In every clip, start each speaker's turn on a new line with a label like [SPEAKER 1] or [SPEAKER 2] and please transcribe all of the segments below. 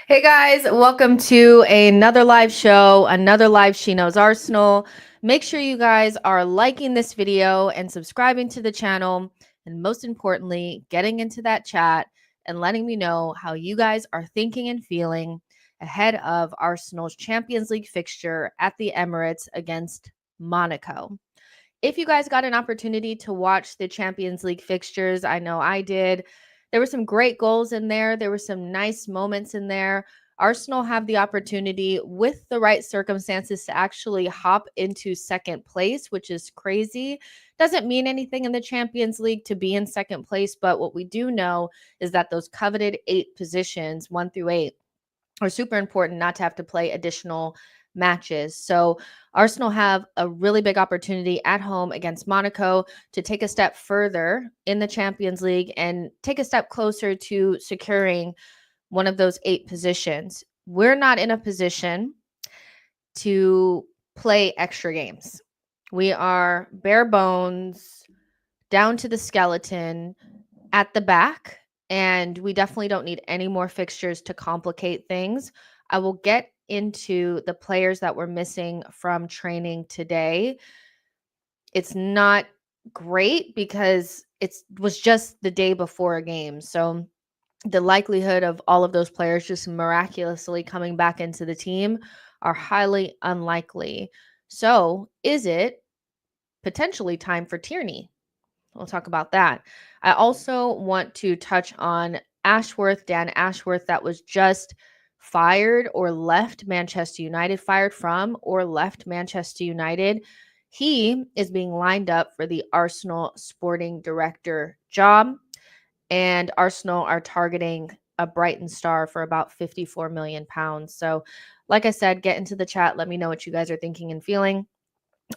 [SPEAKER 1] Hey guys, welcome to another live show, another live She Knows Arsenal. Make sure you guys are liking this video and subscribing to the channel, and most importantly, getting into that chat and letting me know how you guys are thinking and feeling ahead of Arsenal's Champions League fixture at the Emirates against Monaco. If you guys got an opportunity to watch the Champions League fixtures, I know I did. There were some great goals in there. There were some nice moments in there. Arsenal have the opportunity with the right circumstances to actually hop into second place, which is crazy. Doesn't mean anything in the Champions League to be in second place, but what we do know is that those coveted 8 positions, 1 through 8, are super important not to have to play additional matches. So Arsenal have a really big opportunity at home against Monaco to take a step further in the Champions League and take a step closer to securing one of those 8 positions. We're not in a position to play extra games. We are bare bones, down to the skeleton at the back, and we definitely don't need any more fixtures to complicate things. I will get into the players that were missing from training today. It's not great because it was just the day before a game. So the likelihood of all of those players just miraculously coming back into the team are highly unlikely. So is it potentially time for Tierney? We'll talk about that. I also want to touch on Ashworth, Dan Ashworth, that was just fired or left Manchester United, fired from or left Manchester United. He is being lined up for the Arsenal sporting director job, and Arsenal are targeting a Brighton star for about £54 million. So, like I said, get into the chat. Let me know what you guys are thinking and feeling,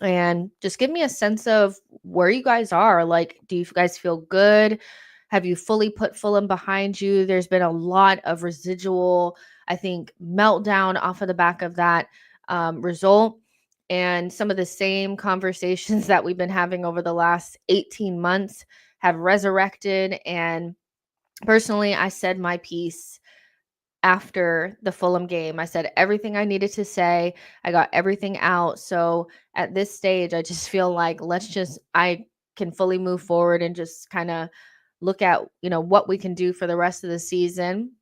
[SPEAKER 1] and just give me a sense of where you guys are. Like, do you guys feel good? Have you fully put Fulham behind you? There's been a lot of residual, I think, meltdown off of the back of that result. And some of the same conversations that we've been having over the last 18 months have resurrected. And personally, I said my piece after the Fulham game. I said everything I needed to say. I got everything out. So at this stage, I just feel like I can fully move forward and just kind of look at, what we can do for the rest of the season.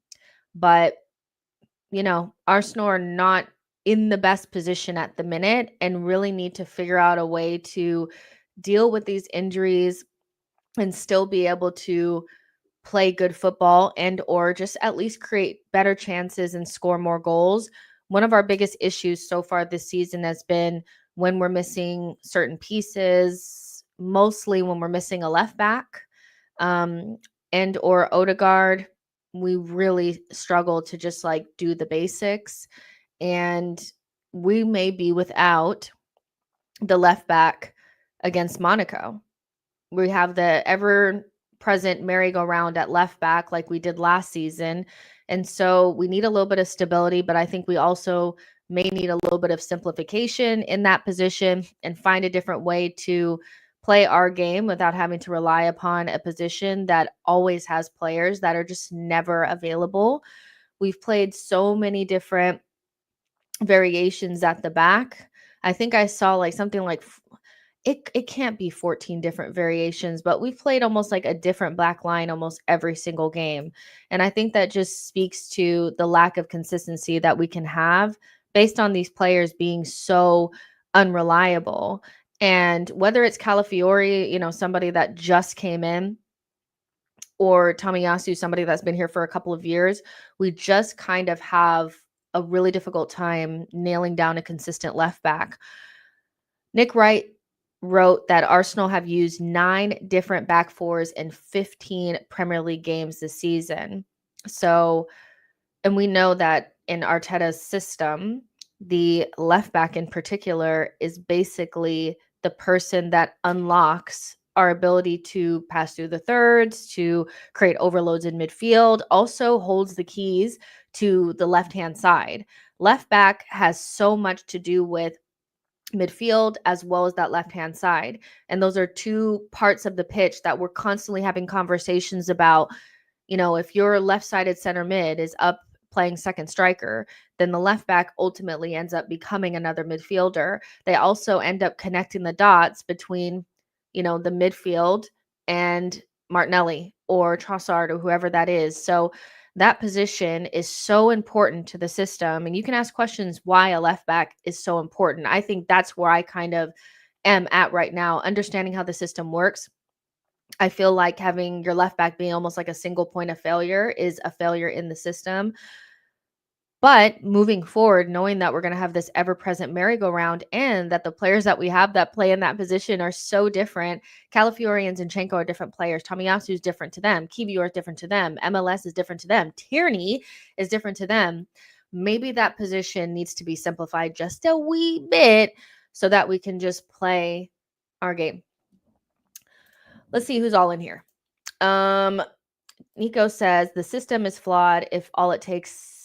[SPEAKER 1] But, Arsenal are not in the best position at the minute and really need to figure out a way to deal with these injuries and still be able to play good football and or just at least create better chances and score more goals. One of our biggest issues so far this season has been when we're missing certain pieces, mostly when we're missing a left back and or Odegaard. We really struggle to just do the basics, and we may be without the left back against Monaco. We have the ever present merry-go-round at left back like we did last season. And so we need a little bit of stability, but I think we also may need a little bit of simplification in that position and find a different way to play our game without having to rely upon a position that always has players that are just never available. We've played so many different variations at the back. I think I saw something like it can't be 14 different variations, but we've played almost like a different back line almost every single game. And I think that just speaks to the lack of consistency that we can have based on these players being so unreliable. And whether it's Calafiori, somebody that just came in, or Tomiyasu, somebody that's been here for a couple of years, we just kind of have a really difficult time nailing down a consistent left back. Nick Wright wrote that Arsenal have used 9 different back fours in 15 Premier League games this season. So, and we know that in Arteta's system, the left back in particular is basically the person that unlocks our ability to pass through the thirds, to create overloads in midfield, also holds the keys to the left-hand side. Left back has so much to do with midfield as well as that left-hand side. And those are 2 parts of the pitch that we're constantly having conversations about. If your left-sided center mid is up playing second striker, then the left back ultimately ends up becoming another midfielder. They also end up connecting the dots between, the midfield and Martinelli or Trossard or whoever that is. So that position is so important to the system. And you can ask questions why a left back is so important. I think that's where I kind of am at right now, understanding how the system works. I feel like having your left back being almost like a single point of failure is a failure in the system. But moving forward, knowing that we're going to have this ever present merry-go-round and that the players that we have that play in that position are so different. Calafiori and Zinchenko are different players. Tomiyasu is different to them. Kivior is different to them. MLS is different to them. Tierney is different to them. Maybe that position needs to be simplified just a wee bit so that we can just play our game. Let's see who's all in here. Nico says the system is flawed if all it takes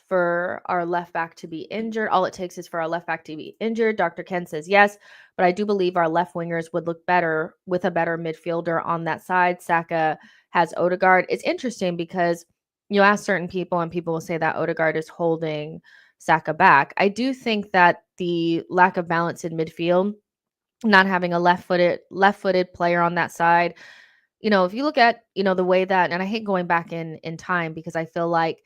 [SPEAKER 1] for our left back to be injured. All it takes is for our left back to be injured. Dr. Ken says yes, but I do believe our left wingers would look better with a better midfielder on that side. Saka has Odegaard. It's interesting because you ask certain people and people will say that Odegaard is holding Saka back. I do think that the lack of balance in midfield, not having a left-footed player on that side, if you look at, the way that, and I hate going back in time because I feel like,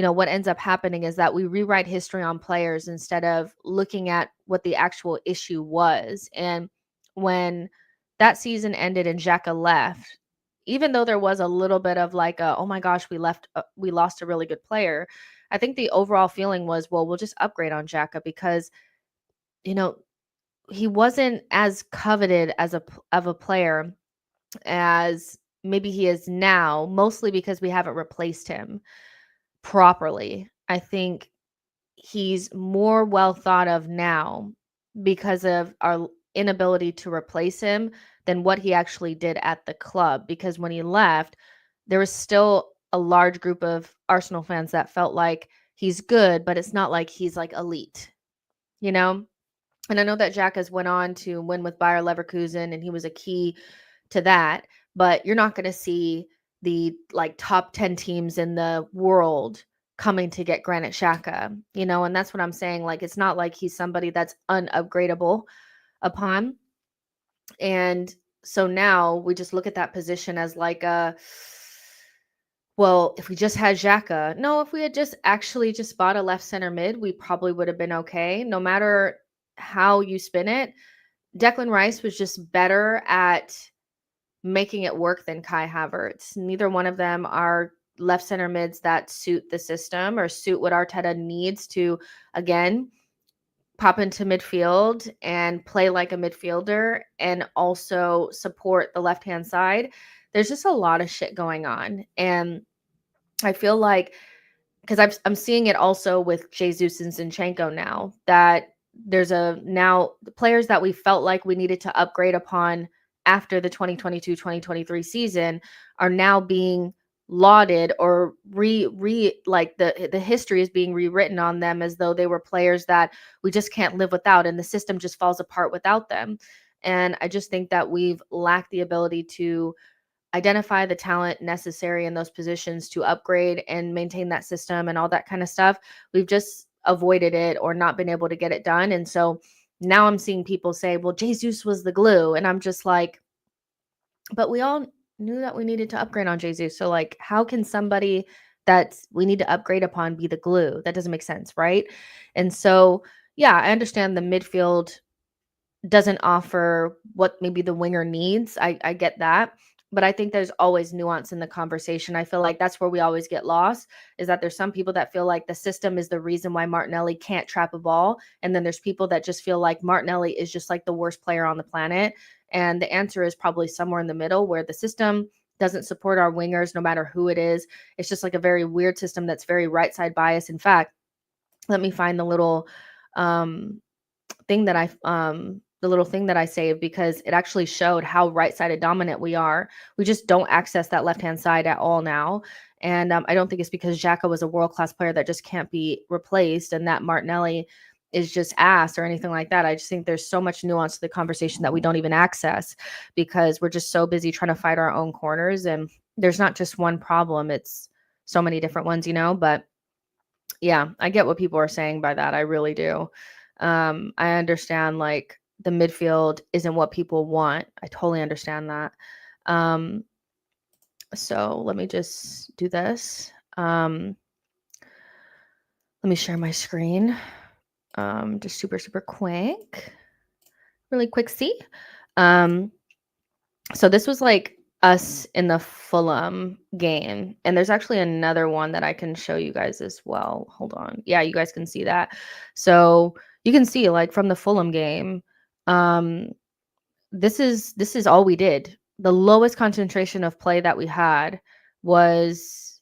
[SPEAKER 1] what ends up happening is that we rewrite history on players instead of looking at what the actual issue was. And when that season ended and Xhaka left, even though there was a little bit of like, oh my gosh, we lost a really good player. I think the overall feeling was, well, we'll just upgrade on Xhaka because, he wasn't as coveted of a player as maybe he is now, mostly because we haven't replaced him properly. I think he's more well thought of now because of our inability to replace him than what he actually did at the club. Because when he left, there was still a large group of Arsenal fans that felt like he's good, but it's not like he's like elite, you know? And I know that Jack has went on to win with Bayer Leverkusen and he was a key to that, but you're not going to see the like top 10 teams in the world coming to get Granit Xhaka, and that's what I'm saying. Like, it's not like he's somebody that's unupgradable upon. And so now we just look at that position as like well, if we just had Xhaka, no, if we had just actually just bought a left center mid, we probably would have been okay. No matter how you spin it, Declan Rice was just better at making it work than Kai Havertz. Neither one of them are left center mids that suit the system or suit what Arteta needs to, again, pop into midfield and play like a midfielder and also support the left-hand side. There's just a lot of shit going on. And I feel like, because I'm seeing it also with Jesus and Zinchenko now, that there's now the players that we felt like we needed to upgrade upon after the 2022-2023 season are now being lauded or like the history is being rewritten on them as though they were players that we just can't live without and the system just falls apart without them. And I just think that we've lacked the ability to identify the talent necessary in those positions to upgrade and maintain that system and all that kind of stuff. We've just avoided it or not been able to get it done. And so now I'm seeing people say, well, Jesus was the glue. And I'm just like, but we all knew that we needed to upgrade on Jesus. So like, how can somebody that we need to upgrade upon be the glue? That doesn't make sense, right? And so, yeah, I understand the midfield doesn't offer what maybe the winger needs. I get that. But I think there's always nuance in the conversation. I feel like that's where we always get lost, is that there's some people that feel like the system is the reason why Martinelli can't trap a ball. And then there's people that just feel like Martinelli is just like the worst player on the planet. And the answer is probably somewhere in the middle, where the system doesn't support our wingers, no matter who it is. It's just like a very weird system that's very right side bias. In fact, let me find the little thing that I saved, because it actually showed how right-sided dominant we are. We just don't access that left-hand side at all now. And I don't think it's because Xhaka was a world-class player that just can't be replaced and that Martinelli is just ass or anything like that. I just think there's so much nuance to the conversation that we don't even access because we're just so busy trying to fight our own corners. And there's not just one problem. It's so many different ones, but Yeah, I get what people are saying by that. I really do. I understand like the midfield isn't what people want. I totally understand that. Um, so let me just do this. Let me share my screen. Just super quick. Really quick, see? Um, so this was like us in the Fulham game. And there's actually another one that I can show you guys as well. Hold on. Yeah, you guys can see that. So you can see like from the Fulham game, um, this is all we did. The lowest concentration of play that we had was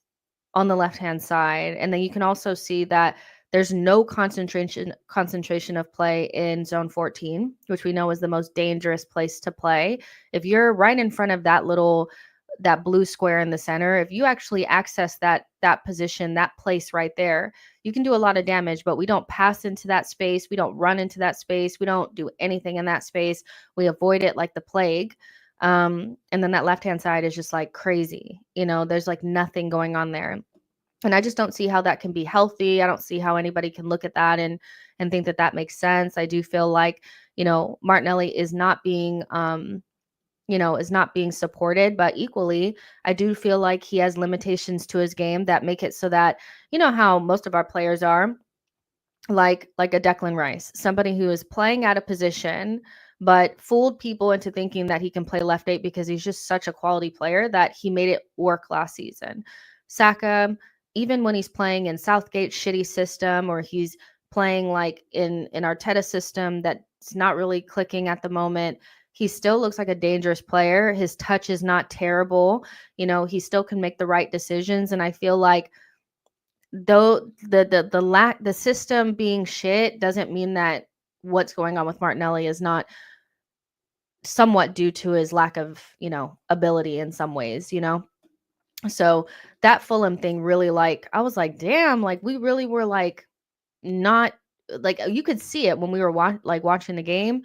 [SPEAKER 1] on the left-hand side, and then you can also see that there's no concentration of play in zone 14, which we know is the most dangerous place to play. If you're right in front of that blue square in the center, if you actually access that position, that place right there, you can do a lot of damage. But we don't pass into that space, we don't run into that space, we don't do anything in that space. We avoid it like the plague. And then that left hand side is just like crazy, there's like nothing going on there. And I just don't see how that can be healthy. I don't see how anybody can look at that and think that that makes sense. I do feel like, Martinelli is not being is not being supported, but equally, I do feel like he has limitations to his game that make it so that, how most of our players are, like a Declan Rice, somebody who is playing out of position, but fooled people into thinking that he can play left 8 because he's just such a quality player that he made it work last season. Saka, even when he's playing in Southgate's shitty system, or he's playing like in Arteta's system that's not really clicking at the moment, he still looks like a dangerous player. His touch is not terrible. He still can make the right decisions. And I feel like though the system being shit doesn't mean that what's going on with Martinelli is not somewhat due to his lack of, ability in some ways. So that Fulham thing really, like, I was like, damn, like we really were like not, like, you could see it when we were watching the game,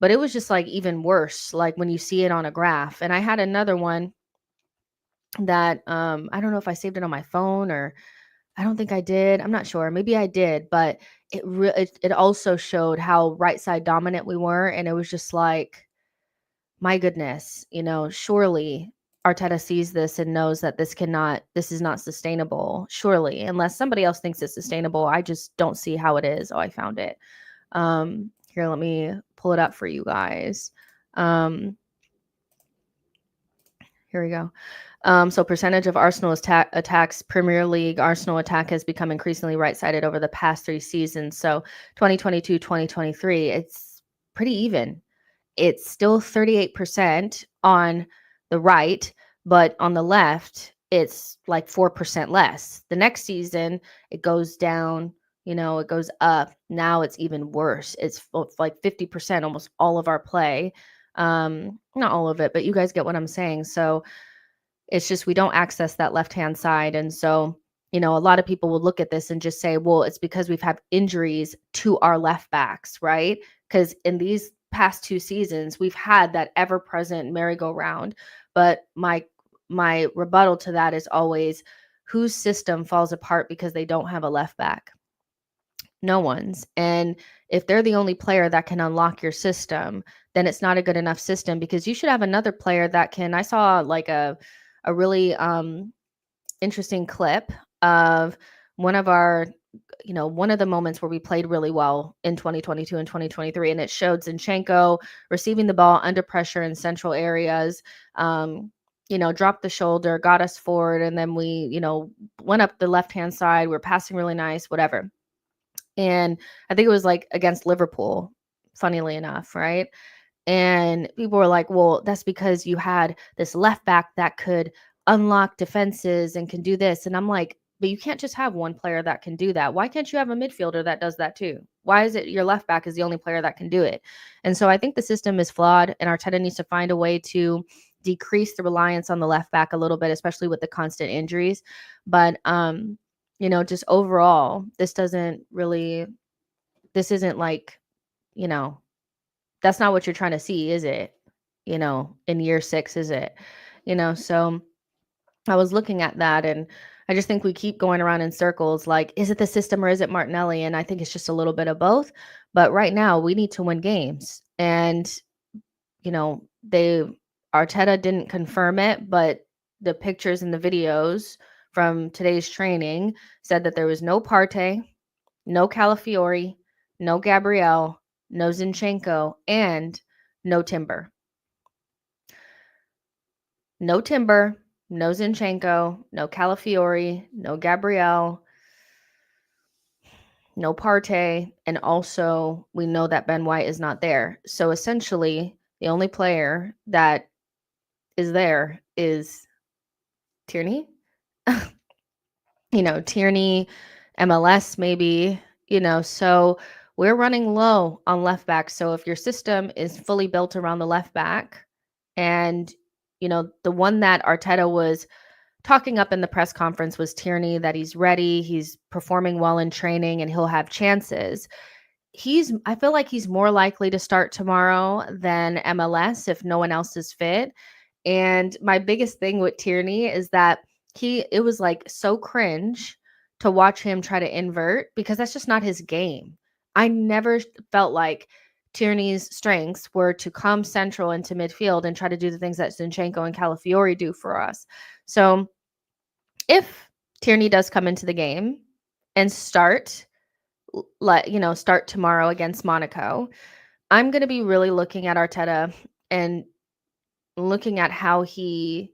[SPEAKER 1] but it was just like even worse like when you see it on a graph. And I had another one that I don't know if I saved it on my phone, or I don't think I did. I'm not sure. Maybe I did, but it also showed how right side dominant we were, and it was just like, my goodness, surely Arteta sees this and knows that this is not sustainable. Surely, unless somebody else thinks it's sustainable, I just don't see how it is. Oh, I found it. Here, let me pull it up for you guys. Here we go. So percentage of Arsenal attacks, Premier League Arsenal attack has become increasingly right-sided over the past 3 seasons. So 2022, 2023, it's pretty even. It's still 38% on the right, but on the left, it's like 4% less. The next season, it goes down, it goes up. Now it's even worse. It's like 50%, almost all of our play. Not all of it, but you guys get what I'm saying. So it's just we don't access that left-hand side. And so, a lot of people will look at this and just say, well, it's because we've had injuries to our left backs, right? Because in these past 2 seasons, we've had that ever-present merry-go-round. But my rebuttal to that is always, whose system falls apart because they don't have a left back? No one's. And if they're the only player that can unlock your system, then it's not a good enough system, because you should have another player that can. I saw like a really interesting clip of one of our, one of the moments where we played really well in 2022 and 2023, and it showed Zinchenko receiving the ball under pressure in central areas, dropped the shoulder, got us forward, and then we, went up the left hand side. We're passing really nice, whatever. And I think it was like against Liverpool, funnily enough, right? And people were like, well, that's because you had this left back that could unlock defenses and can do this. And I'm like, but you can't just have one player that can do that. Why can't you have a midfielder that does that too? Why is it your left back is the only player that can do it? And so I think the system is flawed, and Arteta needs to find a way to decrease the reliance on the left back a little bit, especially with the constant injuries. But just overall, this isn't like, that's not what you're trying to see, is it? In year 6, is it? So I was looking at that, and I just think we keep going around in circles like, is it the system or is it Martinelli? And I think it's just a little bit of both. But right now, we need to win games. And, Arteta didn't confirm it, but the pictures and the videos from today's training said that there was no Partey, no Calafiori, no Gabriel, no Zinchenko, and no Timber. No Timber, no Zinchenko, no Calafiori, no Gabriel, no Partey, and also we know that Ben White is not there. So essentially, the only player that is there is Tierney. Tierney, MLS maybe, so we're running low on left back. So if your system is fully built around the left back and, the one that Arteta was talking up in the press conference was Tierney, that he's ready, he's performing well in training, and he'll have chances. I feel like he's more likely to start tomorrow than MLS if no one else is fit. And my biggest thing with Tierney is that it was like so cringe to watch him try to invert because that's just not his game. I never felt like Tierney's strengths were to come central into midfield and try to do the things that Zinchenko and Calafiori do for us. So if Tierney does come into the game and start tomorrow against Monaco, I'm going to be really looking at Arteta and looking at how he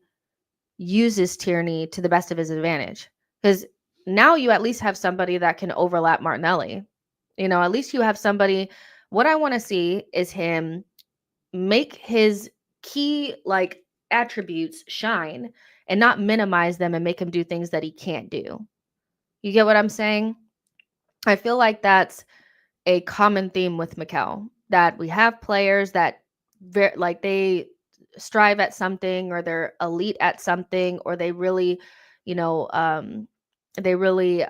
[SPEAKER 1] uses Tierney to the best of his advantage. Because now you at least have somebody that can overlap Martinelli. At least you have somebody. What I want to see is him make his key attributes shine and not minimize them and make him do things that he can't do. You get what I'm saying? I feel like that's a common theme with Mikel, that we have players that they strive at something, or they're elite at something, or they really, they really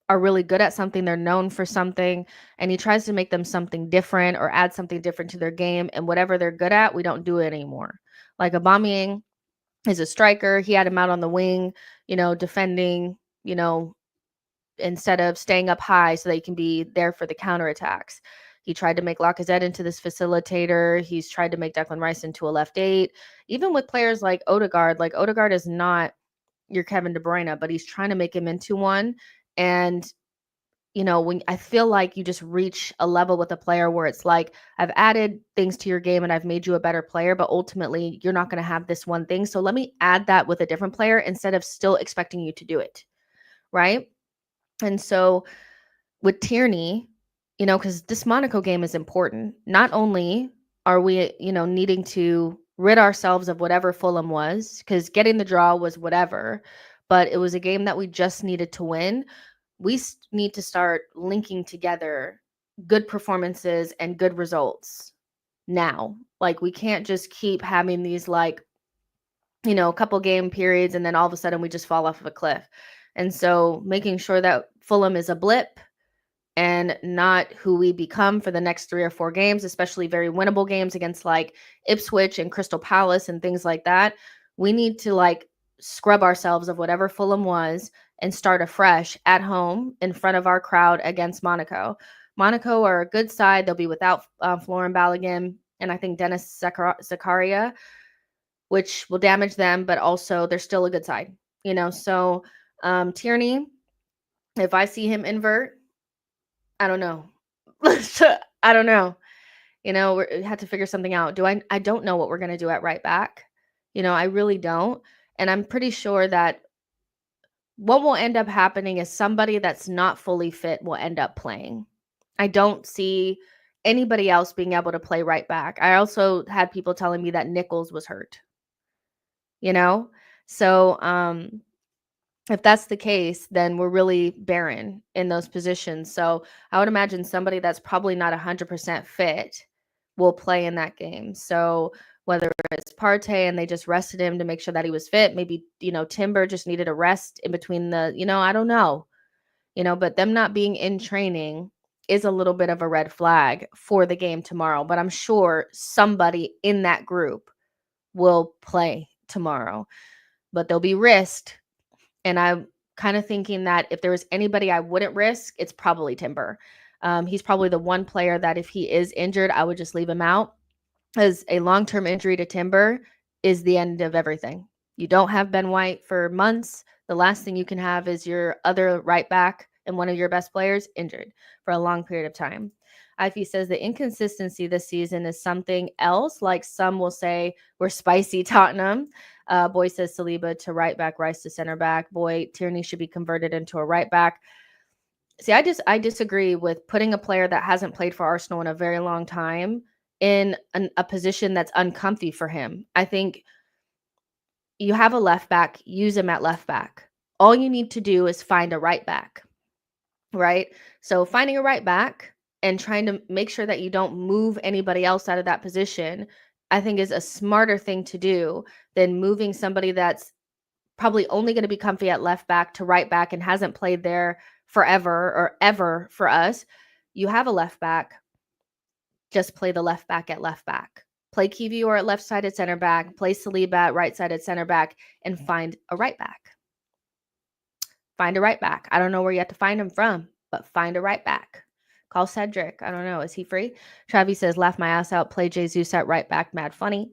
[SPEAKER 1] are really good at something. They're known for something, and he tries to make them something different or add something different to their game. And whatever they're good at, we don't do it anymore. Like Aubameyang is a striker. He had him out on the wing, defending, instead of staying up high so that he can be there for the counterattacks. He tried to make Lacazette into this facilitator. He's tried to make Declan Rice into a left 8. Even with players like Odegaard is not your Kevin De Bruyne, but he's trying to make him into one. And, when I feel like you just reach a level with a player where it's like, I've added things to your game and I've made you a better player, but ultimately you're not going to have this one thing. So let me add that with a different player instead of still expecting you to do it. Right. And so with Tierney, because this Monaco game is important. Not only are we, needing to rid ourselves of whatever Fulham was, because getting the draw was whatever, but it was a game that we just needed to win. We need to start linking together good performances and good results now. Like, we can't just keep having these a couple game periods and then all of a sudden we just fall off of a cliff. And so making sure that Fulham is a blip and not who we become for the next 3 or 4 games, especially very winnable games against Ipswich and Crystal Palace and things like that. We need to scrub ourselves of whatever Fulham was and start afresh at home in front of our crowd against Monaco. Monaco are a good side. They'll be without Florian Balogun and I think Dennis Zakaria, which will damage them, but also they're still a good side. So Tierney, if I see him invert, I don't know. I don't know. We had to figure something out. I don't know what we're going to do at right back. I really don't. And I'm pretty sure that what will end up happening is somebody that's not fully fit will end up playing. I don't see anybody else being able to play right back. I also had people telling me that Nichols was hurt. So if that's the case, then we're really barren in those positions. So I would imagine somebody that's probably not 100% fit will play in that game. So whether it's Partey and they just rested him to make sure that he was fit, maybe, Timber just needed a rest in between I don't know, but them not being in training is a little bit of a red flag for the game tomorrow. But I'm sure somebody in that group will play tomorrow, but they'll be risked And I'm kind of thinking that if there was anybody I wouldn't risk, it's probably Timber. He's probably the one player that if he is injured, I would just leave him out, because a long-term injury to Timber is the end of everything. You don't have Ben White for months. The last thing you can have is your other right back and one of your best players injured for a long period of time. Ivy says the inconsistency this season is something else. Like some will say, we're spicy Tottenham. Boy says Saliba to right back, Rice to center back. Boy, Tierney should be converted into a right back. See, I disagree with putting a player that hasn't played for Arsenal in a very long time in a position that's uncomfy for him. I think you have a left back, use him at left back. All you need to do is find a right back, right? So finding a right back and trying to make sure that you don't move anybody else out of that position, I think is a smarter thing to do than moving somebody that's probably only going to be comfy at left back to right back and hasn't played there forever or ever for us. You have a left back, just play the left back at left back. Play Kivior at left-sided center back, play Saliba at right-sided center back, and find a right back. Find a right back. I don't know where you have to find him from, but find a right back. Call Cedric. I don't know. Is he free? Travis says, laugh my ass out. Play Jesus at right back. Mad funny.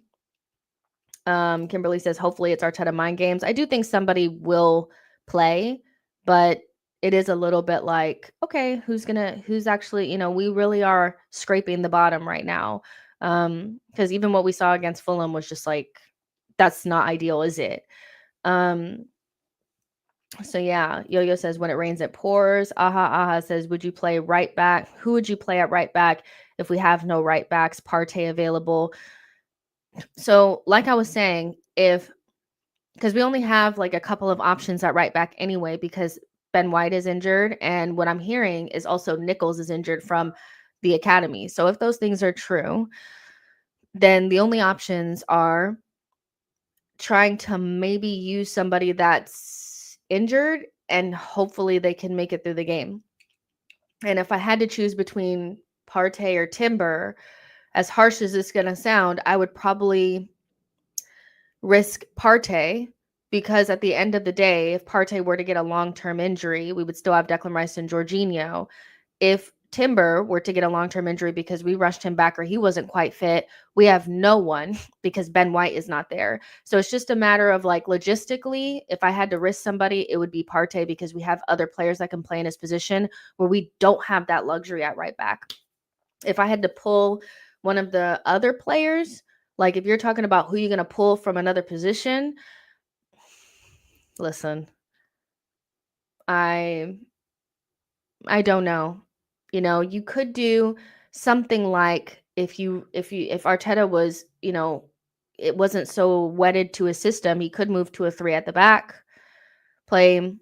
[SPEAKER 1] Kimberly says, hopefully it's Arteta mind games. I do think somebody will play, but it is a little bit like, okay, who's actually, we really are scraping the bottom right now. Because even what we saw against Fulham was just like, that's not ideal, is it? So yeah, Yo-Yo says, when it rains, it pours. Aha says, would you play right back? Who would you play at right back if we have no right backs? Partey available. So like I was saying, because we only have like a couple of options at right back anyway, because Ben White is injured. And what I'm hearing is also Nichols is injured from the academy. So if those things are true, then the only options are trying to maybe use somebody that's injured and hopefully they can make it through the game. And if I had to choose between Partey or Timber, as harsh as it's going to sound, I would probably risk Partey, because at the end of the day, if Partey were to get a long-term injury, we would still have Declan Rice and Jorginho. If Timber were to get a long-term injury because we rushed him back or he wasn't quite fit, we have no one because Ben White is not there. So it's just a matter of like logistically, if I had to risk somebody, it would be Partey, because we have other players that can play in his position where we don't have that luxury at right back. If I had to pull one of the other players, like if you're talking about who you're going to pull from another position, listen, I don't know. You could do something like if Arteta was, it wasn't so wedded to a system, he could move to a 3 at the back, play,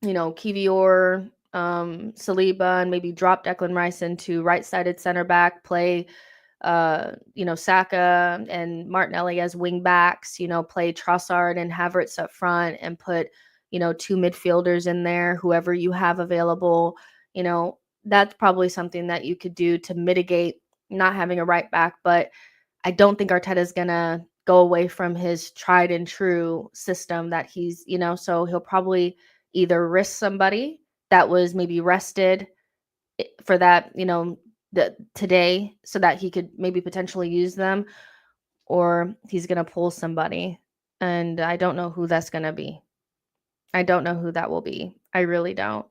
[SPEAKER 1] Kivior, Saliba, and maybe drop Declan Rice into right-sided center back, play Saka and Martinelli as wing backs, play Trossard and Havertz up front and put, 2 midfielders in there, whoever you have available. That's probably something that you could do to mitigate not having a right back. But I don't think Arteta is going to go away from his tried and true system that he's, so he'll probably either risk somebody that was maybe rested for that, today, so that he could maybe potentially use them, or he's going to pull somebody. And I don't know who that's going to be. I don't know who that will be. I really don't.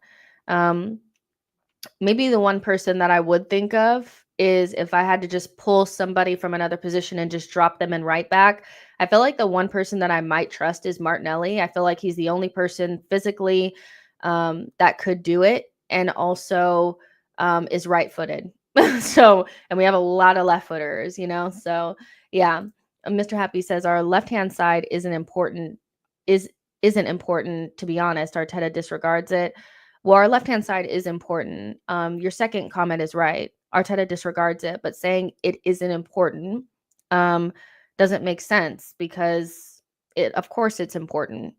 [SPEAKER 1] Maybe the one person that I would think of is if I had to just pull somebody from another position and just drop them in right back. I feel like the one person that I might trust is Martinelli. I feel like he's the only person physically that could do it, and also is right-footed. And we have a lot of left-footers, So yeah, Mr. Happy says our left-hand side isn't important. Isn't important, to be honest. Arteta disregards it. Well, our left-hand side is important. Your second comment is right. Arteta disregards it, but saying it isn't important doesn't make sense, because of course it's important.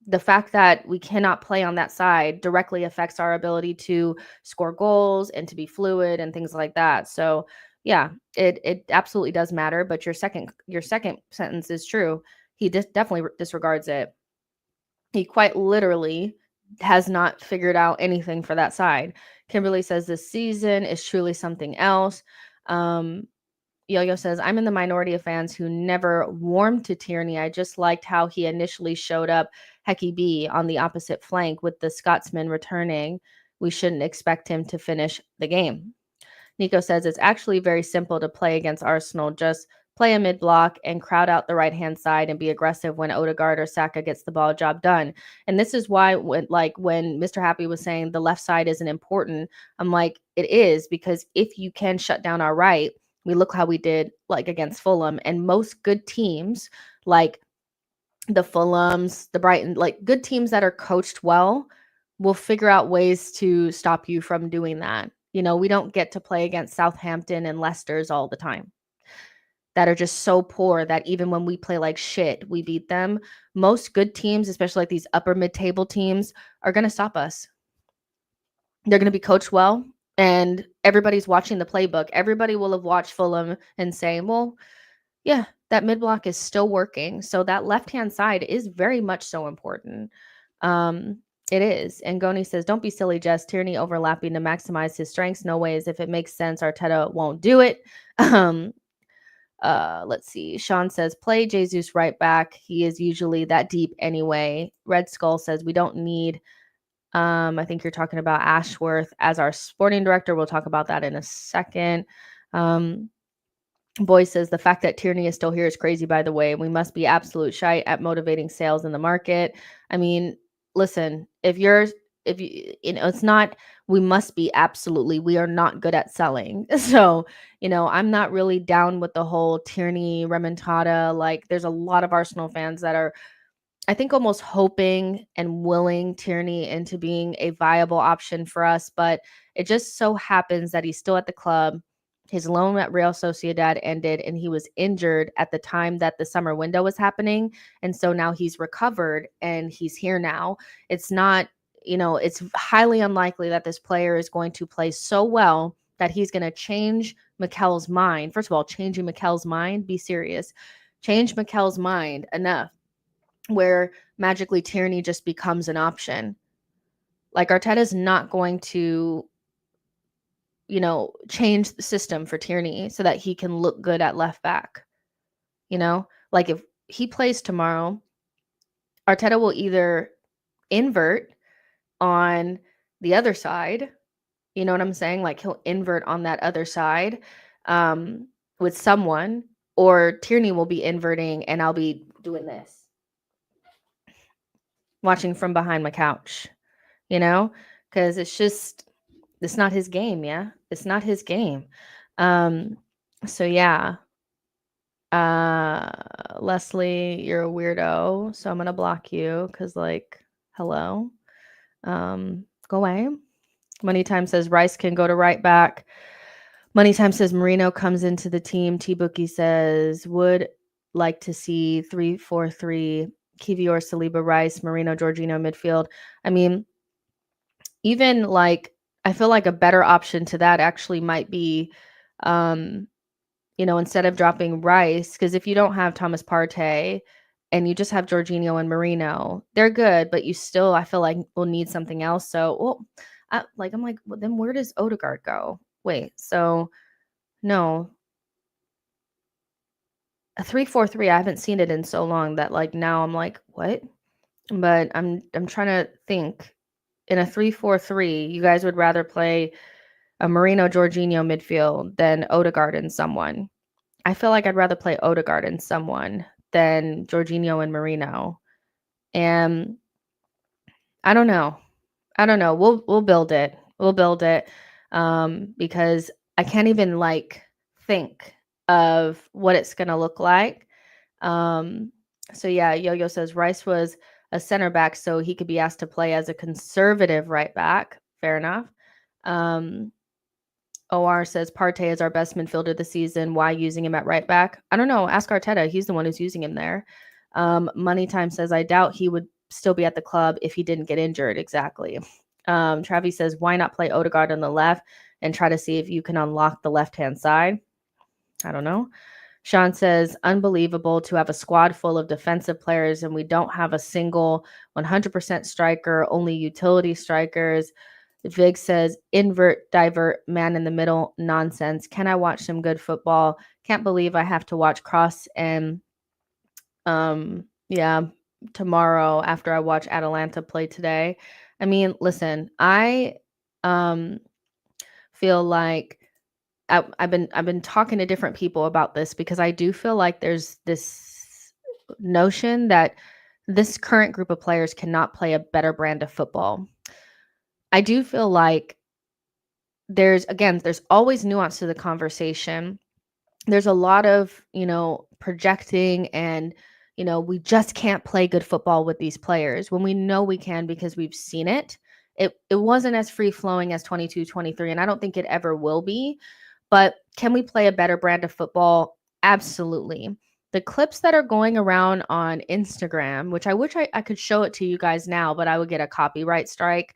[SPEAKER 1] The fact that we cannot play on that side directly affects our ability to score goals and to be fluid and things like that. So yeah, it absolutely does matter. But your second sentence is true. He definitely disregards it. He quite literally has not figured out anything for that side. Kimberly says this season is truly something else. Yo-Yo says, I'm in the minority of fans who never warmed to Tierney. I just liked how he initially showed up Hecky B on the opposite flank with the Scotsman returning. We shouldn't expect him to finish the game. Nico says it's actually very simple to play against Arsenal. Just play a mid block and crowd out the right hand side and be aggressive when Odegaard or Saka gets the ball, job done. And this is why when Mr. Happy was saying the left side isn't important, I'm like, it is, because if you can shut down our right, we look how we did like against Fulham, and most good teams like the Fulhams, the Brighton, like good teams that are coached well will figure out ways to stop you from doing that. You know, we don't get to play against Southampton and Leicester's all the time that are just so poor that even when we play like shit, we beat them. Most good teams, especially like these upper mid-table teams, are going to stop us. They're going to be coached well, and everybody's watching the playbook. Everybody will have watched Fulham and say, well, yeah, that mid block is still working. So that left-hand side is very much so important. It is. And Goni says, don't be silly, Jess. Tierney overlapping to maximize his strengths. No ways. If it makes sense, Arteta won't do it. Let's see. Sean says, play Jesus right back. He is usually that deep anyway. Red Skull says, we don't need I think you're talking about Ashworth as our sporting director. We'll talk about that in a second. Boy says the fact that Tierney is still here is crazy, by the way. We must be absolute shite at motivating sales in the market. I mean, listen, if you it's not, we must be absolutely, we are not good at selling. So, I'm not really down with the whole Tierney remontada. Like, there's a lot of Arsenal fans that are, I think, almost hoping and willing Tierney into being a viable option for us. But it just so happens that he's still at the club. His loan at Real Sociedad ended, and he was injured at the time that the summer window was happening. And so now he's recovered and he's here now. It's not, it's highly unlikely that this player is going to play so well that he's going to change Mikel's mind. First of all, changing Mikel's mind, be serious. Change Mikel's mind enough where magically Tierney just becomes an option. Like, Arteta's not going to, change the system for Tierney so that he can look good at left back. Like, if he plays tomorrow, Arteta will either invert on the other side. You know what I'm saying? Like, he'll invert on that other side with someone, or Tierney will be inverting and I'll be doing this, watching from behind my couch, because it's not his game. Yeah, it's not his game. So yeah, Leslie, you're a weirdo, so I'm gonna block you because, like, hello. Go away. Money Time says Rice can go to right back. Money Time says Marino comes into the team. T-Bookie says would like to see 3-4-3, Kivior, Saliba, Rice, Marino, Jorginho midfield. I mean, even like, I feel like a better option to that actually might be, instead of dropping Rice, because if you don't have Thomas Partey and you just have Jorginho and Marino, they're good, but you still, I feel like, will need something else. So, I'm like, well, then where does Odegaard go? Wait, so no, a 3-4-3. I haven't seen it in so long that, like, now I'm like, what? But I'm trying to think. In a 3-4-3, you guys would rather play a Marino Jorginho midfield than Odegaard and someone. I feel like I'd rather play Odegaard and someone than Jorginho and Marino. And I don't know. We'll build it. We'll build it. Because I can't even like think of what it's gonna look like. So yeah, Yo-Yo says Rice was a center back, so he could be asked to play as a conservative right back. Fair enough. OR says Partey is our best midfielder this season. Why using him at right back? I don't know. Ask Arteta. He's the one who's using him there. Money Time says I doubt he would still be at the club if he didn't get injured. Exactly. Travis says why not play Odegaard on the left and try to see if you can unlock the left-hand side? I don't know. Sean says, unbelievable to have a squad full of defensive players and we don't have a single 100% striker, only utility strikers. Vig says, invert, divert, man in the middle, nonsense. Can I watch some good football? Can't believe I have to watch Cross and yeah, tomorrow after I watch Atalanta play today. I mean, listen, I um feel like I've been talking to different people about this because I do feel like there's this notion that this current group of players cannot play a better brand of football. I do feel like there's always nuance to the conversation. There's a lot of, projecting and, we just can't play good football with these players when we know we can because we've seen it. It wasn't as free flowing as 22, 23, and I don't think it ever will be. But can we play a better brand of football? Absolutely. The clips that are going around on Instagram, which I wish I could show it to you guys now, but I would get a copyright strike.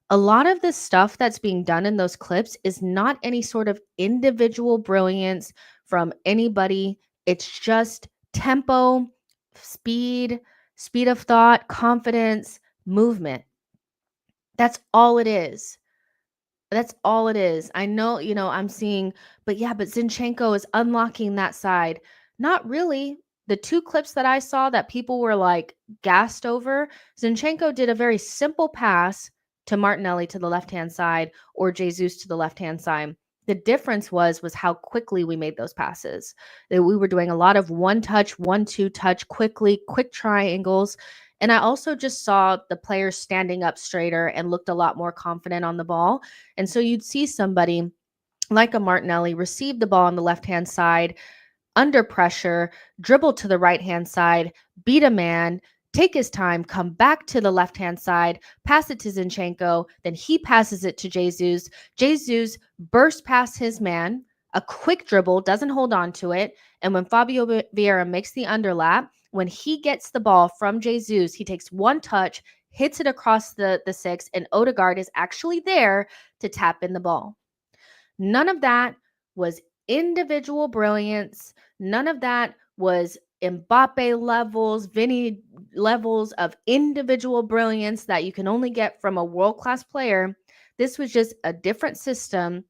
[SPEAKER 1] A lot of the stuff that's being done in those clips is not any sort of individual brilliance from anybody. It's just tempo, speed, speed of thought, confidence, movement. That's all it is. That's all it is. I know, I'm seeing, but yeah, but Zinchenko is unlocking that side. Not really. The two clips that I saw that people were like gassed over, Zinchenko did a very simple pass to Martinelli to the left-hand side or Jesus to the left-hand side. The difference was how quickly we made those passes. That we were doing a lot of one touch, 1-2 touch, quickly, quick triangles. And I also just saw the players standing up straighter and looked a lot more confident on the ball. And so you'd see somebody like a Martinelli receive the ball on the left-hand side under pressure, dribble to the right-hand side, beat a man, take his time, come back to the left-hand side, pass it to Zinchenko, then he passes it to Jesus. Jesus bursts past his man, a quick dribble, doesn't hold on to it, and when Fabio Vieira makes the underlap, when he gets the ball from Jesus, he takes one touch, hits it across the six, and Odegaard is actually there to tap in the ball. None of that was individual brilliance. None of that was Mbappe levels, Vinny levels of individual brilliance that you can only get from a world-class player. This was just a different system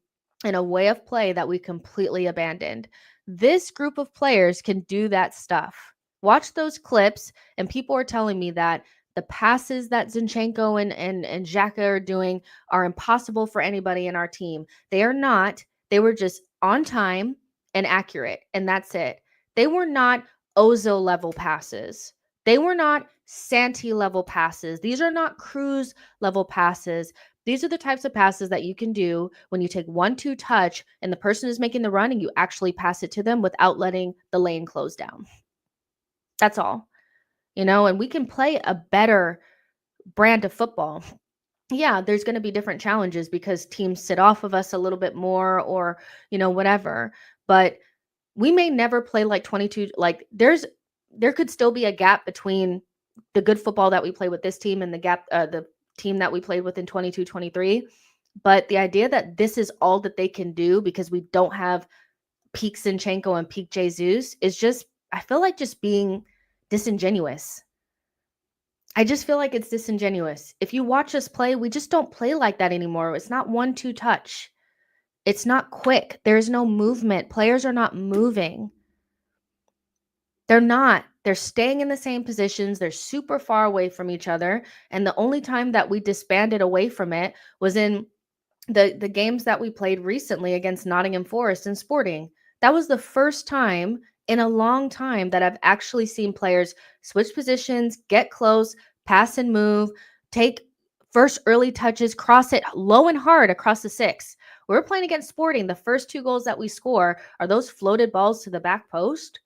[SPEAKER 1] and a way of play that we completely abandoned. This group of players can do that stuff. Watch those clips, and people are telling me that the passes that Zinchenko and Xhaka are doing are impossible for anybody in our team. They are not. They were just on time and accurate, and that's it. They were not Ozo level passes. They were not Santi level passes. These are not Cruz level passes. These are the types of passes that you can do when you take 1-2 touch and the person is making the run and you actually pass it to them without letting the lane close down. That's all. And we can play a better brand of football. Yeah, there's going to be different challenges because teams sit off of us a little bit more or, whatever. But we may never play like 22. Like there could still be a gap between the good football that we play with this team and the team that we played with in 22, 23. But the idea that this is all that they can do because we don't have peak Zinchenko and peak Jesus is just, I feel like just being disingenuous. I just feel like it's disingenuous. If you watch us play, we just don't play like that anymore. It's not 1-2 touch. It's not quick. There's no movement. Players are not moving. They're not. They're staying in the same positions. They're super far away from each other. And the only time that we disbanded away from it was in the games that we played recently against Nottingham Forest and Sporting. That was the first time in a long time that I've actually seen players switch positions, get close, pass and move, take first early touches, cross it low and hard across the six. We're playing against Sporting. The first two goals that we score are those floated balls to the back post.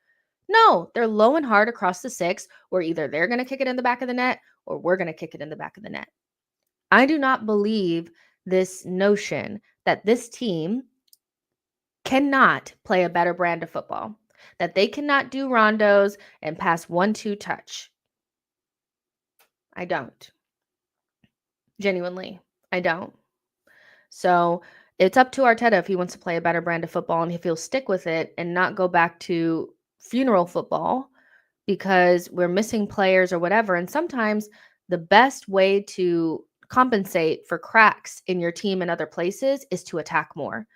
[SPEAKER 1] No, they're low and hard across the six, where either they're going to kick it in the back of the net or we're going to kick it in the back of the net. I do not believe this notion that this team cannot play a better brand of football, that they cannot do rondos and pass 1-2 touch. I don't. Genuinely, I don't. So It's up to Arteta if he wants to play a better brand of football and if he'll stick with it and not go back to funeral football because we're missing players or whatever. And sometimes the best way to compensate for cracks in your team and other places is to attack more.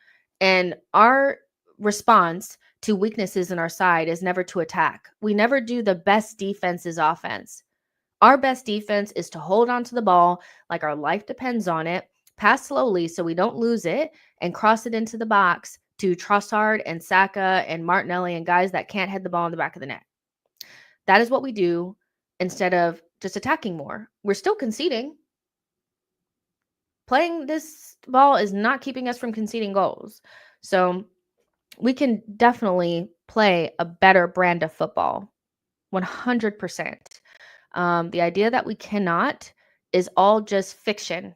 [SPEAKER 1] And our response to weaknesses in our side is never to attack. We never do the best defense's offense. Our best defense is to hold on to the ball like our life depends on it, pass slowly so we don't lose it, and cross it into the box to Trossard and Saka and Martinelli and guys that can't head the ball in the back of the net. That is what we do instead of just attacking more. We're still conceding. Playing this ball is not keeping us from conceding goals. So we can definitely play a better brand of football, 100%. The idea that we cannot is all just fiction.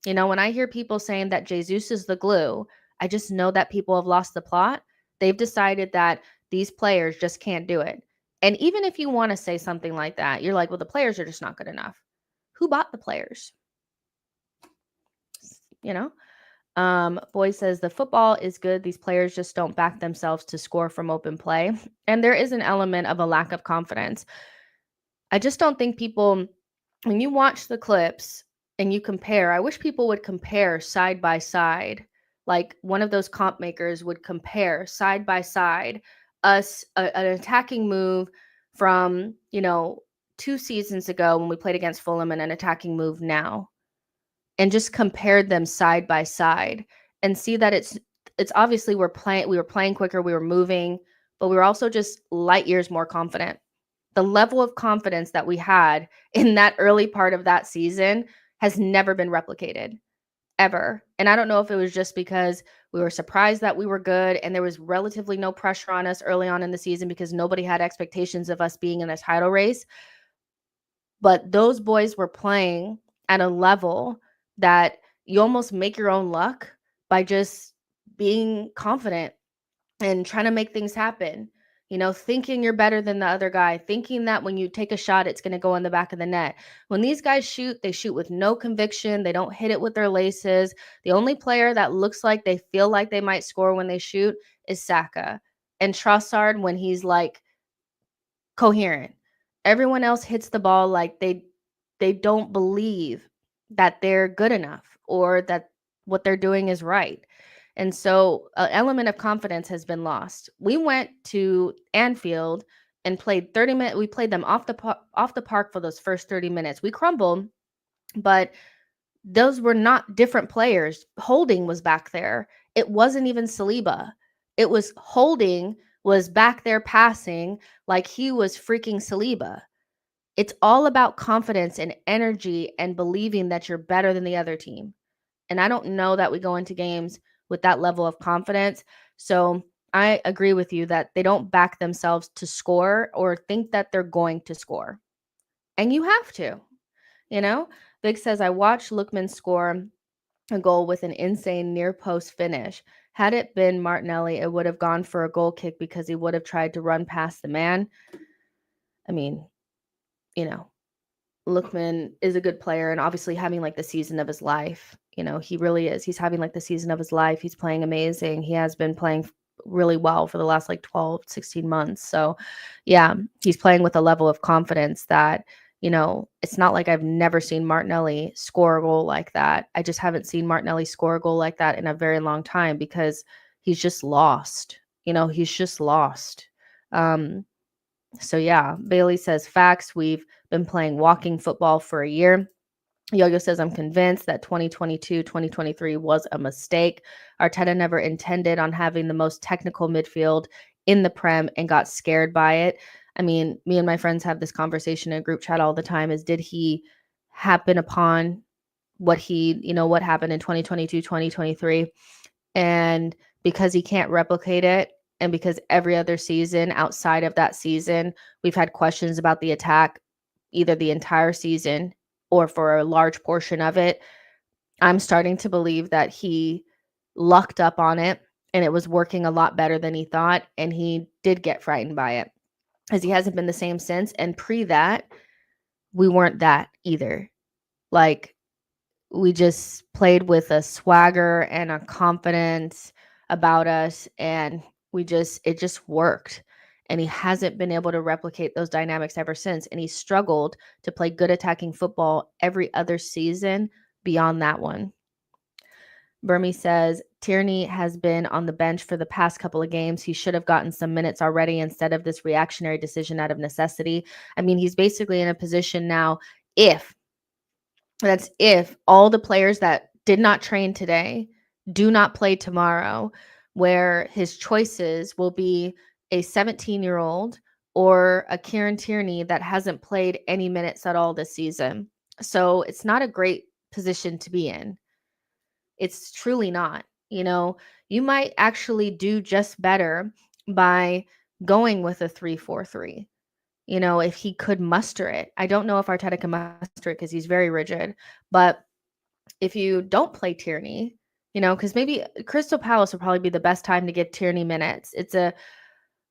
[SPEAKER 1] You know, when I hear people saying that Jesus is the glue, I just know that people have lost the plot. They've decided that these players just can't do it. And even if you want to say something like that, you're like, well, the players are just not good enough. Who bought the players? You know? Boy says the football is good. These players just don't back themselves to score from open play. And there is an element of a lack of confidence. I just don't think people, when you watch the clips and you compare, I wish people would compare side by side. Like one of those comp makers would compare side by side an attacking move from, 2 seasons ago when we played against Fulham and an attacking move now, and just compared them side by side and see that it's obviously we were playing quicker, we were moving, but we were also just light years more confident. The level of confidence that we had in that early part of that season has never been replicated, ever. And I don't know if it was just because we were surprised that we were good and there was relatively no pressure on us early on in the season because nobody had expectations of us being in a title race. But those boys were playing at a level that you almost make your own luck by just being confident and trying to make things happen. Thinking you're better than the other guy, thinking that when you take a shot, it's going to go in the back of the net. When these guys shoot, they shoot with no conviction. They don't hit it with their laces. The only player that looks like they feel like they might score when they shoot is Saka. And Trossard when he's like coherent. Everyone else hits the ball like they don't believe that they're good enough or that what they're doing is right. And so an element of confidence has been lost. We went to Anfield and played 30 minutes. We played them off the park for those first 30 minutes. We crumbled, but those were not different players. Holding was back there. It wasn't even Saliba. It was Holding was back there passing like he was freaking Saliba. It's all about confidence and energy and believing that you're better than the other team. And I don't know that we go into games with that level of confidence. So I agree with you that they don't back themselves to score or think that they're going to score. And you have to, you know? Vic says, I watched Lookman score a goal with an insane near post finish. Had it been Martinelli, it would have gone for a goal kick because he would have tried to run past the man. I mean, Lookman is a good player and obviously having like the season of his life. He really is. He's having like the season of his life. He's playing amazing. He has been playing really well for the last like 12, 16 months. So yeah, he's playing with a level of confidence that, it's not like I've never seen Martinelli score a goal like that. I just haven't seen Martinelli score a goal like that in a very long time because he's just lost. He's just lost. So yeah, Bailey says facts. We've been playing walking football for a year. Yo-Yo says, I'm convinced that 2022-2023 was a mistake. Arteta never intended on having the most technical midfield in the Prem and got scared by it. I mean, me and my friends have this conversation in a group chat all the time is did he happen upon what happened in 2022-2023? And because he can't replicate it, and because every other season outside of that season, we've had questions about the attack, either the entire season or for a large portion of it, I'm starting to believe that he lucked up on it and it was working a lot better than he thought. And he did get frightened by it as he hasn't been the same since. And pre that, we weren't that either. Like, we just played with a swagger and a confidence about us, and it just worked. And he hasn't been able to replicate those dynamics ever since, and he struggled to play good attacking football every other season beyond that one. Burmy says Tierney has been on the bench for the past couple of games. He should have gotten some minutes already instead of this reactionary decision out of necessity. I mean, he's basically in a position now, if all the players that did not train today do not play tomorrow, where his choices will be a 17-year-old or a Kieran Tierney that hasn't played any minutes at all this season. So it's not a great position to be in. It's truly not. You might actually do just better by going with a 3-4-3. If he could muster it. I don't know if Arteta can muster it because he's very rigid. But if you don't play Tierney, because maybe Crystal Palace will probably be the best time to give Tierney minutes. It's a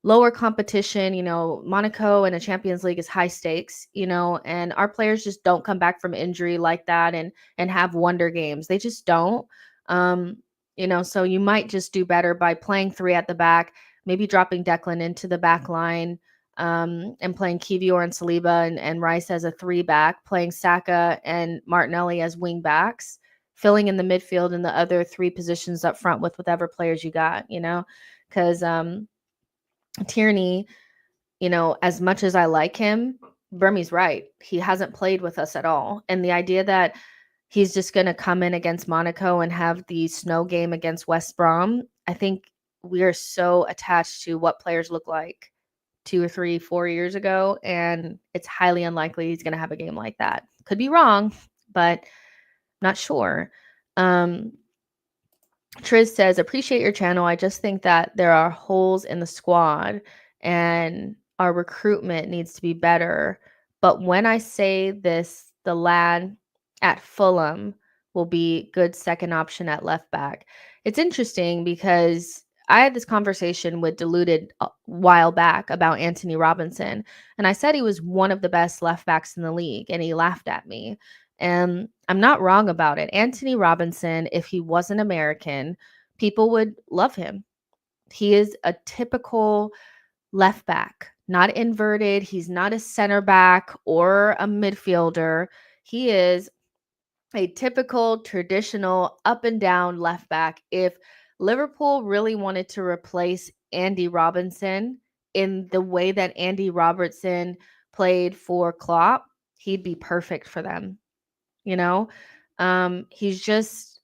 [SPEAKER 1] lower competition. Monaco and a Champions League is high stakes, and our players just don't come back from injury like that and have wonder games. They just don't. So you might just do better by playing 3 at the back, maybe dropping Declan into the back line, and playing Kivior and Saliba and Rice as a 3-back, playing Saka and Martinelli as wing backs, filling in the midfield and the other 3 positions up front with whatever players you got, because Tierney, as much as I like him, Burmy's right. He hasn't played with us at all. And the idea that he's just going to come in against Monaco and have the snow game against West Brom, I think we are so attached to what players look like 2 or 3, 4 years ago, and it's highly unlikely he's going to have a game like that. Could be wrong, but not sure. Triz says, appreciate your channel. I just think that there are holes in the squad and our recruitment needs to be better. But when I say this, the lad at Fulham will be good second option at left back. It's interesting because I had this conversation with Diluted a while back about Anthony Robinson, and I said he was one of the best left backs in the league, and he laughed at me. And I'm not wrong about it. Anthony Robinson, if he wasn't American, people would love him. He is a typical left back, not inverted. He's not a center back or a midfielder. He is a typical, traditional, up and down left back. If Liverpool really wanted to replace Andy Robinson in the way that Andy Robertson played for Klopp, he'd be perfect for them. He's just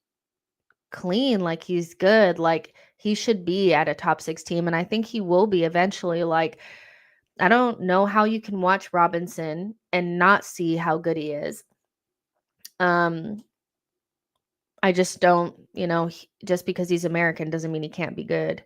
[SPEAKER 1] clean, like he's good, like he should be at a top 6 team, and I think he will be eventually. Like, I don't know how you can watch Robinson and not see how good he is. I just don't, just because he's American doesn't mean he can't be good.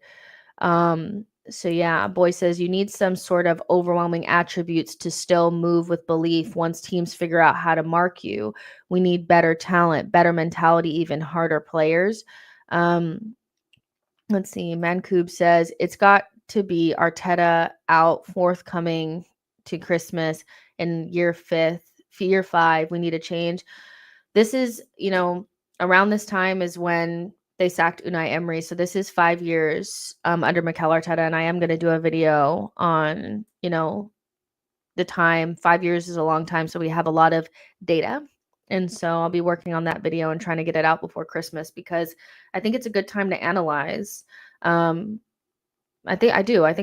[SPEAKER 1] So yeah, Boy says you need some sort of overwhelming attributes to still move with belief once teams figure out how to mark you. We need better talent, better mentality, even harder players. Let's see. Mancoob says it's got to be Arteta out forthcoming to Christmas in year 5. We need a change. This is, around this time is when they sacked Unai Emery. So this is 5 years under Mikel Arteta. And I am going to do a video on, the time. 5 years is a long time. So we have a lot of data. And so I'll be working on that video and trying to get it out before Christmas because I think it's a good time to analyze. I think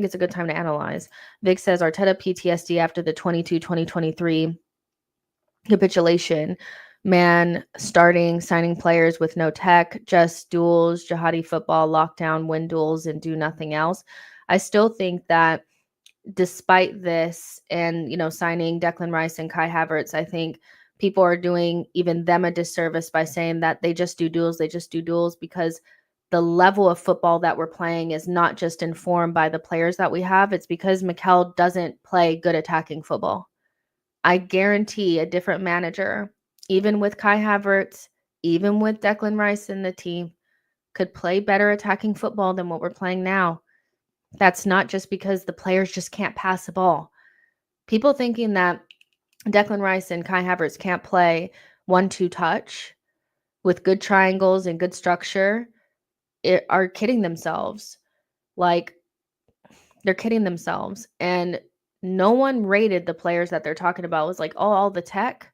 [SPEAKER 1] it's a good time to analyze. Vic says Arteta PTSD after the 22-2023 capitulation. Man starting signing players with no tech, just duels, jihadi football, lockdown, win duels, and do nothing else. I still think that despite this and, signing Declan Rice and Kai Havertz, I think people are doing even them a disservice by saying that they just do duels, because the level of football that we're playing is not just informed by the players that we have. It's because Mikel doesn't play good attacking football. I guarantee a different manager, even with Kai Havertz, even with Declan Rice in the team, could play better attacking football than what we're playing now. That's not just because the players just can't pass the ball. People thinking that Declan Rice and Kai Havertz can't play 1-2 touch, with good triangles and good structure are kidding themselves. Like, they're kidding themselves. And no one rated the players that they're talking about. It was like, oh, all the tech.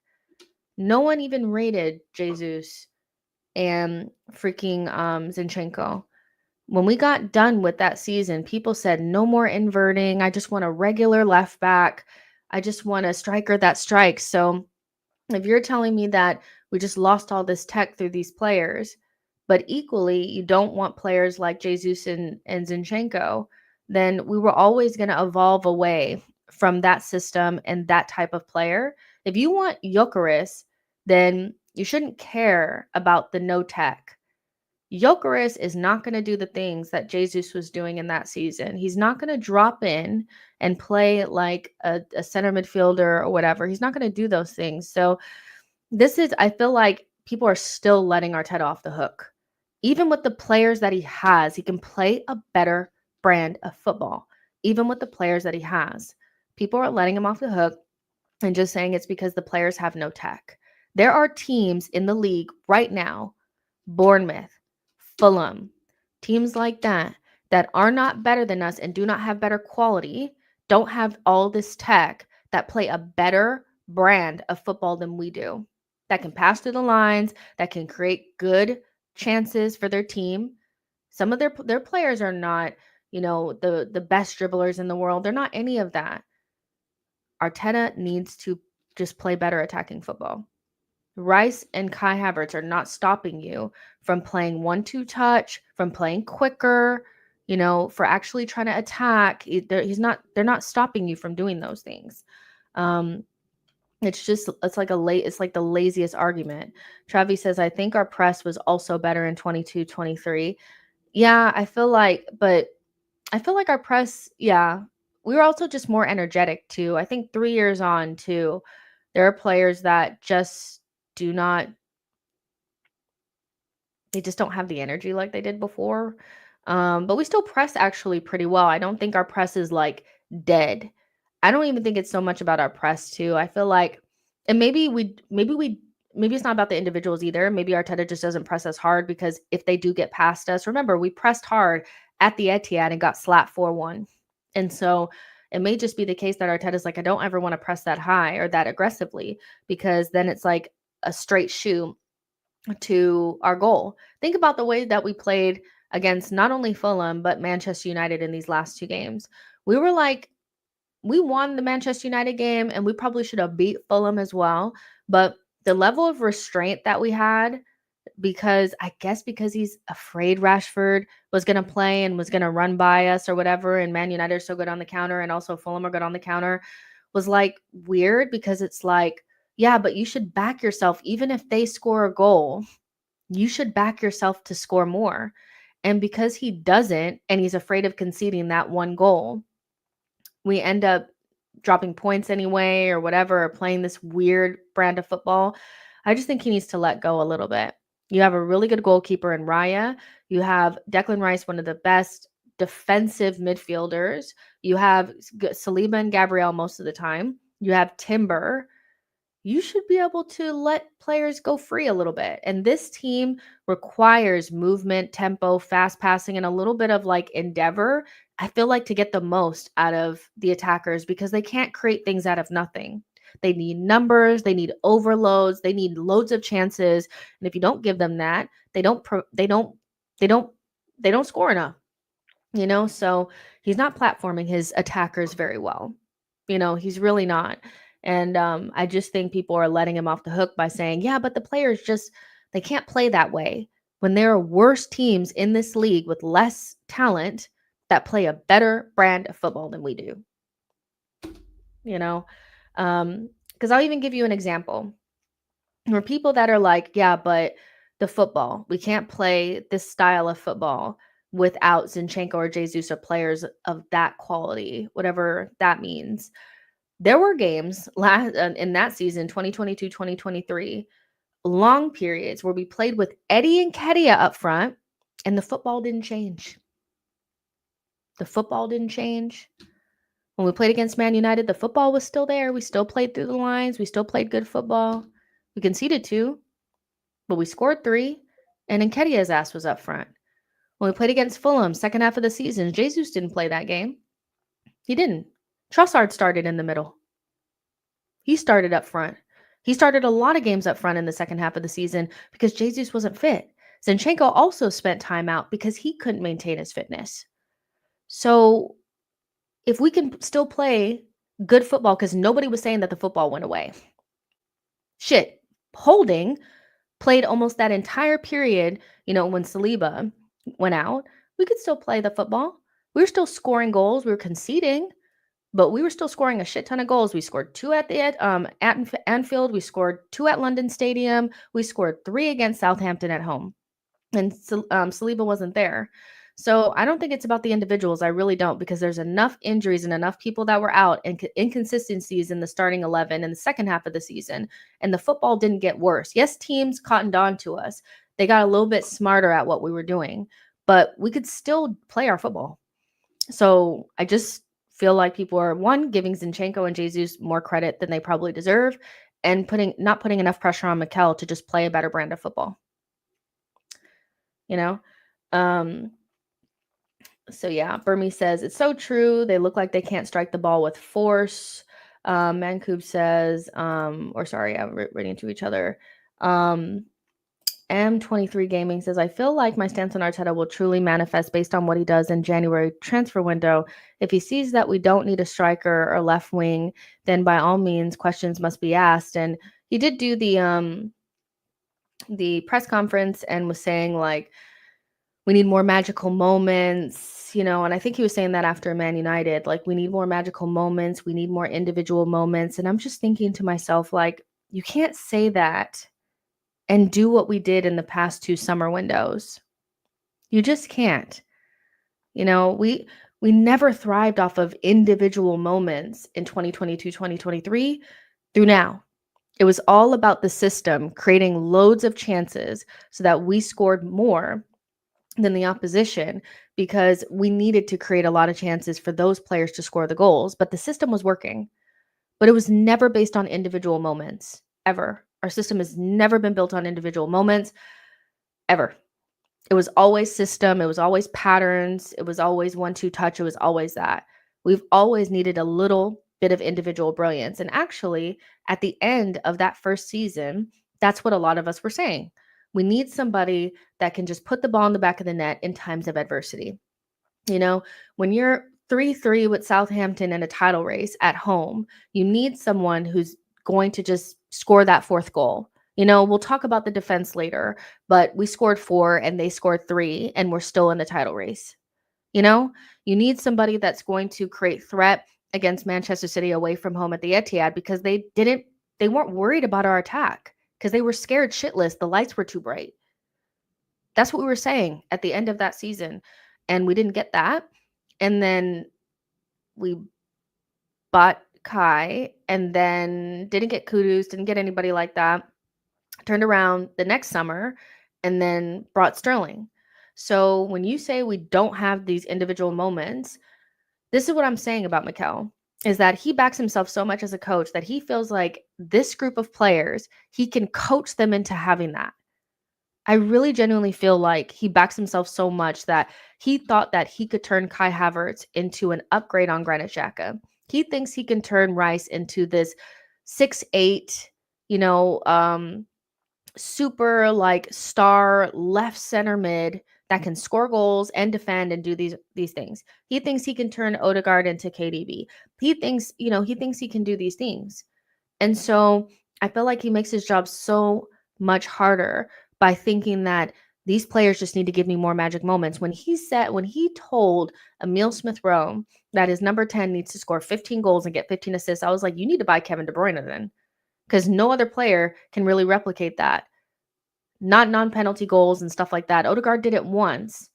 [SPEAKER 1] No one even rated Jesus and freaking Zinchenko. When we got done with that season, people said, no more inverting. I just want a regular left back. I just want a striker that strikes. So if you're telling me that we just lost all this tech through these players, but equally you don't want players like Jesus and Zinchenko, then we were always going to evolve away from that system and that type of player. If you want Gyökeres, then you shouldn't care about the no tech. Gyökeres is not going to do the things that Jesus was doing in that season. He's not going to drop in and play like a center midfielder or whatever. He's not going to do those things. So I feel like people are still letting Arteta off the hook. Even with the players that he has, he can play a better brand of football. Even with the players that he has, people are letting him off the hook and just saying it's because the players have no tech. There are teams in the league right now, Bournemouth, Fulham, teams like that, that are not better than us and do not have better quality, don't have all this tech, that play a better brand of football than we do, that can pass through the lines, that can create good chances for their team. Some of their players are not, the best dribblers in the world. They're not any of that. Arteta needs to just play better attacking football. Rice and Kai Havertz are not stopping you from playing 1-2 touch, from playing quicker, for actually trying to attack. They're not stopping you from doing those things. It's like the laziest argument. Travis says, I think our press was also better in 22-23. Yeah, I feel like our press, yeah, we were also just more energetic too. I think 3 years on too, there are players that just do not they just don't have the energy like they did before. But we still press actually pretty well. I don't think our press is like dead. I don't even think it's so much about our press too. I feel like, and maybe it's not about the individuals either. Maybe Arteta just doesn't press us hard because if they do get past us, remember we pressed hard at the Etihad and got slapped 4-1. And so it may just be the case that Arteta's like, I don't ever want to press that high or that aggressively because then it's like a straight shoot to our goal. Think about the way that we played against not only Fulham, but Manchester United in these last 2 games. We were like, we won the Manchester United game and we probably should have beat Fulham as well. But the level of restraint that we had, because he's afraid Rashford was going to play and was going to run by us or whatever, and Man United are so good on the counter and also Fulham are good on the counter, was like weird because it's like, yeah, but you should back yourself. Even if they score a goal, you should back yourself to score more. And because he doesn't, and he's afraid of conceding that one goal, we end up dropping points anyway or whatever, or playing this weird brand of football. I just think he needs to let go a little bit. You have a really good goalkeeper in Raya. You have Declan Rice, one of the best defensive midfielders. You have Saliba and Gabriel most of the time. You have Timber. You should be able to let players go free a little bit. And this team requires movement, tempo, fast passing, and a little bit of like endeavor, I feel like, to get the most out of the attackers because they can't create things out of nothing. They need numbers, they need overloads, they need loads of chances. And if you don't give them that, they don't score enough. So he's not platforming his attackers very well. He's really not. And I just think people are letting him off the hook by saying, yeah, but the players they can't play that way. When there are worse teams in this league with less talent that play a better brand of football than we do. Because I'll even give you an example. Where people that are like, yeah, but the football, we can't play this style of football without Zinchenko or Jesus or players of that quality, whatever that means. There were games in that season, 2022-2023, long periods where we played with Eddie and Kedia up front, and the football didn't change. The football didn't change. When we played against Man United, the football was still there. We still played through the lines. We still played good football. We conceded 2. but we scored 3, and Nketiah's ass was up front. When we played against Fulham, second half of the season, Jesus didn't play that game. He didn't. Trossard started in the middle. He started up front. He started a lot of games up front in the second half of the season because Jesus wasn't fit. Zinchenko also spent time out because he couldn't maintain his fitness. So if we can still play good football, because nobody was saying that the football went away. Shit, Holding played almost that entire period, when Saliba went out. We could still play the football. We were still scoring goals. We were conceding, but we were still scoring a shit ton of goals. We scored 2 at Anfield. We scored 2 at London Stadium. We scored 3 against Southampton at home. And Saliba wasn't there. So I don't think it's about the individuals. I really don't, because there's enough injuries and enough people that were out and inconsistencies in the starting 11 in the second half of the season. And the football didn't get worse. Yes, teams cottoned on to us. They got a little bit smarter at what we were doing, but we could still play our football. So I just feel like people are, one, giving Zinchenko and Jesus more credit than they probably deserve, and not putting enough pressure on Mikel to just play a better brand of football. So yeah, Burmese says, it's so true. They look like they can't strike the ball with force. Mankub says, I'm reading to each other. M23 Gaming says, I feel like my stance on Arteta will truly manifest based on what he does in January transfer window. If he sees that we don't need a striker or left wing, then by all means, questions must be asked. And he did do the press conference and was saying, like, we need more magical moments, and I think he was saying that after Man United, like, we need more magical moments. We need more individual moments. And I'm just thinking to myself, like, you can't say that and do what we did in the past 2 summer windows. You just can't. We never thrived off of individual moments in 2022, 2023 through now. It was all about the system creating loads of chances so that we scored more than the opposition, because we needed to create a lot of chances for those players to score the goals. But the system was working, but it was never based on individual moments, ever. Our system has never been built on individual moments, ever. It was always system. It was always patterns. It was always 1-2 touch. It was always that. We've always needed a little bit of individual brilliance. And actually, at the end of that first season, that's what a lot of us were saying. We need somebody that can just put the ball in the back of the net in times of adversity. When you're 3-3 with Southampton in a title race at home, you need someone who's going to just score that 4th goal. We'll talk about the defense later, but we scored 4 and they scored 3 and we're still in the title race. You need somebody that's going to create threat against Manchester City away from home at the Etihad, because they weren't worried about our attack because they were scared shitless. The lights were too bright. That's what we were saying at the end of that season. And we didn't get that. And then we bought Kai and then didn't get Kudus, didn't get anybody like that. Turned around the next summer and then brought Sterling. So when you say we don't have these individual moments, this is what I'm saying about Mikel, is that he backs himself so much as a coach that he feels like this group of players, he can coach them into having that. I really genuinely feel like he backs himself so much that he thought that he could turn Kai Havertz into an upgrade on Granit Xhaka. He thinks he can turn Rice into this 6'8", super like star left center mid that can score goals and defend and do these things. He thinks he can turn Odegaard into KDB. He thinks he can do these things. And so I feel like he makes his job so much harder by thinking that these players just need to give me more magic moments. When he told Emile Smith-Rowe that his number 10 needs to score 15 goals and get 15 assists, I was like, you need to buy Kevin De Bruyne then, because no other player can really replicate that. Not non-penalty goals and stuff like that. Odegaard did it once,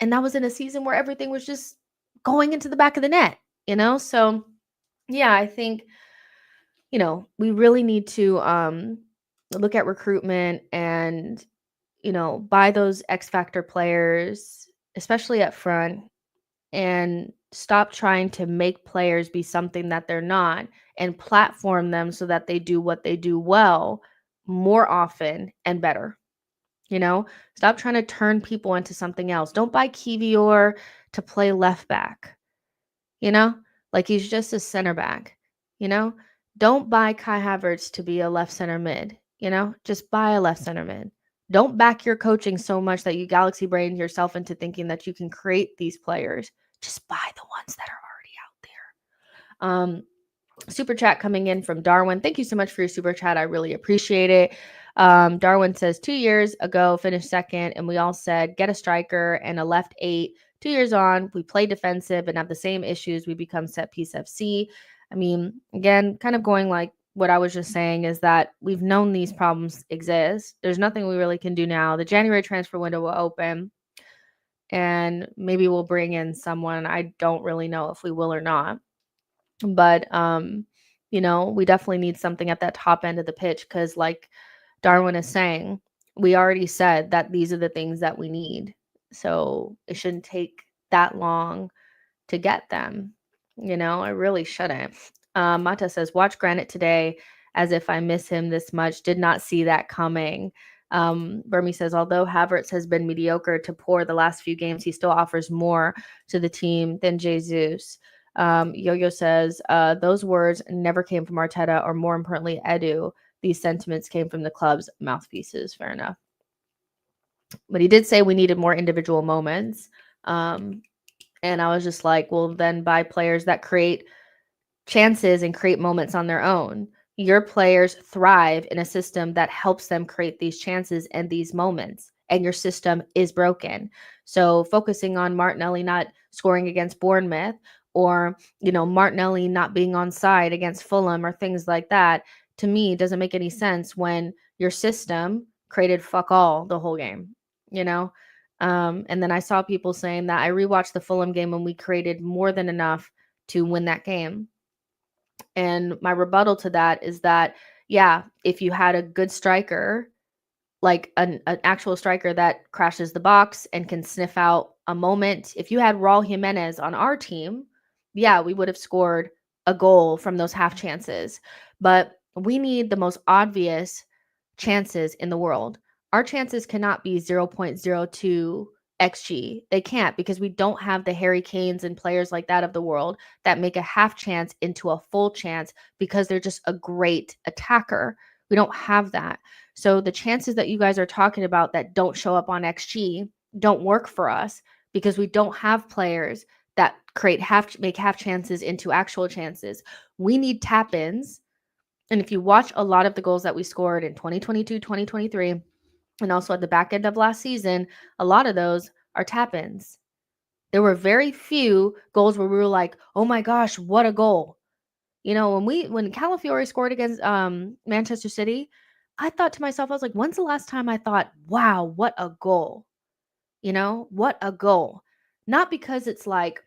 [SPEAKER 1] and that was in a season where everything was just going into the back of the net, So, yeah, I think, we really need to look at recruitment and, buy those X factor players, especially up front, and stop trying to make players be something that they're not and platform them so that they do what they do well more often and better. Stop trying to turn people into something else. Don't buy Kivior to play left back, you know, like he's just a center back, you know. Don't buy Kai Havertz to be a left center mid, just buy a left center mid. Don't back your coaching so much that you galaxy brain yourself into thinking that you can create these players. Just buy the ones that are already out there. Super chat coming in from Darwin. Thank you so much for your super chat. I really appreciate it. Darwin says 2 years ago, finished second, and we all said get a striker and a left 8. 2 years on, we play defensive and have the same issues. We become set piece FC. I mean, again, kind of going like what I was just saying is that we've known these problems exist. There's nothing we really can do now. The January transfer window will open, and maybe we'll bring in someone. I don't really know if we will or not. But, we definitely need something at that top end of the pitch because, like Darwin is saying, we already said that these are the things that we need. So it shouldn't take that long to get them. It really shouldn't. Mata says, watch Granite today as if I miss him this much. Did not see that coming. Burmy says, although Havertz has been mediocre to poor the last few games, he still offers more to the team than Jesus. Yo-Yo says, those words never came from Arteta or more importantly, Edu. These sentiments came from the club's mouthpieces. Fair enough. But he did say we needed more individual moments. And I was just like, well, then buy players that create chances and create moments on their own. Your players thrive in a system that helps them create these chances and these moments, and your system is broken. So focusing on Martinelli not scoring against Bournemouth or, Martinelli not being on side against Fulham or things like that, to me, doesn't make any sense when your system created fuck all the whole game, and then I saw people saying that I rewatched the Fulham game and we created more than enough to win that game. And my rebuttal to that is that, yeah, if you had a good striker, like an actual striker that crashes the box and can sniff out a moment, if you had Raul Jimenez on our team, yeah, we would have scored a goal from those half chances. But we need the most obvious chances in the world. Our chances cannot be 0.02 XG. They can't because we don't have the Harry Kanes and players like that of the world that make a half chance into a full chance because they're just a great attacker. We don't have that. So the chances that you guys are talking about that don't show up on XG don't work for us because we don't have players that make half chances into actual chances. We need tap-ins. And if you watch a lot of the goals that we scored in 2022, 2023, and also at the back end of last season, a lot of those are tap-ins. There were very few goals where we were like, oh my gosh, what a goal. When Calafiore scored against Manchester City, I thought to myself, I was like, when's the last time I thought, wow, what a goal? What a goal. Not because it's like,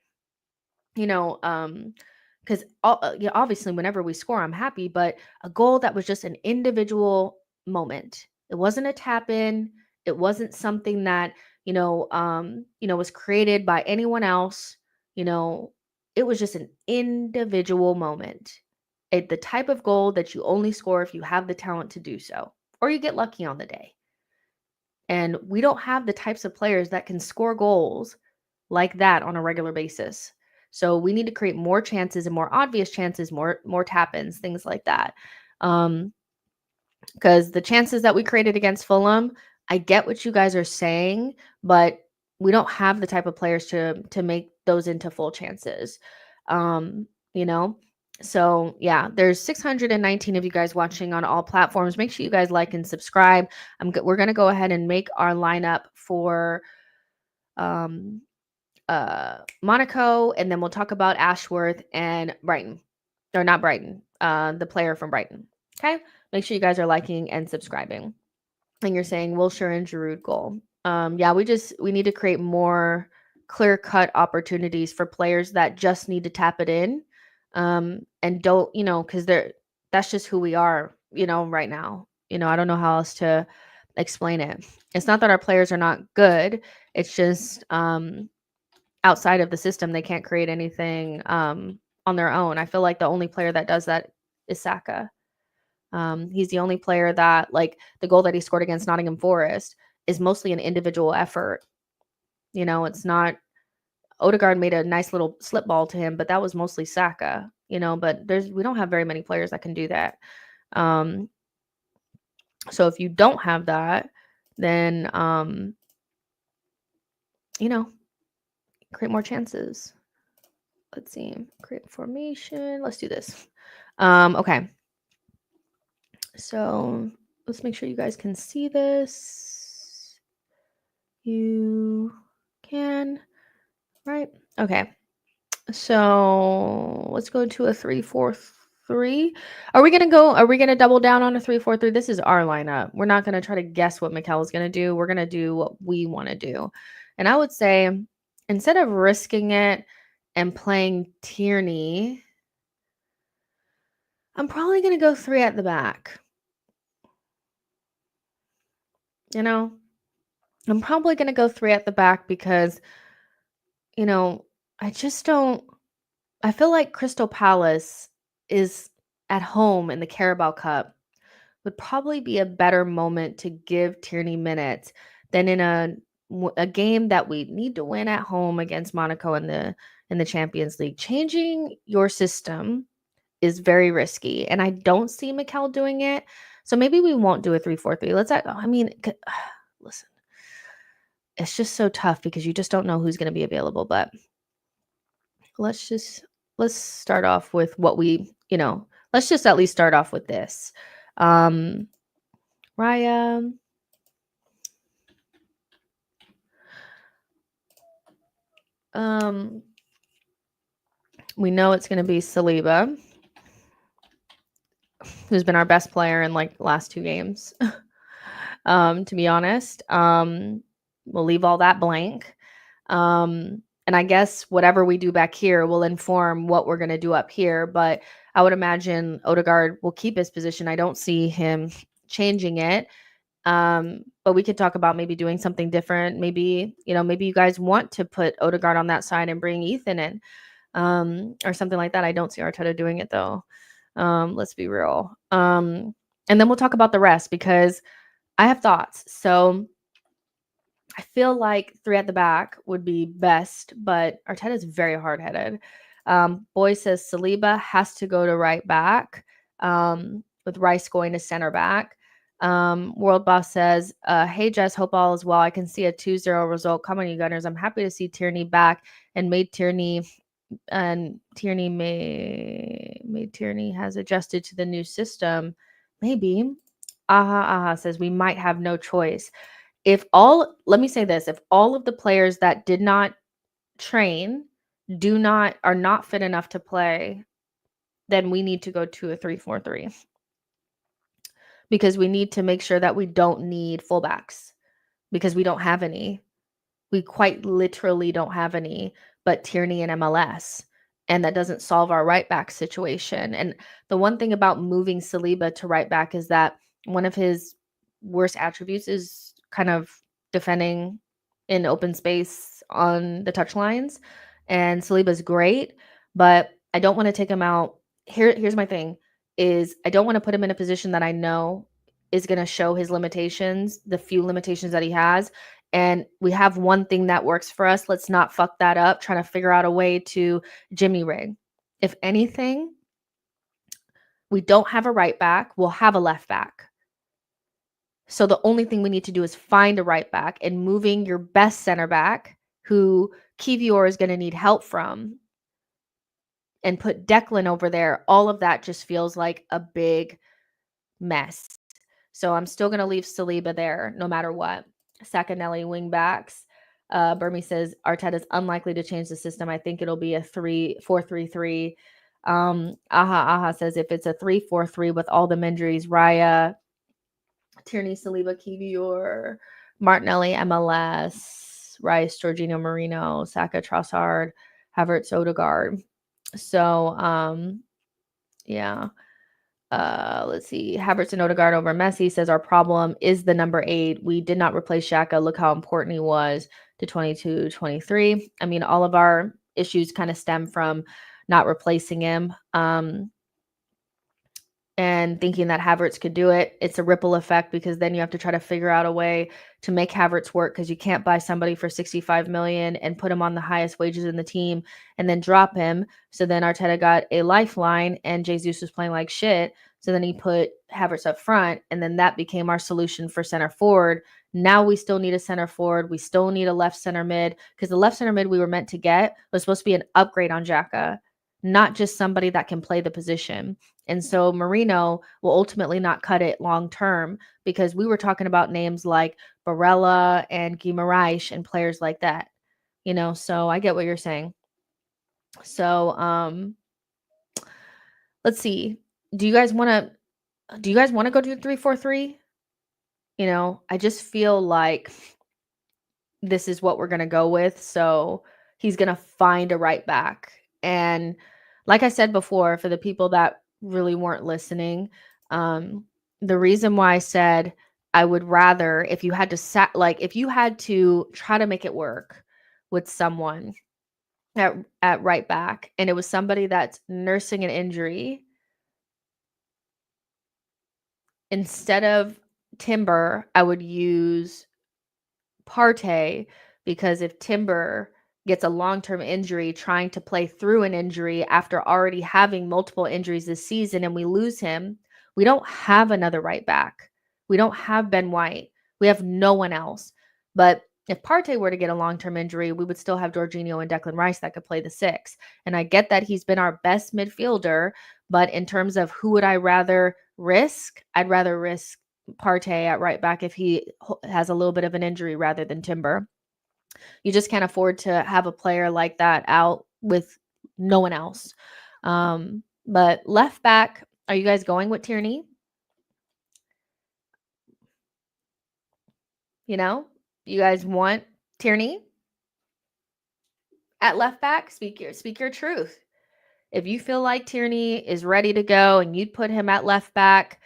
[SPEAKER 1] because obviously whenever we score, I'm happy, but a goal that was just an individual moment. It wasn't a tap in. It wasn't something that, was created by anyone else. It was just an individual moment. The type of goal that you only score if you have the talent to do so, or you get lucky on the day. And we don't have the types of players that can score goals like that on a regular basis. So we need to create more chances and more obvious chances, more tap-ins, things like that. Because the chances that we created against Fulham, I get what you guys are saying, but we don't have the type of players to make those into full chances. So yeah, there's 619 of you guys watching on all platforms. Make sure you guys like and subscribe. We're gonna go ahead and make our lineup for Monaco, and then we'll talk about Ashworth and Brighton, or not Brighton, the player from Brighton. Okay, make sure you guys are liking and subscribing. And you're saying Wilshere and Giroud goal. Yeah, we need to create more clear-cut opportunities for players that just need to tap it in, and don't, because that's just who we are, right now. I don't know how else to explain it. It's not that our players are not good. It's just outside of the system, they can't create anything on their own. I feel like the only player that does that is Saka. He's the only player that, like, the goal that he scored against Nottingham Forest is mostly an individual effort. It's not Odegaard made a nice little slip ball to him, but that was mostly Saka, but we don't have very many players that can do that. So if you don't have that, then create more chances. Let's see. Create formation. Let's do this. Okay. So let's make sure you guys can see this. You can, right? Okay. So let's go to a 3-4-3. Are we gonna double down on a 3-4-3? This is our lineup. We're not gonna try to guess what Mikel's gonna do. We're gonna do what we want to do. And I would say, instead of risking it and playing Tierney, I'm probably gonna go 3 at the back. I'm probably gonna go 3 at the back because, I just don't. I feel like Crystal Palace is at home in the Carabao Cup would probably be a better moment to give Tierney minutes than in a game that we need to win at home against Monaco in the Champions League. Changing your system is very risky, and I don't see Mikel doing it. So maybe we won't do a 3-4-3. Listen, it's just so tough because you just don't know who's going to be available, but let's start off with what let's just at least start off with this. Raya. We know it's going to be Saliba, who's been our best player in like the last 2 games. To be honest, we'll leave all that blank. And I guess whatever we do back here will inform what we're going to do up here. But I would imagine Odegaard will keep his position. I don't see him changing it. But we could talk about maybe doing something different. Maybe you guys want to put Odegaard on that side and bring Ethan in, or something like that. I don't see Arteta doing it though. Let's be real. And then we'll talk about the rest because I have thoughts. So I feel like 3 at the back would be best, but Arteta is very hard-headed. Boy says Saliba has to go to right back, with Rice going to center back. World Boss says, hey Jess, hope all is well. I can see a 2-0 result. Come on, you Gunners. I'm happy to see Tierney back and Tierney has adjusted to the new system. Maybe. Aha says we might have no choice. Let me say this, if all of the players that did not train are not fit enough to play, then we need to go to a 3-4-3. Because we need to make sure that we don't need fullbacks because we don't have any. We quite literally don't have any but Tierney and MLS. And that doesn't solve our right back situation. And the one thing about moving Saliba to right back is that one of his worst attributes is kind of defending in open space on the touch lines. And Saliba's great, but I don't want to take him out. Here's my thing is I don't want to put him in a position that I know is going to show his limitations, the few limitations that he has. And we have one thing that works for us. Let's not fuck that up, trying to figure out a way to Jimmy rig. If anything, we don't have a right back, we'll have a left back. So the only thing we need to do is find a right back, and moving your best center back, who Kivior is going to need help from, and put Declan over there. All of that just feels like a big mess. So I'm still going to leave Saliba there no matter what. Sakanelli wing backs. Burmy says Arteta's unlikely to change the system. I think it'll be a 4-3-3. Aha says if it's a 3-4-3 with all the injuries, Raya, Tierney, Saliba, Kivior, Martinelli, MLS, Rice, Jorginho, Marino, Saka, Trossard, Havertz, Odegaard. So, yeah. Let's see. Havertz and Odegaard over Messi says our problem is the number 8. We did not replace Xhaka. Look how important he was to 22-23. I mean, all of our issues kind of stem from not replacing him. and thinking that Havertz could do it. It's a ripple effect because then you have to try to figure out a way to make Havertz work because you can't buy somebody for 65 million and put him on the highest wages in the team and then drop him. So then Arteta got a lifeline and Jesus was playing like shit. So then he put Havertz up front and then that became our solution for center forward. Now we still need a center forward. We still need a left center mid because the left center mid we were meant to get was supposed to be an upgrade on Xhaka, not just somebody that can play the position. And so Marino will ultimately not cut it long term because we were talking about names like Barella and Guimaraes and players like that. So I get what you're saying. So let's see. Do you guys want to go to 3-4-3? I just feel like this is what we're going to go with. So he's going to find a right back. And like I said before, for the people that really weren't listening, the reason why I said I would rather, if you had to try to make it work with someone at right back, and it was somebody that's nursing an injury, instead of Timber, I would use Partey, because if Timber gets a long-term injury trying to play through an injury after already having multiple injuries this season and we lose him, we don't have another right back. We don't have Ben White. We have no one else. But if Partey were to get a long-term injury, we would still have Jorginho and Declan Rice that could play the 6. And I get that he's been our best midfielder, but in terms of who would I rather risk, I'd rather risk Partey at right back if he has a little bit of an injury rather than Timber. You just can't afford to have a player like that out with no one else. But left back, are you guys going with Tierney? You guys want Tierney at left back? Speak your truth. If you feel like Tierney is ready to go and you'd put him at left back,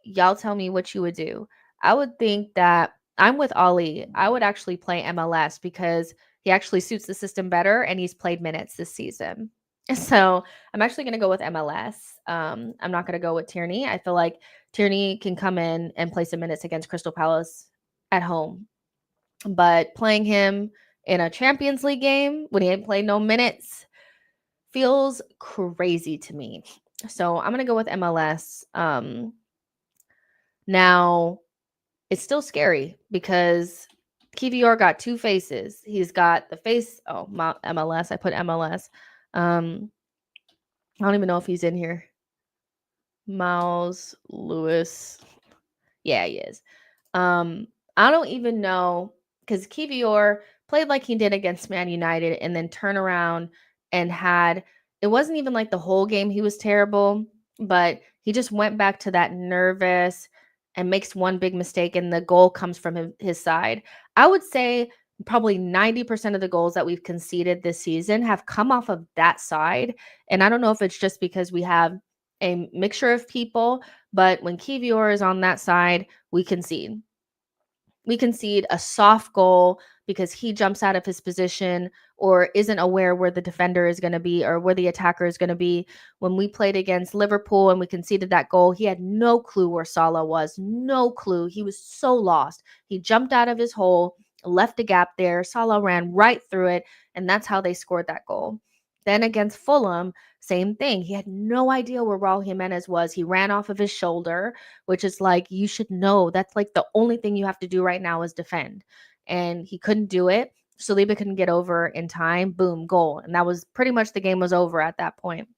[SPEAKER 1] y'all tell me what you would do. I would think that I'm with Ollie. I would actually play MLS because he actually suits the system better and he's played minutes this season. So I'm actually going to go with MLS. I'm not going to go with Tierney. I feel like Tierney can come in and play some minutes against Crystal Palace at home. But playing him in a Champions League game when he ain't played no minutes feels crazy to me. So I'm going to go with MLS. Now, it's still scary because Kivior got two faces. He's got the face. Oh, MLS. I put MLS. I don't even know if he's in here. Miles Lewis. Yeah, he is. I don't even know because Kivior played like he did against Man United and then turn around and it wasn't even like the whole game he was terrible, but he just went back to that nervous and makes one big mistake and the goal comes from his side. I would say probably 90% of the goals that we've conceded this season have come off of that side. And I don't know if it's just because we have a mixture of people, but when Kivior is on that side, we concede. We concede a soft goal because he jumps out of his position or isn't aware where the defender is going to be or where the attacker is going to be. When we played against Liverpool and we conceded that goal, he had no clue where Salah was. No clue. He was so lost. He jumped out of his hole, left a gap there. Salah ran right through it, and that's how they scored that goal. Then against Fulham, same thing. He had no idea where Raul Jimenez was. He ran off of his shoulder, which is like, you should know. That's like the only thing you have to do right now is defend. And he couldn't do it. Saliba couldn't get over in time. Boom, goal. And that was pretty much the game was over at that point.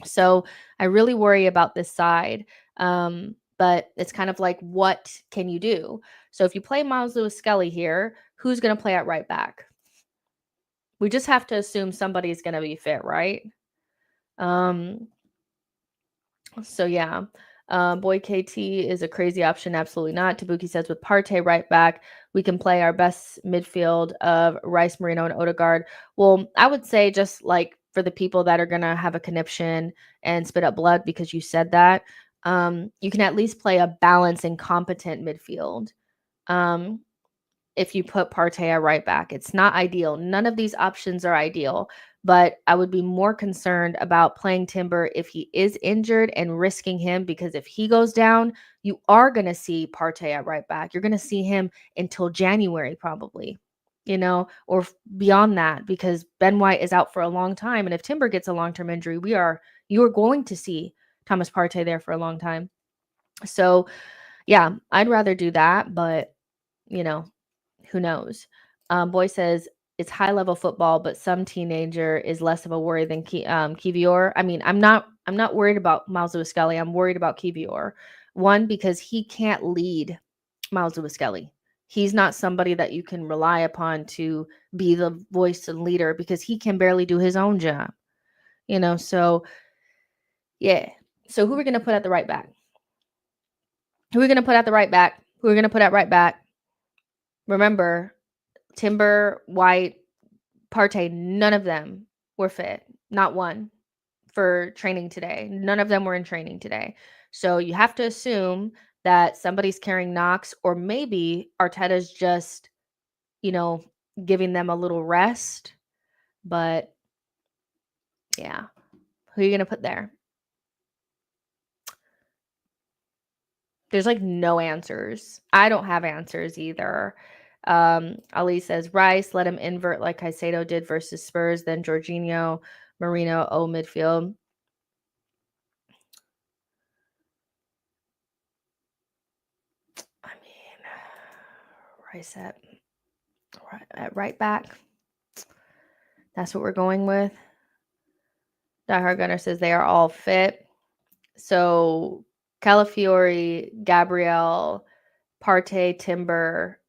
[SPEAKER 1] So I really worry about this side. But it's kind of like, what can you do? So if you play Miles Lewis-Skelly here, who's going to play at right back? We just have to assume somebody's going to be fit, right? So yeah, Boy KT is a crazy option. Absolutely not. Tabuki says with Partey right back, we can play our best midfield of Rice, Marino, and Odegaard. Well, I would say just like for the people that are going to have a conniption and spit up blood because you said that, you can at least play a balanced and competent midfield. If you put Partey at right back, it's not ideal. None of these options are ideal, But I would be more concerned about playing Timber if he is injured and risking him, because if he goes down, you are going to see Partey at right back. You're going to see him until January probably, or beyond that, because Ben White is out for a long time. And if Timber gets a long-term injury, you are going to see Thomas Partey there for a long time. So, yeah, I'd rather do that, but you know, who knows? Boy says it's high level football, but some teenager is less of a worry than Kivior. I mean, I'm not worried about Miles Lewis Skelly. I'm worried about Kivior. One, because he can't lead Miles Lewis Skelly. He's not somebody that you can rely upon to be the voice and leader, because he can barely do his own job. So yeah. So who are we gonna put at the right back? Who are we gonna put at the right back? Who are we gonna put at right back? Remember, Timber, White, Partey, none of them were fit. Not one for training today. None of them were in training today. So you have to assume that somebody's carrying knocks, or maybe Arteta's just, giving them a little rest. But yeah, who are you going to put there? There's like no answers. I don't have answers either. Ali says Rice, let him invert like Caicedo did versus Spurs, then Jorginho, Marino, midfield. I mean, Rice at right back. That's what we're going with. Diehard Gunner says they are all fit. So Calafiori, Gabriel, Partey, Timber,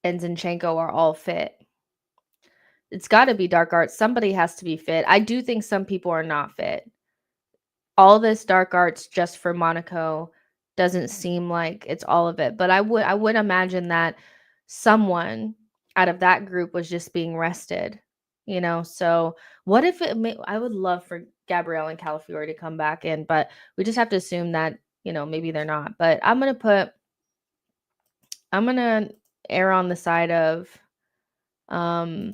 [SPEAKER 1] and Zinchenko are all fit. It's got to be Dark Arts. Somebody has to be fit. I do think some people are not fit. All this Dark Arts just for Monaco doesn't seem like it's all of it. But I would imagine that someone out of that group was just being rested. So what if I would love for Gabrielle and Calafiori to come back in, but we just have to assume that, maybe they're not. But I'm going to err on the side of, I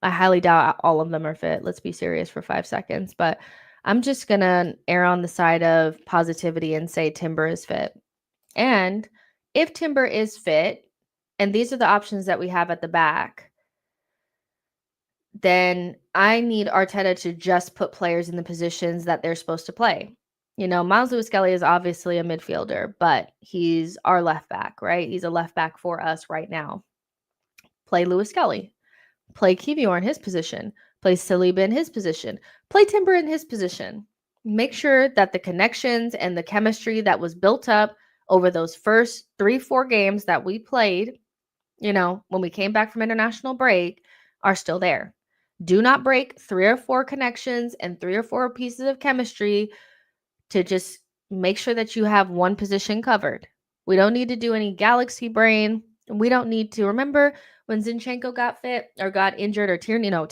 [SPEAKER 1] highly doubt all of them are fit. Let's be serious for 5 seconds. But I'm just going to err on the side of positivity and say Timber is fit. And if Timber is fit, and these are the options that we have at the back, then I need Arteta to just put players in the positions that they're supposed to play. Miles Lewis Skelly is obviously a midfielder, but he's our left back, right? He's a left back for us right now. Play Lewis Skelly. Play Kivior in his position. Play Saliba in his position. Play Timber in his position. Make sure that the connections and the chemistry that was built up over those first 3-4 games that we played, when we came back from international break, are still there. Do not break 3 or 4 connections and 3 or 4 pieces of chemistry to just make sure that you have one position covered. We don't need to do any galaxy brain. We don't need to remember when Zinchenko got fit or got injured, or Tierney got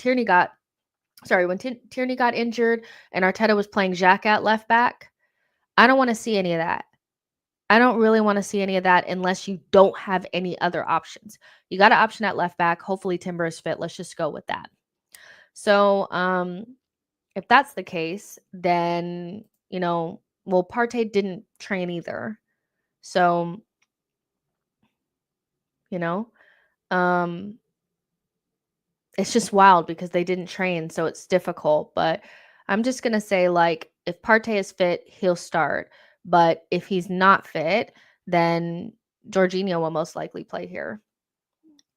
[SPEAKER 1] injured and Arteta was playing Xhaka at left back. I don't want to see any of that. I don't really want to see any of that unless you don't have any other options. You got an option at left back. Hopefully Timber is fit. Let's just go with that. So, if that's the case, then, Partey didn't train either. So, it's just wild because they didn't train, so it's difficult. But I'm just going to say, like, if Partey is fit, he'll start. But if he's not fit, then Jorginho will most likely play here.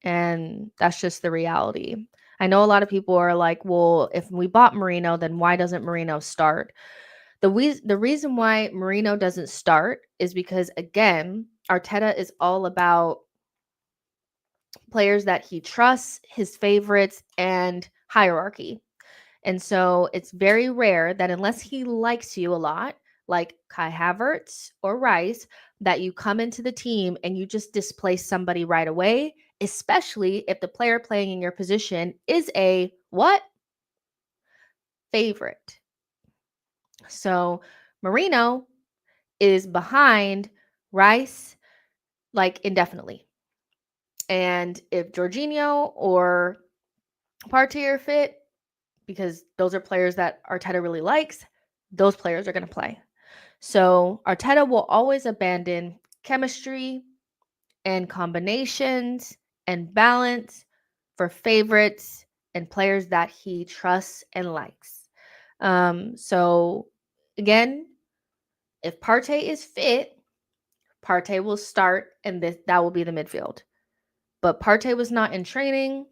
[SPEAKER 1] And that's just the reality. I know a lot of people are like, well, if we bought Marino, then why doesn't Marino start? The reason why Marino doesn't start is because, again, Arteta is all about players that he trusts, his favorites, and hierarchy. And so it's very rare that unless he likes you a lot, like Kai Havertz or Rice, that you come into the team and you just displace somebody right away, especially if the player playing in your position is a what? Favorite. So Marino is behind Rice like indefinitely. And if Jorginho or Partey are fit, because those are players that Arteta really likes. Those players are going to play. So Arteta will always abandon chemistry and combinations and balance for favorites and players that he trusts and likes. So again, if Partey is fit, Partey will start, and that will be the midfield. But Partey was not in training,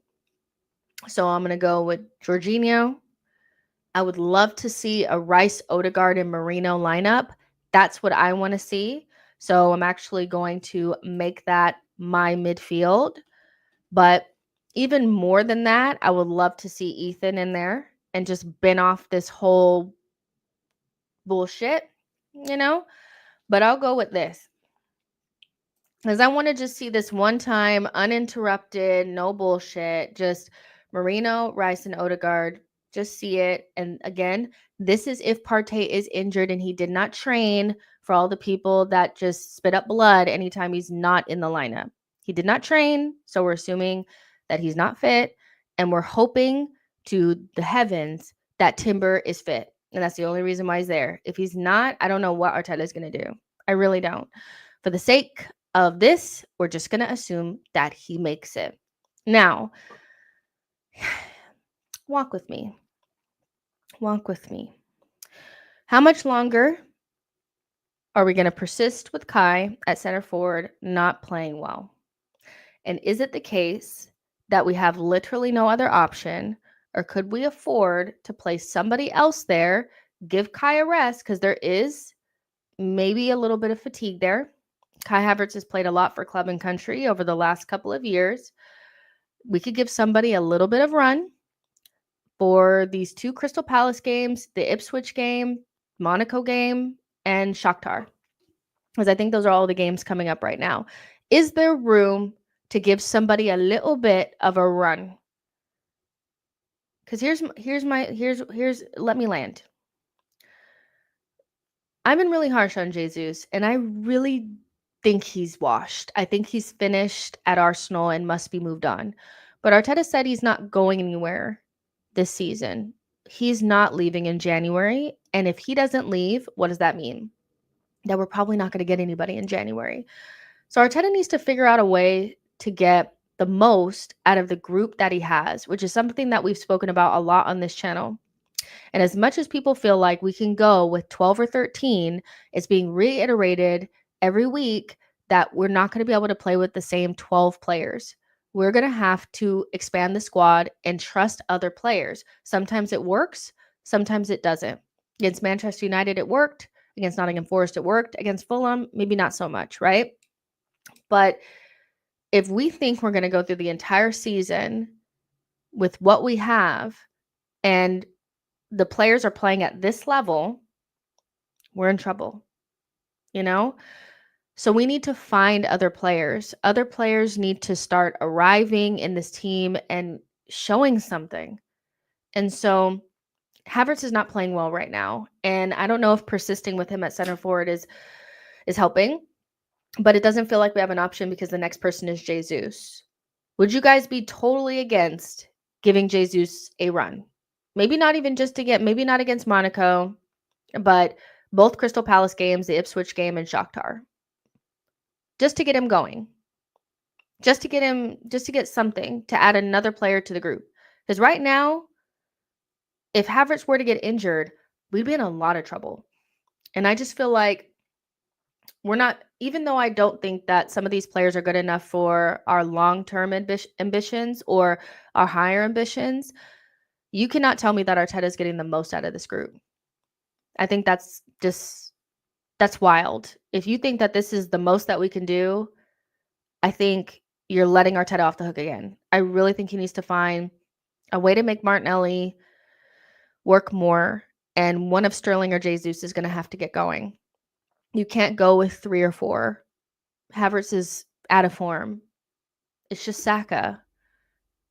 [SPEAKER 1] so I'm going to go with Jorginho. I would love to see a Rice, Odegaard, and Marino lineup. That's what I want to see. So I'm actually going to make that my midfield. But even more than that, I would love to see Ethan in there and just bin off this whole bullshit, you know? But I'll go with this. Because I want to just see this one time, uninterrupted, no bullshit, just Marino, Rice, and Odegaard. Just see it. And again, this is if Partey is injured and he did not train, for all the people that just spit up blood anytime he's not in the lineup. He did not train, so we're assuming that he's not fit. And we're hoping to the heavens that Timber is fit. And that's the only reason why he's there. If he's not, I don't know what Arteta is going to do. I really don't. For the sake of this, we're just going to assume that he makes it. Now, walk with me. Walk with me. How much longer are we going to persist with Kai at center forward not playing well? And is it the case that we have literally no other option, or could we afford to place somebody else there, give Kai a rest, because there is maybe a little bit of fatigue there. Kai Havertz has played a lot for club and country over the last couple of years. We could give somebody a little bit of run for these 2 Crystal Palace games, the Ipswich game, Monaco game, and Shakhtar. Because I think those are all the games coming up right now. Is there room to give somebody a little bit of a run? Because here's let me land. I've been really harsh on Jesus, and I really think he's washed. I think he's finished at Arsenal and must be moved on. But Arteta said he's not going anywhere this season. He's not leaving in January. And if he doesn't leave, what does that mean? That we're probably not going to get anybody in January. So Arteta needs to figure out a way to get the most out of the group that he has, which is something that we've spoken about a lot on this channel. And as much as people feel like we can go with 12 or 13, it's being reiterated every week that we're not going to be able to play with the same 12 players. We're going to have to expand the squad and trust other players. Sometimes it works, sometimes it doesn't. Against Manchester United, it worked. Against Nottingham Forest, it worked. Against Fulham, maybe not so much, right? But if we think we're going to go through the entire season with what we have and the players are playing at this level, we're in trouble, you know? So we need to find other players. Other players need to start arriving in this team and showing something. And so Havertz is not playing well right now. And I don't know if persisting with him at center forward is helping, but it doesn't feel like we have an option because the next person is Jesus. Would you guys be totally against giving Jesus a run? Maybe not even just to get, maybe not against Monaco, but both Crystal Palace games, the Ipswich game, and Shakhtar. Just to get him going. Just to get something, to add another player to the group. Because right now, if Havertz were to get injured, we'd be in a lot of trouble. And I just feel like we're not, even though I don't think that some of these players are good enough for our long-term ambitions or our higher ambitions, you cannot tell me that Arteta is getting the most out of this group. I think that's wild. If you think that this is the most that we can do, I think you're letting Arteta off the hook again. I really think he needs to find a way to make Martinelli work more, and one of Sterling or Jesus is going to have to get going. You can't go with 3 or 4. Havertz is out of form. It's just Saka.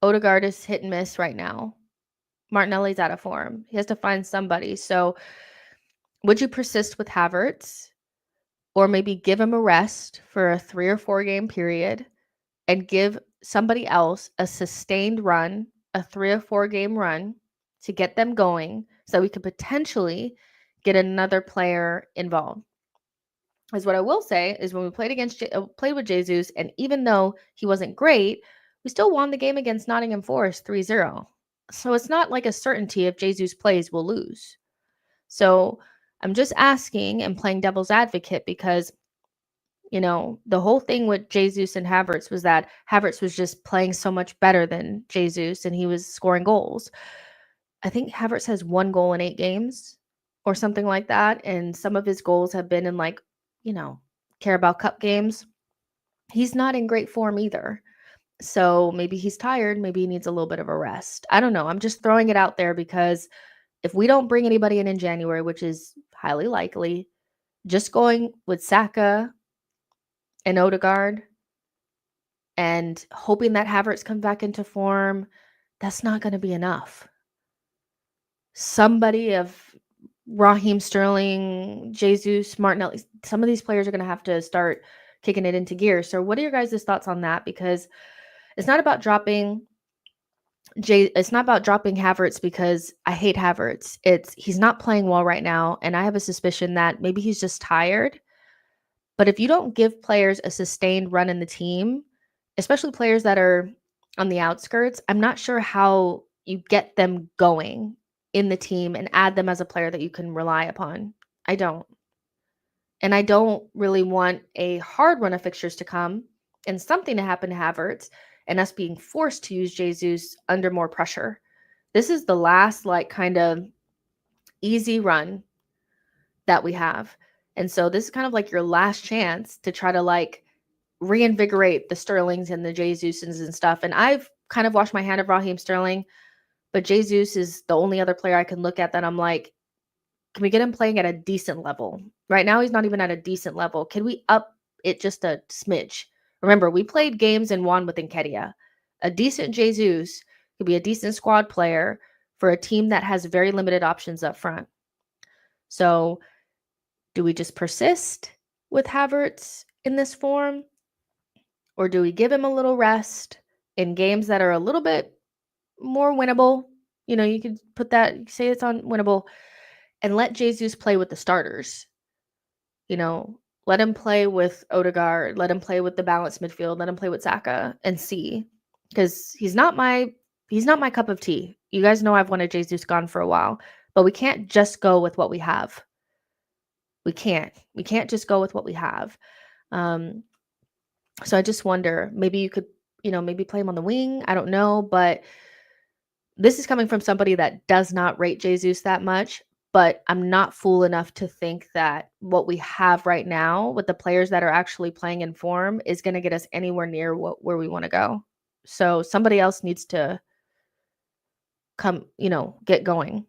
[SPEAKER 1] Odegaard is hit and miss right now. Martinelli's out of form. He has to find somebody. So would you persist with Havertz, or maybe give him a rest for a 3 or 4 game period and give somebody else a sustained run, a 3 or 4 game run, to get them going so we could potentially get another player involved. Is what I will say is when we played with Jesus, and even though he wasn't great, we still won the game against Nottingham Forest 3-0. So it's not like a certainty if Jesus plays, we'll lose. So I'm just asking and playing devil's advocate because, the whole thing with Jesus and Havertz was that Havertz was just playing so much better than Jesus and he was scoring goals. I think Havertz has 1 goal in 8 games or something like that, and some of his goals have been in, like, Carabao Cup games. He's not in great form either. So maybe he's tired, maybe he needs a little bit of a rest. I don't know. I'm just throwing it out there because if we don't bring anybody in January, which is highly likely, just going with Saka and Odegaard and hoping that Havertz comes back into form, that's not going to be enough. Somebody of Raheem Sterling, Jesus, Martinelli, some of these players are going to have to start kicking it into gear. So what are your guys' thoughts on that? Because it's not about dropping Havertz because I hate Havertz. He's not playing well right now, and I have a suspicion that maybe he's just tired. But if you don't give players a sustained run in the team, especially players that are on the outskirts, I'm not sure how you get them going in the team and add them as a player that you can rely upon. I don't. And I don't really want a hard run of fixtures to come and something to happen to Havertz and us being forced to use Jesus under more pressure. This is the last, like, kind of easy run that we have. And so this is kind of like your last chance to try to, like, reinvigorate the Sterlings and the Jesus's and stuff. And I've kind of washed my hand of Raheem Sterling, but Jesus is the only other player I can look at that I'm like, can we get him playing at a decent level? Right now, he's not even at a decent level. Can we up it just a smidge? Remember, we played games and won with Nketiah. A decent Jesus could be a decent squad player for a team that has very limited options up front. So do we just persist with Havertz in this form? Or do we give him a little rest in games that are a little bit more winnable? You could put that, say it's on winnable, and let Jesus play with the starters. Let him play with Odegaard, let him play with the balanced midfield, let him play with Saka and see. Because he's not my cup of tea. You guys know I've wanted Jesus gone for a while, but we can't just go with what we have. We can't just go with what we have. So I just wonder, maybe you could, maybe play him on the wing. I don't know, but this is coming from somebody that does not rate Jesus that much. But I'm not fool enough to think that what we have right now with the players that are actually playing in form is going to get us anywhere near where we want to go. So somebody else needs to come, get going.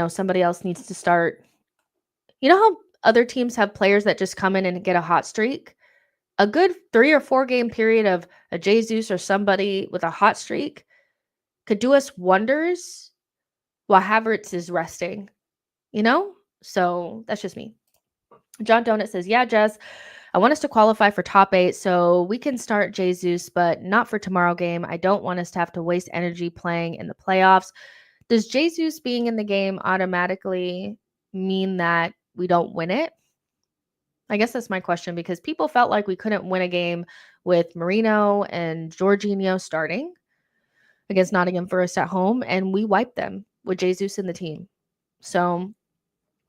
[SPEAKER 1] Somebody else needs to start. You know how other teams have players that just come in and get a hot streak? A good 3 or 4 game period of a Jesus or somebody with a hot streak could do us wonders while Havertz is resting. So that's just me. John Donut says, yeah, Jess, I want us to qualify for top 8 so we can start Jesus, but not for tomorrow game. I don't want us to have to waste energy playing in the playoffs. Does Jesus being in the game automatically mean that we don't win it? I guess that's my question, because people felt like we couldn't win a game with Marino and Jorginho starting against Nottingham Forest at home, and we wiped them with Jesus in the team. So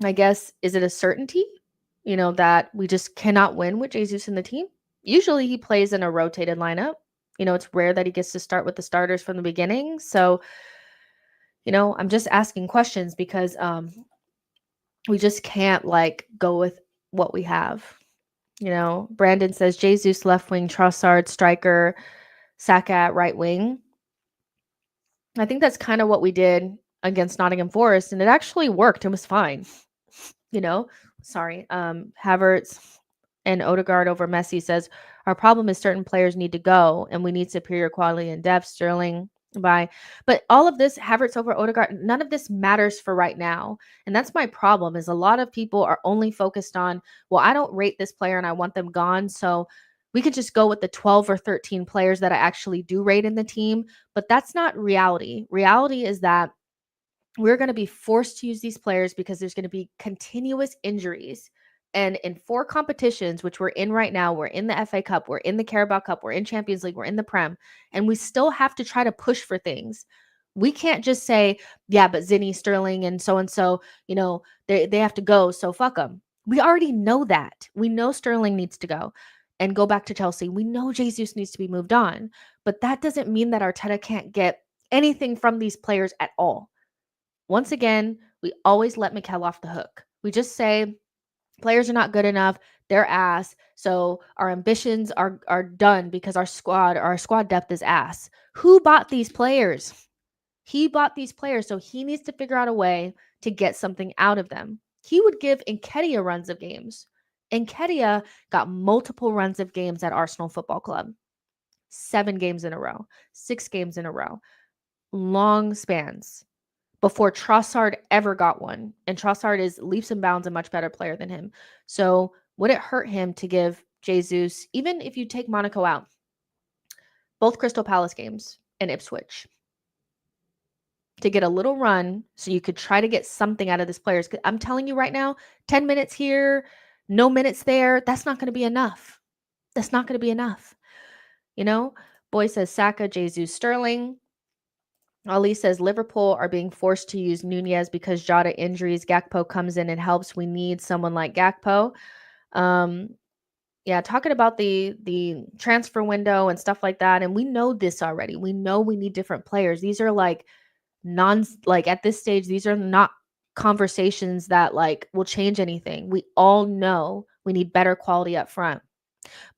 [SPEAKER 1] I guess, is it a certainty, that we just cannot win with Jesus in the team? Usually he plays in a rotated lineup. It's rare that he gets to start with the starters from the beginning. So, I'm just asking questions because we just can't, like, go with what we have. Brandon says Jesus left wing, Trossard striker, Saka at right wing. I think that's kind of what we did against Nottingham Forest, and it actually worked. It was fine. Havertz and Odegaard over Messi says, our problem is certain players need to go and we need superior quality and depth. Sterling but all of this, Havertz over Odegaard, none of this matters for right now. And that's my problem, is a lot of people are only focused on, well, I don't rate this player and I want them gone. So we could just go with the 12 or 13 players that I actually do rate in the team. But that's not reality. Reality is that we're going to be forced to use these players because there's going to be continuous injuries. And in 4 competitions, which we're in right now, we're in the FA Cup, we're in the Carabao Cup, we're in Champions League, we're in the Prem, and we still have to try to push for things. We can't just say, yeah, but Zinni, Sterling, and so, they have to go, so fuck them. We already know that. We know Sterling needs to go and go back to Chelsea. We know Jesus needs to be moved on. But that doesn't mean that Arteta can't get anything from these players at all. Once again, we always let Mikel off the hook. We just say players are not good enough, they're ass, so our ambitions are done because our squad depth is ass. Who bought these players? He bought these players, so he needs to figure out a way to get something out of them. He would give Nketiah runs of games. Nketiah got multiple runs of games at Arsenal Football Club. 7 games in a row, 6 games in a row. Long spans before Trossard ever got one. And Trossard is leaps and bounds a much better player than him. So would it hurt him to give Jesus, even if you take Monaco out, both Crystal Palace games and Ipswich, to get a little run so you could try to get something out of this players? I'm telling you right now, 10 minutes here, no minutes there, that's not going to be enough. That's not going to be enough. Boy says Saka, Jesus, Sterling. Ali says Liverpool are being forced to use Nunez because Jota injuries. Gakpo comes in and helps. We need someone like Gakpo. Talking about the transfer window and stuff like that. And we know this already. We know we need different players. These are like at this stage, these are not conversations that will change anything. We all know we need better quality up front.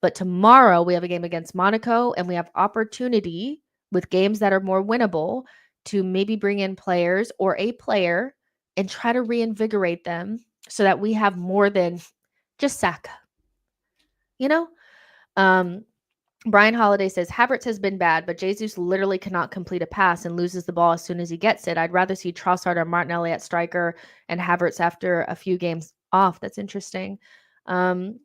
[SPEAKER 1] But tomorrow we have a game against Monaco, and we have opportunity with games that are more winnable to maybe bring in players or a player and try to reinvigorate them so that we have more than just Saka. Brian Holiday says Havertz has been bad, but Jesus literally cannot complete a pass and loses the ball as soon as he gets it. I'd rather see Trossard or Martinelli at striker and Havertz after a few games off. That's interesting. Trossard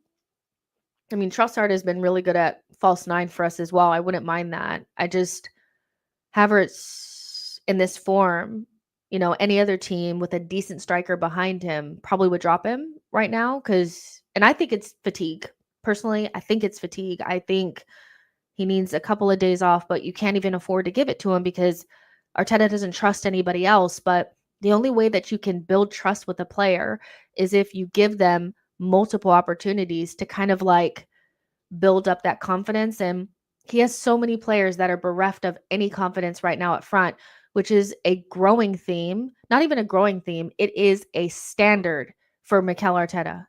[SPEAKER 1] has been really good at false 9 for us as well. I wouldn't mind that. Havertz in this form, any other team with a decent striker behind him probably would drop him right now and I think it's fatigue. Personally, I think it's fatigue. I think he needs a couple of days off, but you can't even afford to give it to him because Arteta doesn't trust anybody else. But the only way that you can build trust with a player is if you give them multiple opportunities to kind of build up that confidence. And he has so many players that are bereft of any confidence right now up front, which is a growing theme. Not even a growing theme. It is a standard for Mikel Arteta,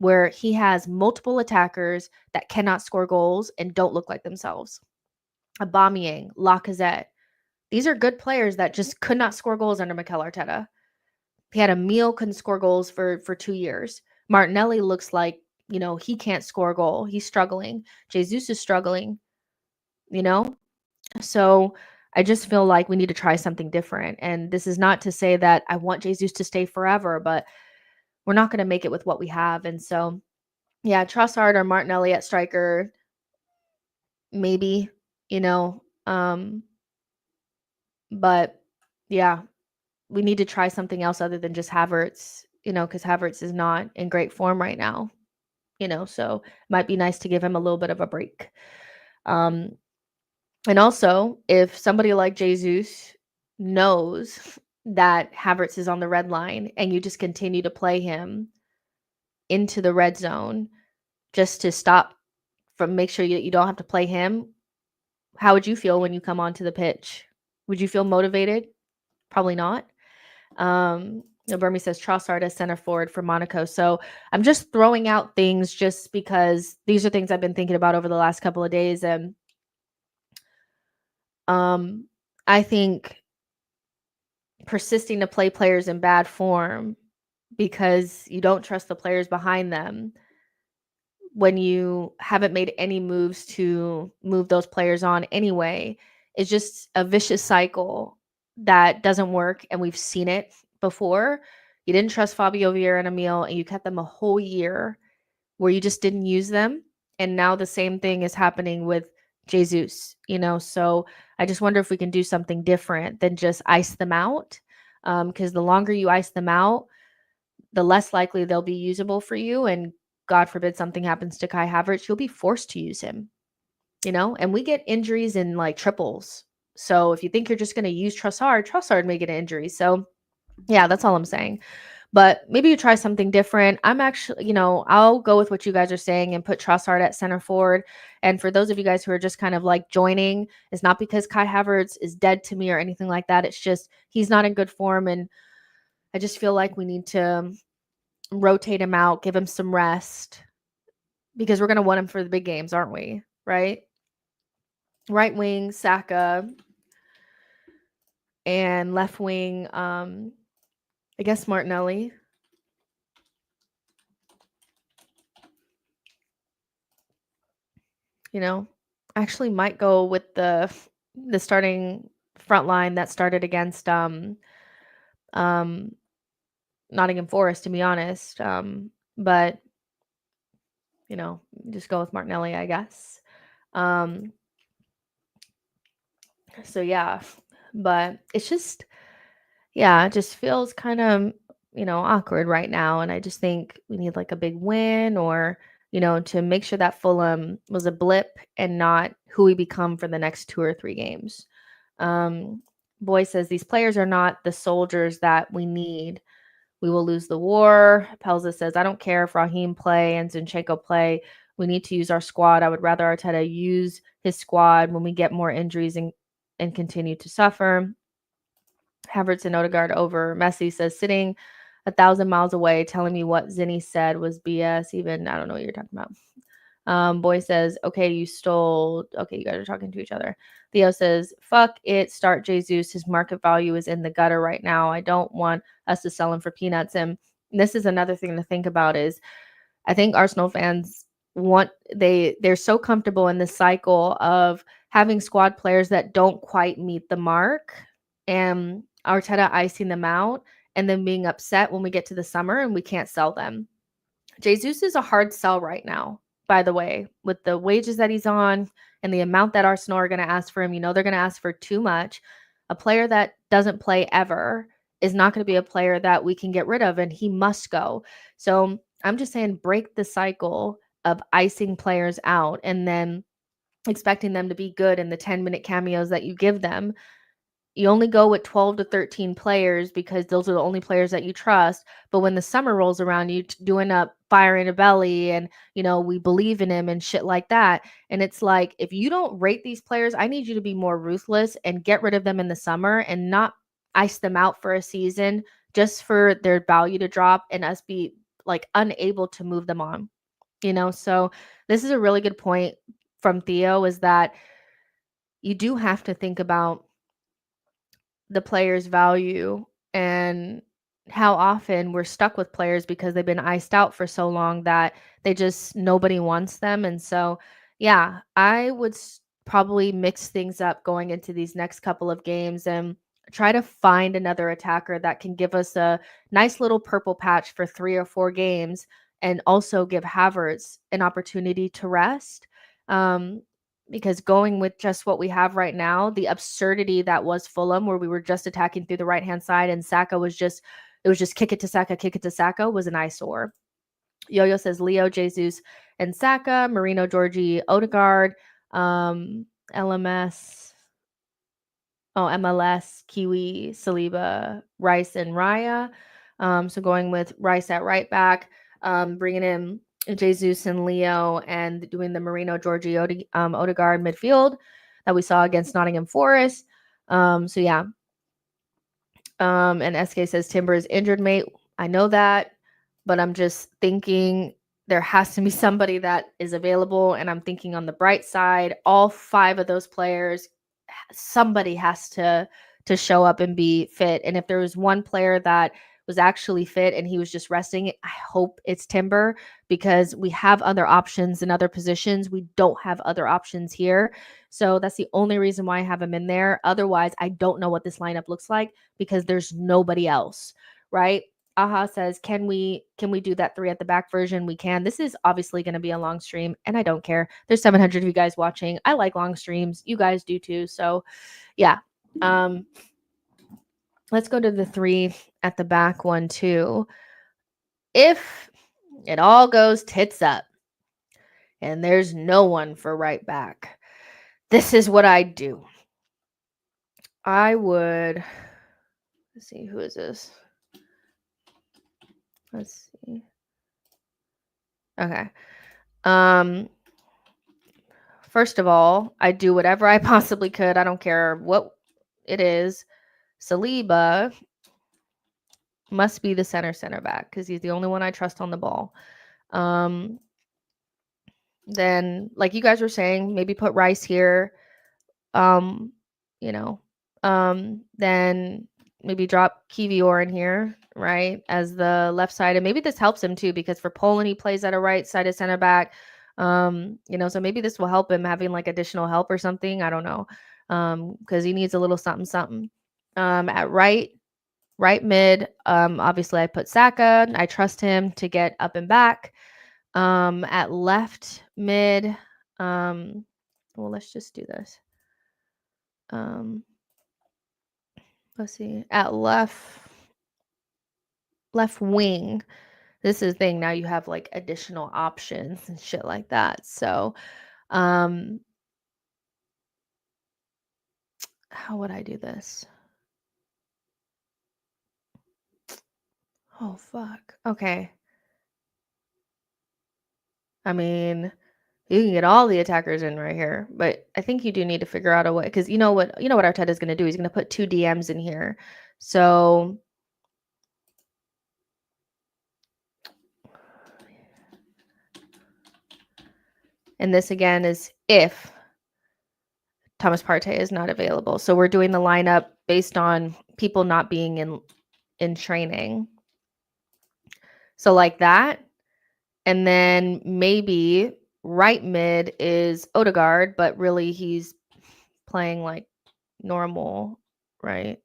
[SPEAKER 1] where he has multiple attackers that cannot score goals and don't look like themselves. Aubameyang, Lacazette. These are good players that just could not score goals under Mikel Arteta. He had Emile, couldn't score goals for 2 years. Martinelli looks like, he can't score a goal. He's struggling. Jesus is struggling, So I just feel like we need to try something different. And this is not to say that I want Jesus to stay forever, but we're not going to make it with what we have. And so, Trossard or Martinelli at striker, maybe, but we need to try something else other than just Havertz, because Havertz is not in great form right now, so it might be nice to give him a little bit of a break. And also, if somebody like Jesus knows that Havertz is on the red line and you just continue to play him into the red zone just to make sure you don't have to play him, how would you feel when you come onto the pitch? Would you feel motivated? Probably not. Burmy says Trossard as center forward for Monaco. So I'm just throwing out things just because these are things I've been thinking about over the last couple of days. And I think persisting to play players in bad form because you don't trust the players behind them when you haven't made any moves to move those players on anyway is just a vicious cycle that doesn't work. And we've seen it before. You didn't trust Fabio Vieira and Emile, and you kept them a whole year where you just didn't use them. And now the same thing is happening with Jesus, so I just wonder if we can do something different than just ice them out. because the longer you ice them out, the less likely they'll be usable for you. And God forbid something happens to Kai Havertz, you'll be forced to use him, and we get injuries in like triples. So if you think you're just going to use Trossard may get an injury. So yeah, that's all I'm saying. But maybe you try something different. I'm actually, I'll go with what you guys are saying and put Trossard at center forward. And for those of you guys who are just kind of like joining, it's not because Kai Havertz is dead to me or anything like that. It's just he's not in good form. And I just feel like we need to rotate him out, give him some rest because we're going to want him for the big games, aren't we? Right? Right wing, Saka, and left wing, I guess Martinelli. Actually might go with the starting front line that started against Nottingham Forest, to be honest. But just go with Martinelli, I guess. So yeah, but it's just, it just feels kind of, awkward right now. And I just think we need like a big win or, to make sure that Fulham was a blip and not who we become for the next 2 or 3 games. Boy says these players are not the soldiers that we need. We will lose the war. Pelza says, I don't care if Raheem play and Zinchenko play. We need to use our squad. I would rather Arteta use his squad when we get more injuries and continue to suffer. Havertz and Odegaard over. Messi says, sitting 1,000 miles away telling me what Zinni said was BS. Even, I don't know what you're talking about. Boy says, okay, you guys are talking to each other. Theo says, fuck it, start Jesus. His market value is in the gutter right now. I don't want us to sell him for peanuts. And this is another thing to think about is I think Arsenal fans they're so comfortable in this cycle of having squad players that don't quite meet the mark and Arteta icing them out and then being upset when we get to the summer and we can't sell them. Jesus is a hard sell right now, by the way, with the wages that he's on and the amount that Arsenal are going to ask for him. They're going to ask for too much. A player that doesn't play ever is not going to be a player that we can get rid of, and he must go. So I'm just saying break the cycle of icing players out and then expecting them to be good in the 10-minute cameos that you give them. You only go with 12 to 13 players because those are the only players that you trust. But when the summer rolls around, you do end up firing a belly and, we believe in him and shit like that. And it's like, if you don't rate these players, I need you to be more ruthless and get rid of them in the summer and not ice them out for a season just for their value to drop and us be like unable to move them on, So this is a really good point from Theo is that you do have to think about the player's value and how often we're stuck with players because they've been iced out for so long that nobody wants them. And so, yeah, I would probably mix things up going into these next couple of games and try to find another attacker that can give us a nice little purple patch for 3 or 4 games and also give Havertz an opportunity to rest. Because going with just what we have right now, the absurdity that was Fulham, where we were just attacking through the right-hand side and Saka was just kick it to Saka was an eyesore. Yo-Yo says Leo, Jesus, and Saka, Marino, Georgie, Odegaard, MLS, Kiwi, Saliba, Rice, and Raya. So going with Rice at right back, bringing in Jesus and Leo and doing the Marino, Georgie, Odegaard midfield that we saw against Nottingham Forest. So yeah. And SK says Timber is injured, mate. I know that, but I'm just thinking there has to be somebody that is available. And I'm thinking on the bright side, all 5 of those players, somebody has to show up and be fit. And if there was one player that was actually fit and he was just resting, I hope it's Timber because we have other options in other positions. We don't have other options here. So that's the only reason why I have him in there. Otherwise, I don't know what this lineup looks like because there's nobody else, right? Aha says, can we do that 3 at the back version? We can. This is obviously going to be a long stream and I don't care. There's 700 of you guys watching. I like long streams. You guys do too. So yeah. Let's go to the 3 at the back, 1, 2. If it all goes tits up and there's no one for right back, this is what I'd do. I would, let's see, who is this? Let's see. Okay. First of all, I do whatever I possibly could. I don't care what it is. Saliba must be the center back because he's the only one I trust on the ball. Then, like you guys were saying, maybe put Rice here. Um, you know, then maybe drop Kivior in here, right, as the left side, and maybe this helps him too because for Poland he plays at a right-sided center back. So maybe this will help him having like additional help or something. I don't know, because he needs a little something something. At right mid, obviously I put Saka. I trust him to get up and back. At left mid, well, let's just do this. Let's see. At left wing, this is the thing. Now you have like additional options and shit like that. So, how would I do this? Oh fuck. Okay. I mean, you can get all the attackers in right here, but I think you do need to figure out a way because you know what Arteta's going to do. He's going to put 2 DMs in here. So and this again is if Thomas Partey is not available. So we're doing the lineup based on people not being in training. So like that. And then maybe right mid is Odegaard, but really he's playing like normal, right?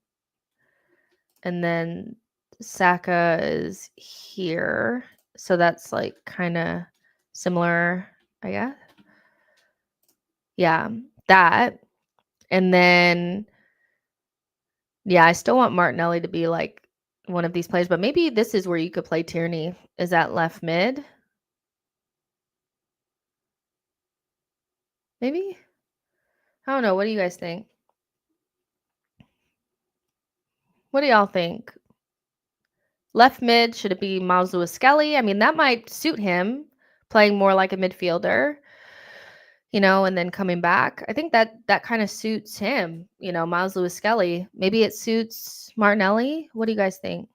[SPEAKER 1] And then Saka is here. So that's like kind of similar, I guess. Yeah, that. And then yeah, I still want Martinelli to be like one of these players, but maybe this is where you could play Tierney. Is that left mid? Maybe? I don't know. What do you guys think? What do y'all think? Left mid, should it be Miles Lewis-Skelly? I mean, that might suit him, playing more like a midfielder, and then coming back. I think that kind of suits him, Miles Lewis-Skelly. Maybe it suits Martinelli. What do you guys think?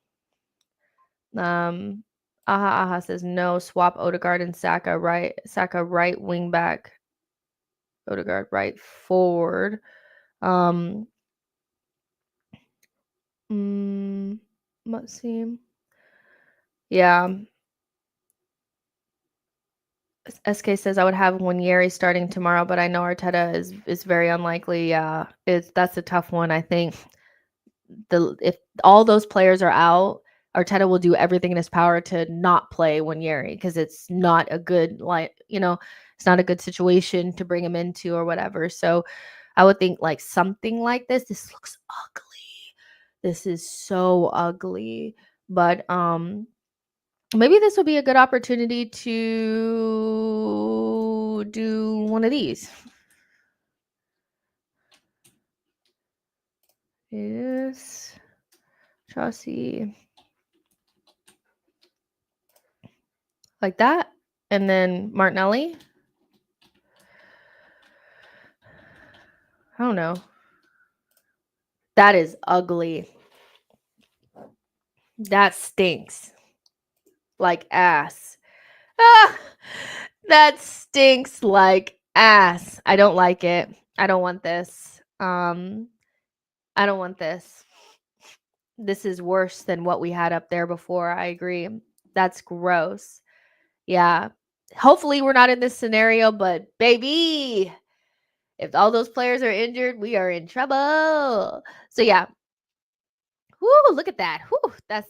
[SPEAKER 1] Aha says no, swap Odegaard and Saka right wing back. Odegaard right forward. Let's see. Yeah. SK says I would have Wanyeri starting tomorrow, but I know Arteta is very unlikely. Yeah, that's a tough one. I think if all those players are out, Arteta will do everything in his power to not play Wanyeri because it's not a good it's not a good situation to bring him into or whatever. So I would think like something like this. This looks ugly. This is so ugly, but maybe this will be a good opportunity to do one of these. Yes. Chelsea. Like that. And then Martinelli. I don't know. That is ugly. That stinks. Like ass. Ah, that stinks like ass. I don't like it. I don't want this. I don't want this. This is worse than what we had up there before. I agree. That's gross. Yeah. Hopefully we're not in this scenario, but baby, if all those players are injured, we are in trouble. So yeah. Whoo, look at that. Whoo, that's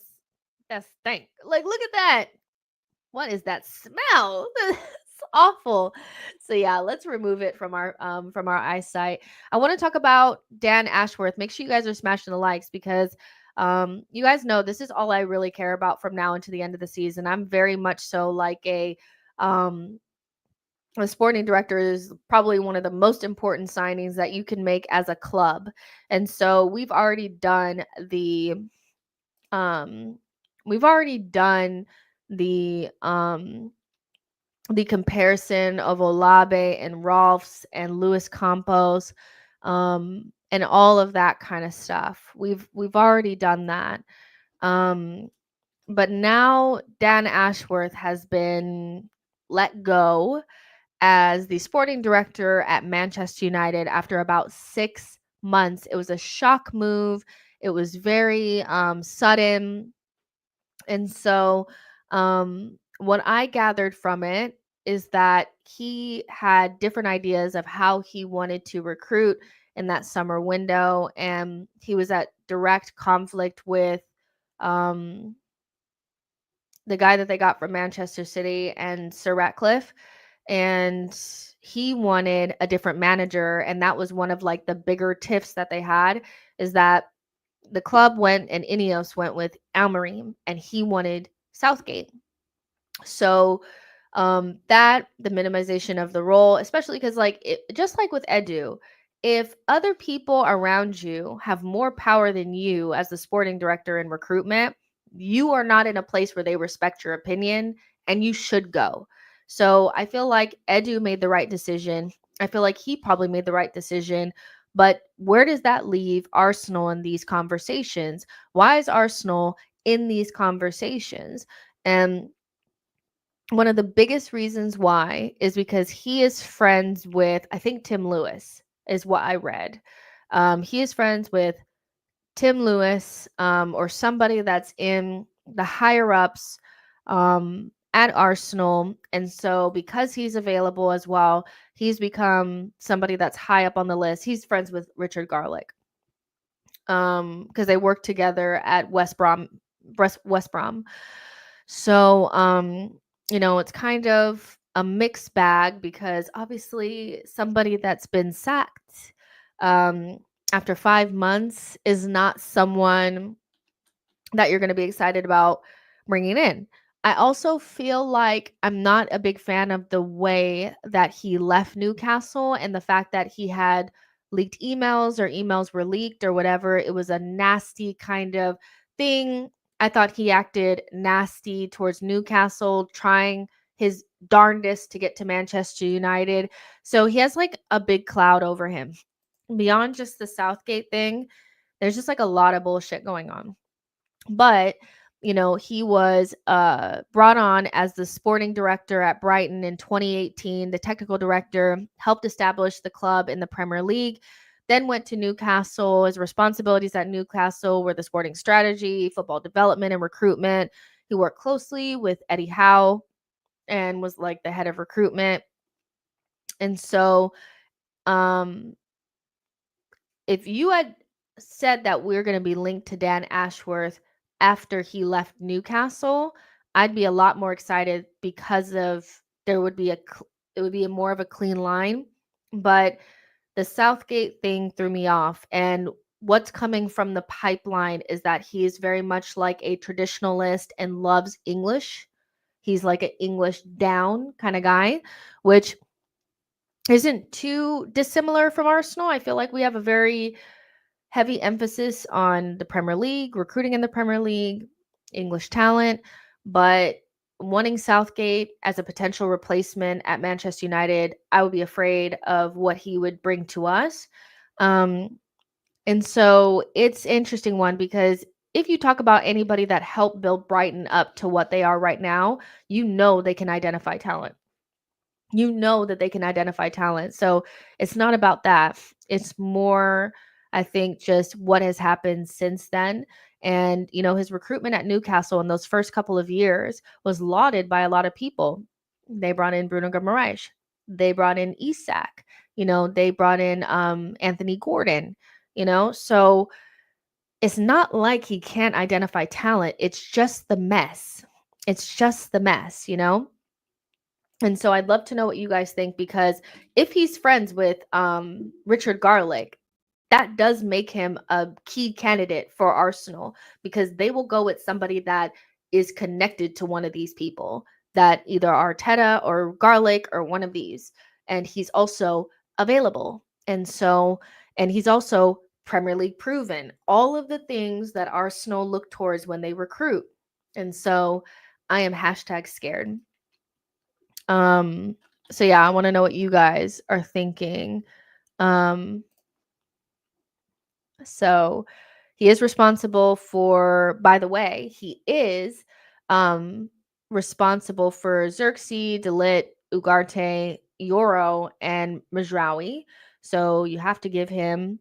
[SPEAKER 1] stink. Like, look at that. What is that smell? That's awful. So yeah, let's remove it from our eyesight. I want to talk about Dan Ashworth. Make sure you guys are smashing the likes because You guys know this is all I really care about from now until the end of the season. I'm very much so like um, a sporting director is probably one of the most important signings that you can make as a club. And so um we've already done the comparison of Olabe and Rolfs and Luis Campos, and all of that kind of stuff. We've already done that. Um, but now Dan Ashworth has been let go as the sporting director at Manchester United after about 6 months. It was a shock move. It was very sudden. And so, what I gathered from it is that he had different ideas of how he wanted to recruit in that summer window. And he was at direct conflict with um, the guy that they got from Manchester City and Sir Ratcliffe. And he wanted a different manager. And that was one of like the bigger tiffs that they had, is that the club went and Ineos went with Almerim and he wanted Southgate. So that the minimization of the role, especially because like just like with Edu, if other people around you have more power than you as the sporting director in recruitment, you are not in a place where they respect your opinion and you should go. So I feel like Edu made the right decision. I feel like he probably made the right decision. But where does that leave Arsenal in these conversations? Why is Arsenal in these conversations? And one of the biggest reasons why is because he is friends with, I think, Tim Lewis, is what I read. He is friends with Tim Lewis, or somebody that's in the higher ups at Arsenal. And so, because he's available as well, he's become somebody that's high up on the list. He's friends with Richard Garlick, because they work together at West Brom. West Brom. So, it's kind of a mixed bag, because obviously somebody that's been sacked um, after 5 months is not someone that you're going to be excited about bringing in. I also feel like I'm not a big fan of the way that he left Newcastle and the fact that he had leaked emails, or emails were leaked or whatever. It was a nasty kind of thing. I thought he acted nasty towards Newcastle, trying his darndest to get to Manchester United. So he has like a big cloud over him. Beyond just the Southgate thing, there's just like a lot of bullshit going on. But he was brought on as the sporting director at Brighton in 2018. The technical director helped establish the club in the Premier League, then went to Newcastle. His responsibilities at Newcastle were the sporting strategy, football development, and recruitment. He worked closely with Eddie Howe and was like the head of recruitment. And so if you had said that we're going to be linked to Dan Ashworth after he left Newcastle, I'd be a lot more excited, because of it would be a more of a clean line. But the Southgate thing threw me off, and what's coming from the pipeline is that he is very much like a traditionalist and loves English. He's like an English down kind of guy, which isn't too dissimilar from Arsenal. I feel like we have a very heavy emphasis on the Premier League, recruiting in the Premier League, English talent, but wanting Southgate as a potential replacement at Manchester United, I would be afraid of what he would bring to us. And so it's interesting one, because if you talk about anybody that helped build Brighton up to what they are right now, they can identify talent. That they can identify talent. So it's not about that. It's more, I think, just what has happened since then. And, his recruitment at Newcastle in those first couple of years was lauded by a lot of people. They brought in Bruno Guimaraes. They brought in Isak. They brought in Anthony Gordon. So it's not like he can't identify talent. It's just the mess. And so I'd love to know what you guys think, because if he's friends with Richard Garlick, that does make him a key candidate for Arsenal, because they will go with somebody that is connected to one of these people, that either Arteta or Garlic or one of these. And he's also available. And he's also Premier League proven. All of the things that Arsenal look towards when they recruit. And so I am hashtag scared. So yeah, I want to know what you guys are thinking. So he is responsible for, by the way, he is responsible for Xerxes, Delit, Ugarte, Yoro, and Mazraoui. So you have to give him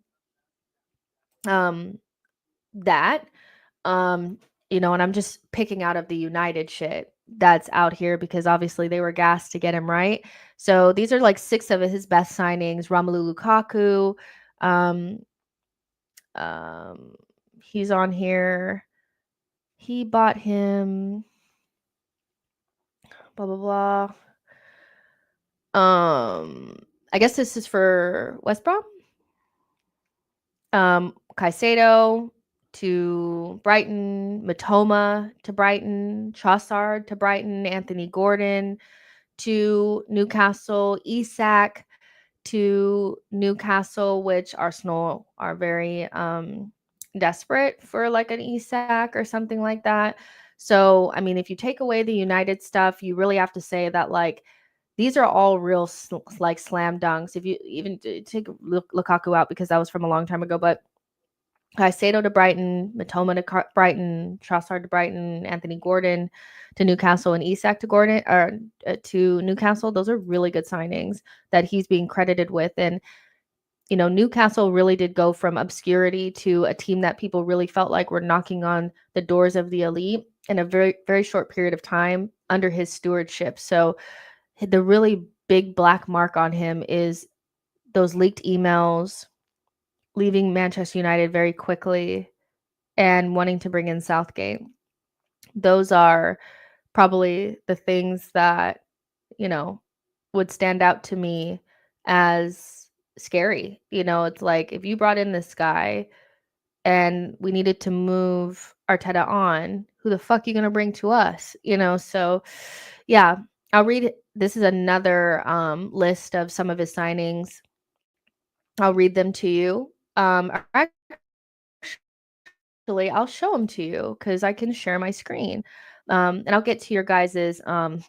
[SPEAKER 1] that. And I'm just picking out of the United shit that's out here because obviously they were gassed to get him, right? So these are like 6 of his best signings. Romelu Lukaku, um, um, he's on here. He bought him blah blah blah. I guess this is for West Brom. Caicedo to Brighton, Matoma to Brighton, Trossard to Brighton, Anthony Gordon to Newcastle, Isak to Newcastle, which Arsenal are very desperate for, like an Isak or something like that. So, I mean, if you take away the United stuff, you really have to say that, like, these are all real like slam dunks. If you even take Lukaku out because that was from a long time ago, but Caicedo to Brighton, Matoma to Brighton, Trossard to Brighton, Anthony Gordon to Newcastle, and Isak to Gordon or to Newcastle. Those are really good signings that he's being credited with. And Newcastle really did go from obscurity to a team that people really felt like were knocking on the doors of the elite in a very, very short period of time under his stewardship. So the really big black mark on him is those leaked emails, leaving Manchester United very quickly, and wanting to bring in Southgate. Those are probably the things that, would stand out to me as scary. It's like, if you brought in this guy and we needed to move Arteta on, who the fuck you going to bring to us? So yeah, I'll read it. This is another list of some of his signings. I'll read them to you. Actually, I'll show them to you because I can share my screen. And I'll get to your guys's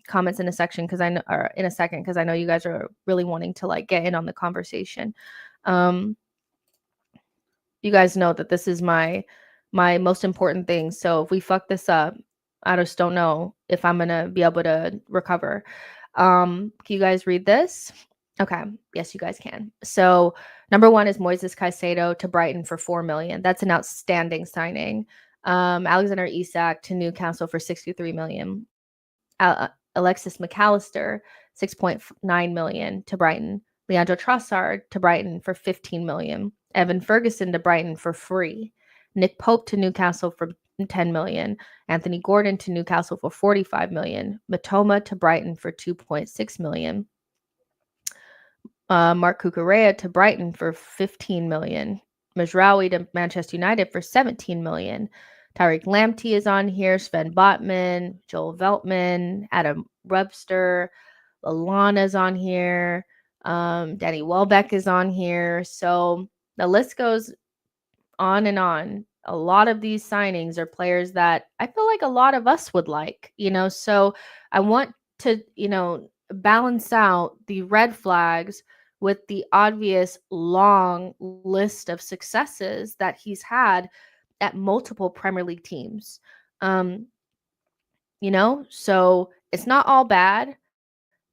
[SPEAKER 1] comments in a section because in a second, because I know you guys are really wanting to like get in on the conversation. You guys know that this is my most important thing. So if we fuck this up, I just don't know if I'm gonna be able to recover. Can you guys read this? Okay. Yes, you guys can. So number 1 is Moises Caicedo to Brighton for 4 million. That's an outstanding signing. Alexander Isak to Newcastle for 63 million. Alexis McAllister, 6.9 million to Brighton. Leandro Trossard to Brighton for 15 million. Evan Ferguson to Brighton for free. Nick Pope to Newcastle for 10 million. Anthony Gordon to Newcastle for 45 million. Matoma to Brighton for 2.6 million. Mark Cucurella to Brighton for 15 million. Mazraoui to Manchester United for 17 million. Tariq Lamptey is on here. Sven Botman, Joel Veltman, Adam Webster, Lallana's on here. Danny Welbeck is on here. So the list goes on and on. A lot of these signings are players that I feel like a lot of us would like, so I want to, balance out the red flags with the obvious long list of successes that he's had at multiple Premier League teams. So it's not all bad,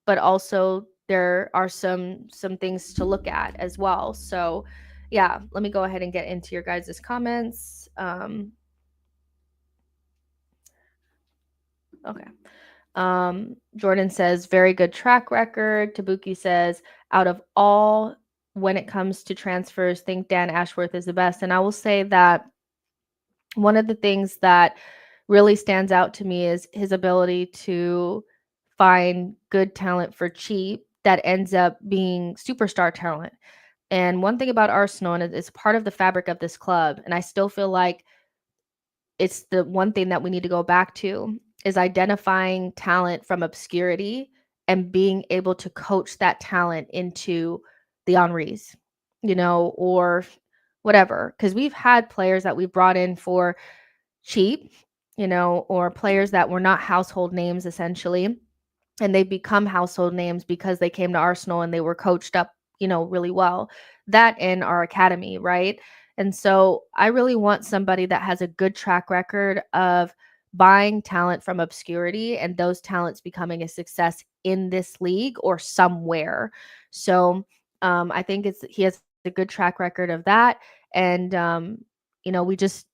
[SPEAKER 1] but also there are some things to look at as well. So yeah, let me go ahead and get into your guys' comments. Okay. Jordan says, very good track record. Tabuki says, out of all when it comes to transfers, think Dan Ashworth is the best. And I will say that one of the things that really stands out to me is his ability to find good talent for cheap that ends up being superstar talent. And one thing about Arsenal, and it's part of the fabric of this club, and I still feel like it's the one thing that we need to go back to, is identifying talent from obscurity and being able to coach that talent into the Henrys, or whatever. Because we've had players that we've brought in for cheap, or players that were not household names essentially, and they've become household names because they came to Arsenal and they were coached up, really well. That in our academy, right? And so I really want somebody that has a good track record of buying talent from obscurity and those talents becoming a success in this league or somewhere. So I think he has a good track record of that. And we just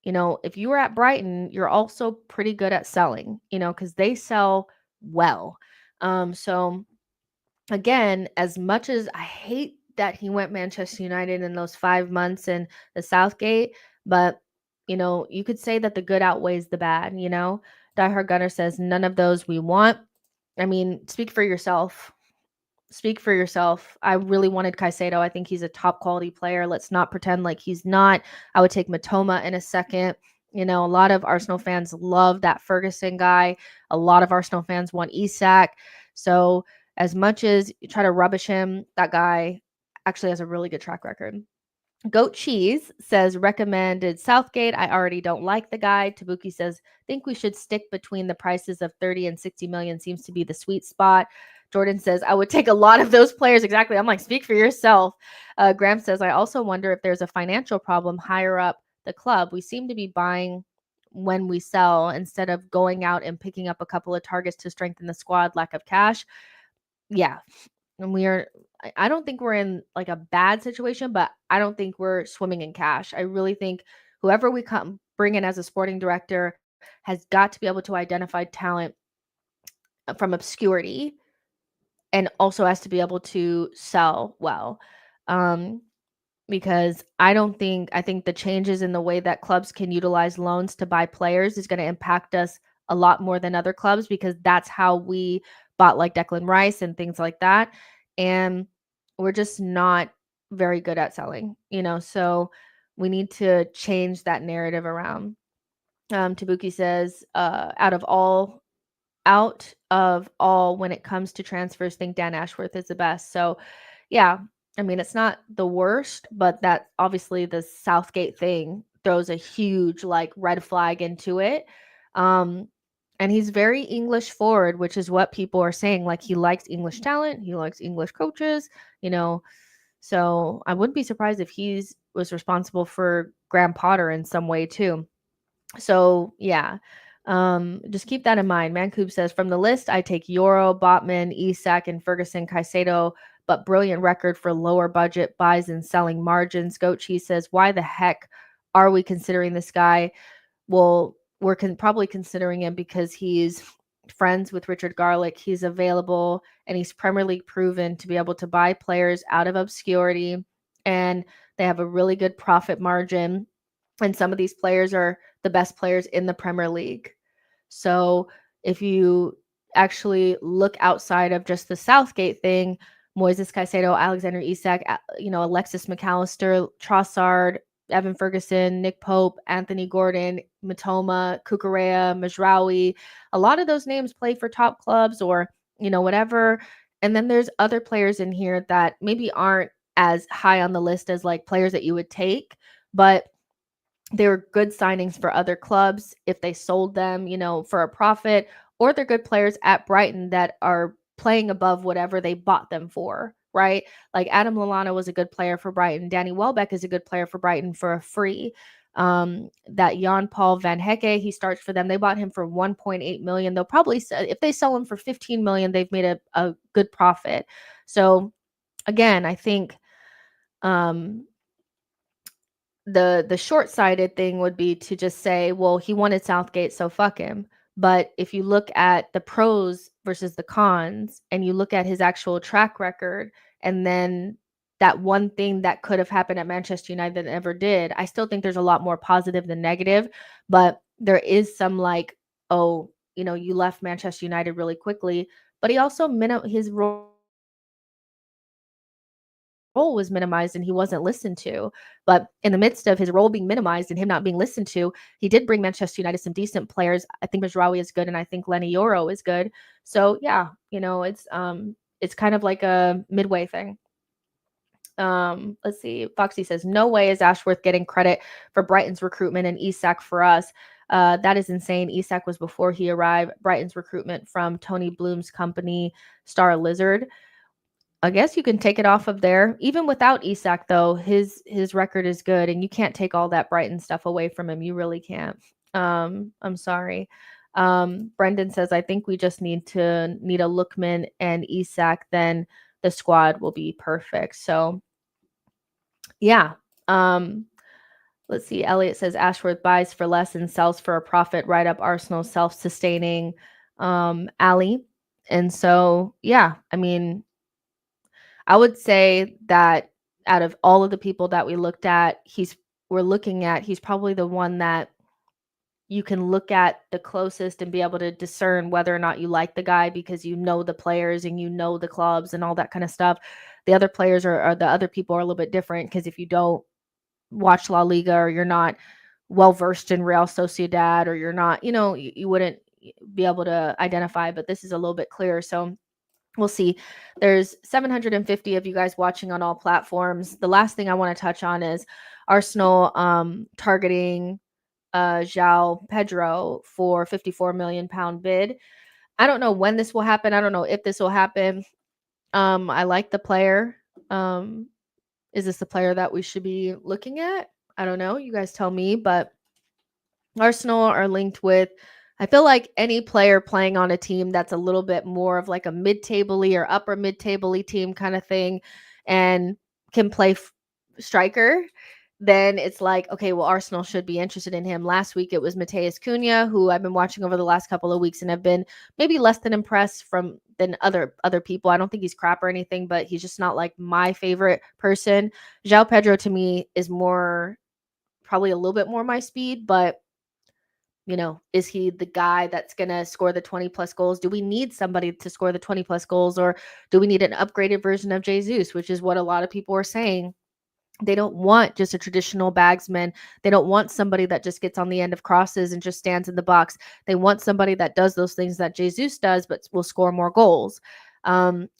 [SPEAKER 1] if you were at Brighton, you're also pretty good at selling, because they sell well. So again, as much as I hate that he went Manchester United in those 5 months in the Southgate, but you could say that the good outweighs the bad, Die Hard Gunner says none of those we want. I mean, speak for yourself. Speak for yourself. I really wanted Caicedo. I think he's a top quality player. Let's not pretend like he's not. I would take Matoma in a second. A lot of Arsenal fans love that Ferguson guy. A lot of Arsenal fans want Isak. So as much as you try to rubbish him, that guy actually has a really good track record. Goat Cheese says recommended Southgate. I already don't like the guy. Tabuki says think we should stick between the prices of 30 and 60 million seems to be the sweet spot. Jordan says I would take a lot of those players. Exactly. I'm like, speak for yourself. Graham says I also wonder if there's a financial problem higher up the club. We seem to be buying when we sell instead of going out and picking up a couple of targets to strengthen the squad. Lack of cash. Yeah, and I don't think we're in like a bad situation, but I don't think we're swimming in cash. I really think whoever we bring in as a sporting director has got to be able to identify talent from obscurity and also has to be able to sell well. Um, because I think the changes in the way that clubs can utilize loans to buy players is going to impact us a lot more than other clubs, because that's how we bought like Declan Rice and things like that. And we're just not very good at selling, so we need to change that narrative around. Tabuki says, out of all when it comes to transfers, think Dan Ashworth is the best. So yeah, I mean, it's not the worst, but that obviously the Southgate thing throws a huge like red flag into it. And he's very English forward, which is what people are saying. Like he likes English talent, he likes English coaches, you know. So I wouldn't be surprised if he's was responsible for Graham Potter in some way too. So yeah, just keep that in mind. Mancoob says from the list, I take Euro, Botman, Isak, and Ferguson, Caicedo, but brilliant record for lower budget buys and selling margins. Goat Cheese says, why the heck are we considering this guy? Well, we're probably considering him because he's friends with Richard Garlick. He's available and he's Premier League proven to be able to buy players out of obscurity, and they have a really good profit margin. And some of these players are the best players in the Premier League. So if you actually look outside of just the Southgate thing, Moises Caicedo, Alexander Isak, Alexis McAllister, Trossard, Evan Ferguson, Nick Pope, Anthony Gordon, Matoma, Kukurea, Majraoui, a lot of those names play for top clubs or, whatever. And then there's other players in here that maybe aren't as high on the list as like players that you would take, but they were good signings for other clubs if they sold them, for a profit, or they're good players at Brighton that are playing above whatever they bought them for, right? Like Adam Lallana was a good player for Brighton. Danny Welbeck is a good player for Brighton for a free. That Jan Paul Van Hecke, he starts for them. They bought him for 1.8 million. They'll probably, if they sell him for 15 million, they've made a good profit. So again, I think the short-sighted thing would be to just say, well, he wanted Southgate, so fuck him. But if you look at the pros versus the cons and you look at his actual track record, and then that one thing that could have happened at Manchester United that never did, I still think there's a lot more positive than negative. But there is some like, oh, you left Manchester United really quickly, but he also his role role was minimized and he wasn't listened to. But in the midst of his role being minimized and him not being listened to, he did bring Manchester United some decent players. I think Majraoui is good, and I think Lenny Yoro is good. So yeah, it's kind of like a midway thing. Let's see. Foxy says, no way is Ashworth getting credit for Brighton's recruitment and Isak for us. That is insane. Isak was before he arrived. Brighton's recruitment from Tony Bloom's company, Star Lizard. I guess you can take it off of there. Even without Isak, though, his record is good, and you can't take all that Brighton stuff away from him. You really can't. I'm sorry. Brendan says, I think we just need a Lookman and Isak, then the squad will be perfect. So yeah. Let's see. Elliot says Ashworth buys for less and sells for a profit, right up Arsenal's self-sustaining alley. And so, yeah, I mean, I would say that out of all of the people that we looked at, he's probably the one that you can look at the closest and be able to discern whether or not you like the guy, because you know the players and you know the clubs and all that kind of stuff. The other players or the other people are a little bit different, because if you don't watch La Liga, or you're not well versed in Real Sociedad, or you're not, you wouldn't be able to identify, but this is a little bit clearer. So we'll see. There's 750 of you guys watching on all platforms. The last thing I want to touch on is Arsenal targeting João Pedro for £54 million bid. I don't know when this will happen. I don't know if this will happen. I like the player. Is this the player that we should be looking at? I don't know. You guys tell me. But Arsenal are linked with, I feel like, any player playing on a team that's a little bit more of like a mid-table-y or upper mid-table-y team kind of thing, and can play striker, then it's like, okay, well, Arsenal should be interested in him. Last week it was Mateus Cunha, who I've been watching over the last couple of weeks and have been maybe less than impressed than other people. I don't think he's crap or anything, but he's just not like my favorite person. João Pedro to me is probably a little bit more my speed, but is he the guy that's going to score the 20 plus goals? Do we need somebody to score the 20 plus goals, or do we need an upgraded version of Jesus, which is what a lot of people are saying? They don't want just a traditional bagsman. They don't want somebody that just gets on the end of crosses and just stands in the box. They want somebody that does those things that Jesus does, but will score more goals.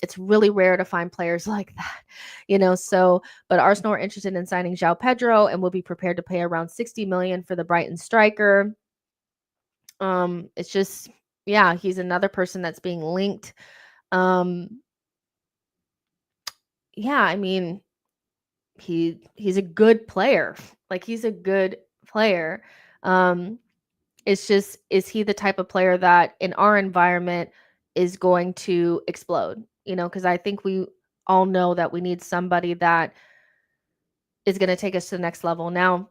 [SPEAKER 1] It's really rare to find players like that, so, but Arsenal are interested in signing João Pedro and will be prepared to pay around 60 million for the Brighton striker. It's just, yeah, he's another person that's being linked. Yeah, I mean, he's a good player. Like, he's a good player. It's just, is he the type of player that in our environment is going to explode? Because I think we all know that we need somebody that is going to take us to the next level. Now,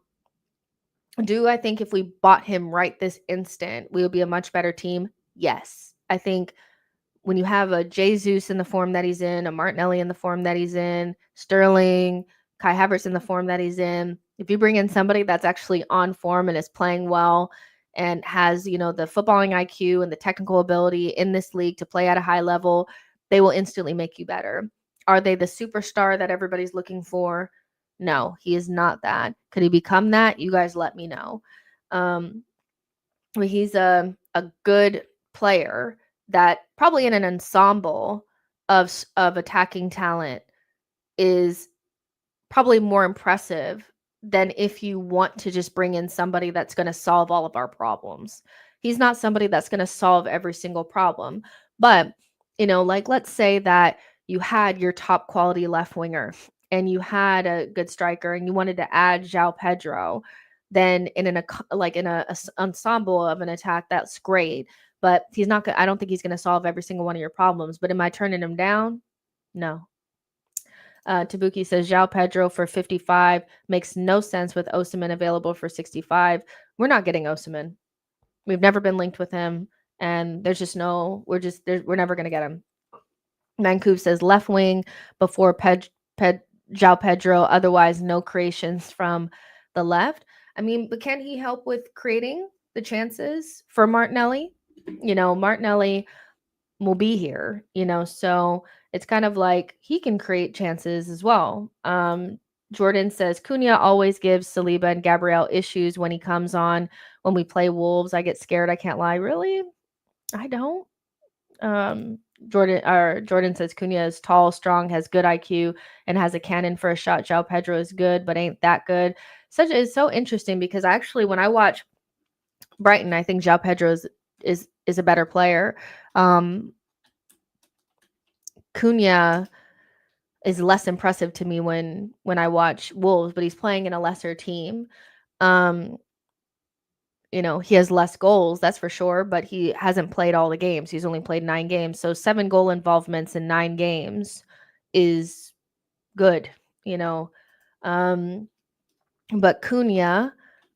[SPEAKER 1] do I think if we bought him right this instant, we would be a much better team? Yes. I think when you have a Jesus in the form that he's in, a Martinelli in the form that he's in, Sterling, Kai Havertz in the form that he's in, if you bring in somebody that's actually on form and is playing well and has, the footballing IQ and the technical ability in this league to play at a high level, they will instantly make you better. Are they the superstar that everybody's looking for? No, he is not that. Could he become that? You guys let me know. He's a good player that probably in an ensemble of attacking talent is probably more impressive than if you want to just bring in somebody that's going to solve all of our problems. He's not somebody that's going to solve every single problem. But, like, let's say that you had your top quality left winger and you had a good striker and you wanted to add João Pedro, then in an ensemble of an attack, that's great. But he's not. I don't think he's going to solve every single one of your problems. But am I turning him down? No. Tabuki says João Pedro for 55 makes no sense with Osimhen available for 65. We're not getting Osimhen. We've never been linked with him, and there's just no. We're never going to get him. Mancoop says left wing before João Pedro. Otherwise, no creations from the left. I mean, but can he help with creating the chances for Martinelli? Martinelli will be here, so it's kind of like he can create chances as well. Jordan says Cunha always gives Saliba and Gabriel issues when he comes on. When we play Wolves, I get scared. I can't lie. Really? I don't. Um, Jordan says Cunha is tall, strong, has good IQ, and has a cannon for a shot. João Pedro is good, but ain't that good. Such is so interesting because actually, when I watch Brighton, I think João Pedro is a better player. Cunha is less impressive to me when I watch Wolves, but he's playing in a lesser team. Um, he has less goals, that's for sure, but he hasn't played all the games. He's only played 9 games. So 7 goal involvements in 9 games is good, you know. Um, but Cunha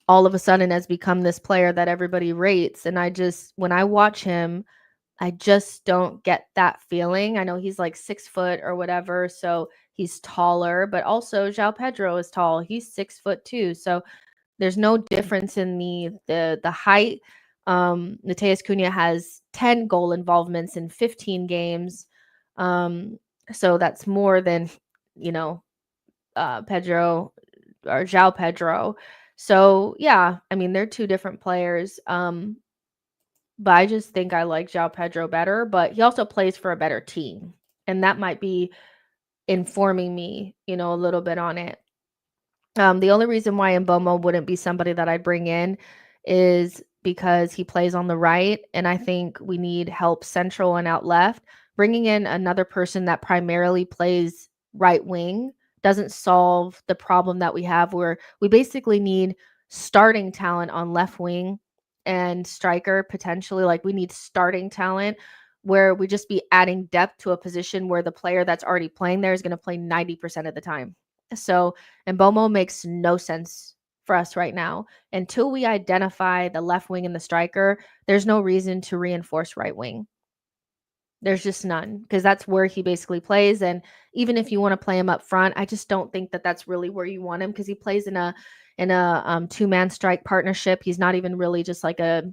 [SPEAKER 1] all of a sudden has become this player that everybody rates. And when I watch him, I just don't get that feeling. I know he's like 6 foot or whatever, so he's taller, but also João Pedro is tall. He's 6 foot too. So there's no difference in the height. Mateus Cunha has 10 goal involvements in 15 games. So that's more than, you know, Pedro or João Pedro. So yeah, I mean they're two different players. But I just think I like João Pedro better, but he also plays for a better team. And that might be informing me, a little bit on it. The only reason why Mbomo wouldn't be somebody that I'd bring in is because he plays on the right, and I think we need help central and out left. Bringing in another person that primarily plays right wing doesn't solve the problem that we have where we basically need starting talent on left wing and striker potentially. Like we need starting talent where we just be adding depth to a position where the player that's already playing there is going to play 90% of the time. So, and Bomo makes no sense for us right now. Until we identify the left wing and the striker, there's no reason to reinforce right wing. There's just none because that's where he basically plays. And even if you want to play him up front, I just don't think that that's really where you want him because he plays in a two-man strike partnership. He's not even really just like a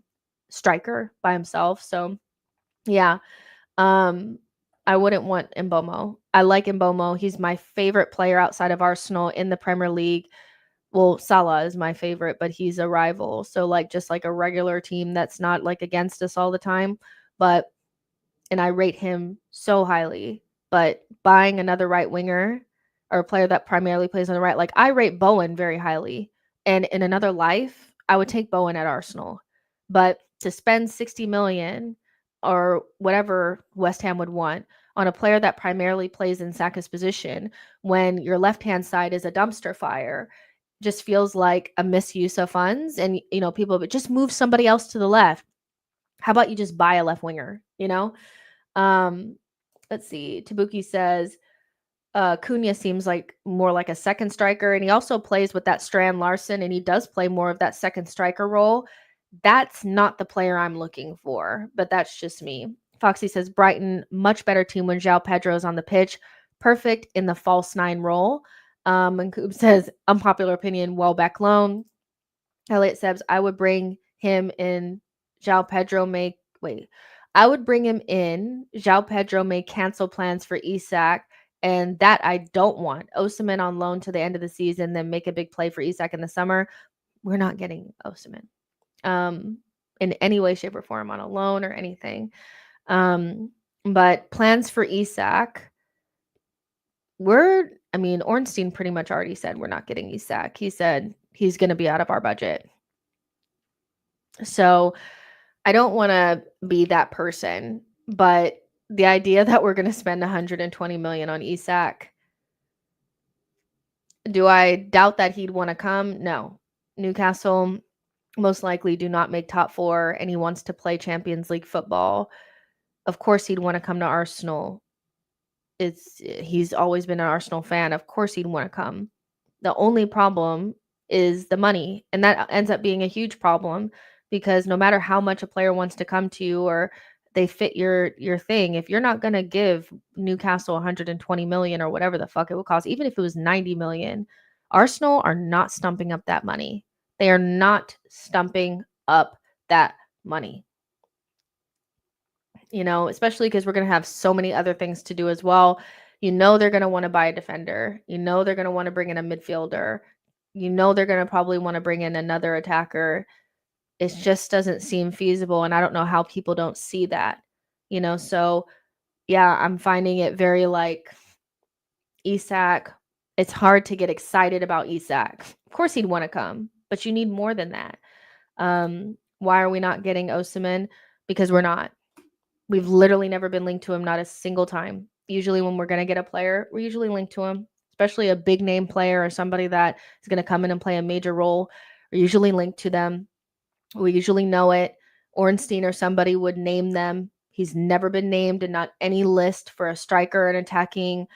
[SPEAKER 1] striker by himself. So yeah, I wouldn't want Mbomo. I like Mbomo. He's my favorite player outside of Arsenal in the Premier League. Well, Salah is my favorite, but he's a rival. So like just like a regular team that's not like against us all the time. But and I rate him so highly. But buying another right winger or a player that primarily plays on the right, like I rate Bowen very highly. And in another life, I would take Bowen at Arsenal. But to spend 60 million or whatever West Ham would want on a player that primarily plays in Saka's position when your left-hand side is a dumpster fire just feels like a misuse of funds. And people, but just move somebody else to the left. How about you just buy a left winger, let's see. Tabuki says Cunha seems like more like a second striker, and he also plays with that Strand Larson, and he does play more of that second striker role. That's not the player I'm looking for, but that's just me. Foxy says Brighton, much better team when João Pedro is on the pitch. Perfect in the false 9 role. And Coop says, unpopular opinion, Welbeck loan. Elliot says, I would bring him in. João Pedro may wait. I would bring him in. João Pedro may cancel plans for Isak, and that I don't want. Osimhen on loan to the end of the season, then make a big play for Isak in the summer. We're not getting Osimhen in any way, shape, or form on a loan or anything. But plans for Isak, Ornstein pretty much already said we're not getting Isak. He said he's going to be out of our budget. So I don't want to be that person, but the idea that we're going to spend 120 million on Isak, do I doubt that he'd want to come? No. Newcastle most likely do not make top 4, and he wants to play Champions League football. Of course he'd want to come to Arsenal. He's always been an Arsenal fan. Of course he'd want to come. The only problem is the money, and that ends up being a huge problem because no matter how much a player wants to come to you or they fit your thing, if you're not going to give Newcastle 120 million or whatever the fuck it would cost, even if it was 90 million, Arsenal are not stumping up that money. They are not stumping up that money. especially because we're going to have so many other things to do as well. They're going to want to buy a defender. They're going to want to bring in a midfielder. They're going to probably want to bring in another attacker. It just doesn't seem feasible. And I don't know how people don't see that, So, yeah, I'm finding it very like Isak. It's hard to get excited about Isak. Of course, he'd want to come, but you need more than that. Why are we not getting Osimhen? Because we're not. We've literally never been linked to him, not a single time. Usually when we're going to get a player, we're usually linked to him, especially a big name player or somebody that is going to come in and play a major role. We're usually linked to them. We usually know it. Ornstein or somebody would name them. He's never been named in not any list for a striker and attacking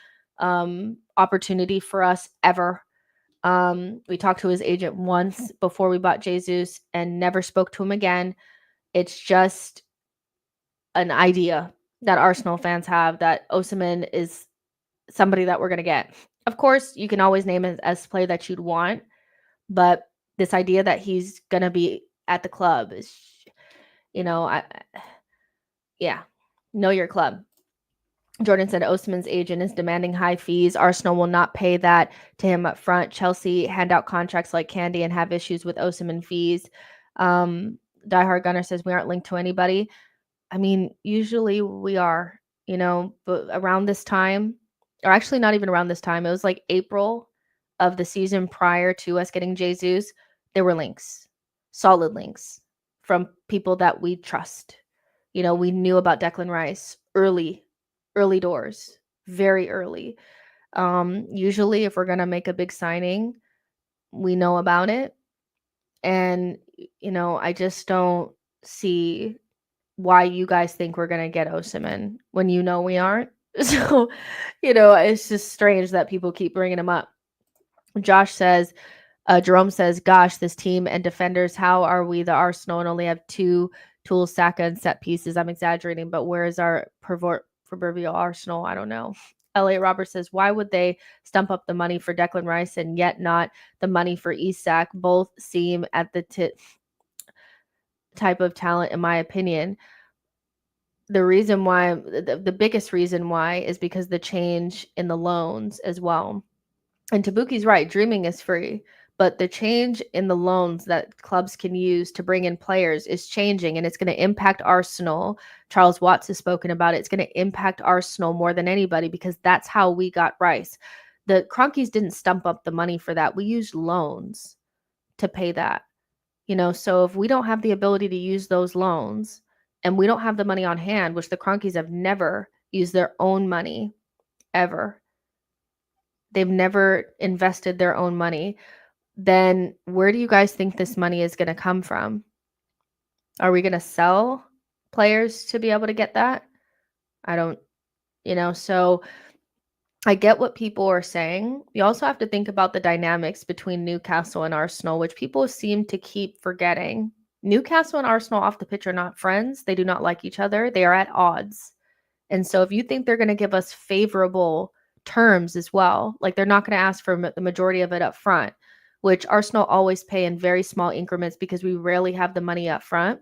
[SPEAKER 1] opportunity for us ever. We talked to his agent once before we bought Jesus and never spoke to him again. It's just an idea that Arsenal fans have that Osimhen is somebody that we're going to get. Of course, you can always name it as player that you'd want, but this idea that he's going to be at the club is, know your club. Jordan said Osimhen's agent is demanding high fees. Arsenal will not pay that to him up front. Chelsea hand out contracts like candy and have issues with Osimhen fees. Diehard Gunner says we aren't linked to anybody. I mean, usually we are, but around this time, or actually not even around this time, it was like April of the season prior to us getting Jesus, there were links, solid links from people that we trust. We knew about Declan Rice early doors, very early. Usually if we're going to make a big signing, we know about it. And, I just don't see why you guys think we're going to get Osimhen when we aren't. So, it's just strange that people keep bringing him up. Jerome says, gosh, this team and defenders, how are we the Arsenal and only have 2 tools, Saka and set pieces? I'm exaggerating, but where is our proverbial Arsenal? I don't know. Elliot Roberts says, why would they stump up the money for Declan Rice and yet not the money for Isak? Both seem at the type of talent, in my opinion. The reason why, the biggest reason why is because the change in the loans as well. And Tabuki's right, dreaming is free, but the change in the loans that clubs can use to bring in players is changing, and it's going to impact Arsenal. Charles Watts has spoken about it. It's going to impact Arsenal more than anybody because that's how we got Rice. The Cronkies didn't stump up the money for that. We used loans to pay that. So if we don't have the ability to use those loans and we don't have the money on hand, which the Cronkies have never used their own money ever, they've never invested their own money, then where do you guys think this money is going to come from? Are we going to sell players to be able to get that? I don't, so I get what people are saying. You also have to think about the dynamics between Newcastle and Arsenal, which people seem to keep forgetting. Newcastle and Arsenal off the pitch are not friends. They do not like each other. They are at odds. And so if you think they're going to give us favorable terms as well, like they're not going to ask for the majority of it up front, which Arsenal always pay in very small increments because we rarely have the money up front.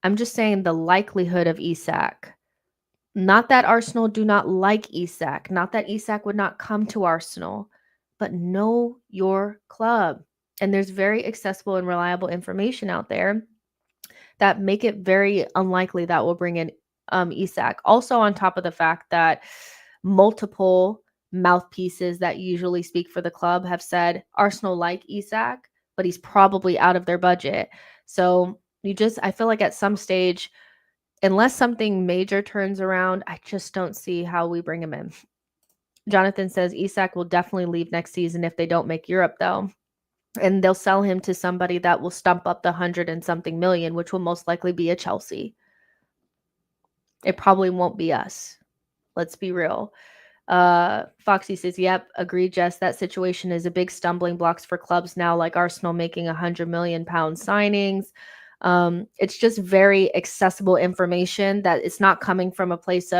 [SPEAKER 1] I'm just saying the likelihood of Isak. Not that Arsenal do not like Isak, not that Isak would not come to Arsenal, but know your club. And there's very accessible and reliable information out there that make it very unlikely that we'll bring in Isak. Also, on top of the fact that multiple mouthpieces that usually speak for the club have said Arsenal like Isak, but he's probably out of their budget. So I feel like at some stage, unless something major turns around, I just don't see how we bring him in. Jonathan says Isak will definitely leave next season if they don't make Europe, though. And they'll sell him to somebody that will stump up the 100 and something million, which will most likely be a Chelsea. It probably won't be us. Let's be real. Foxy says, yep, agreed, Jess. That situation is a big stumbling blocks for clubs now, like Arsenal making £100 million signings. It's just very accessible information that it's not coming from a place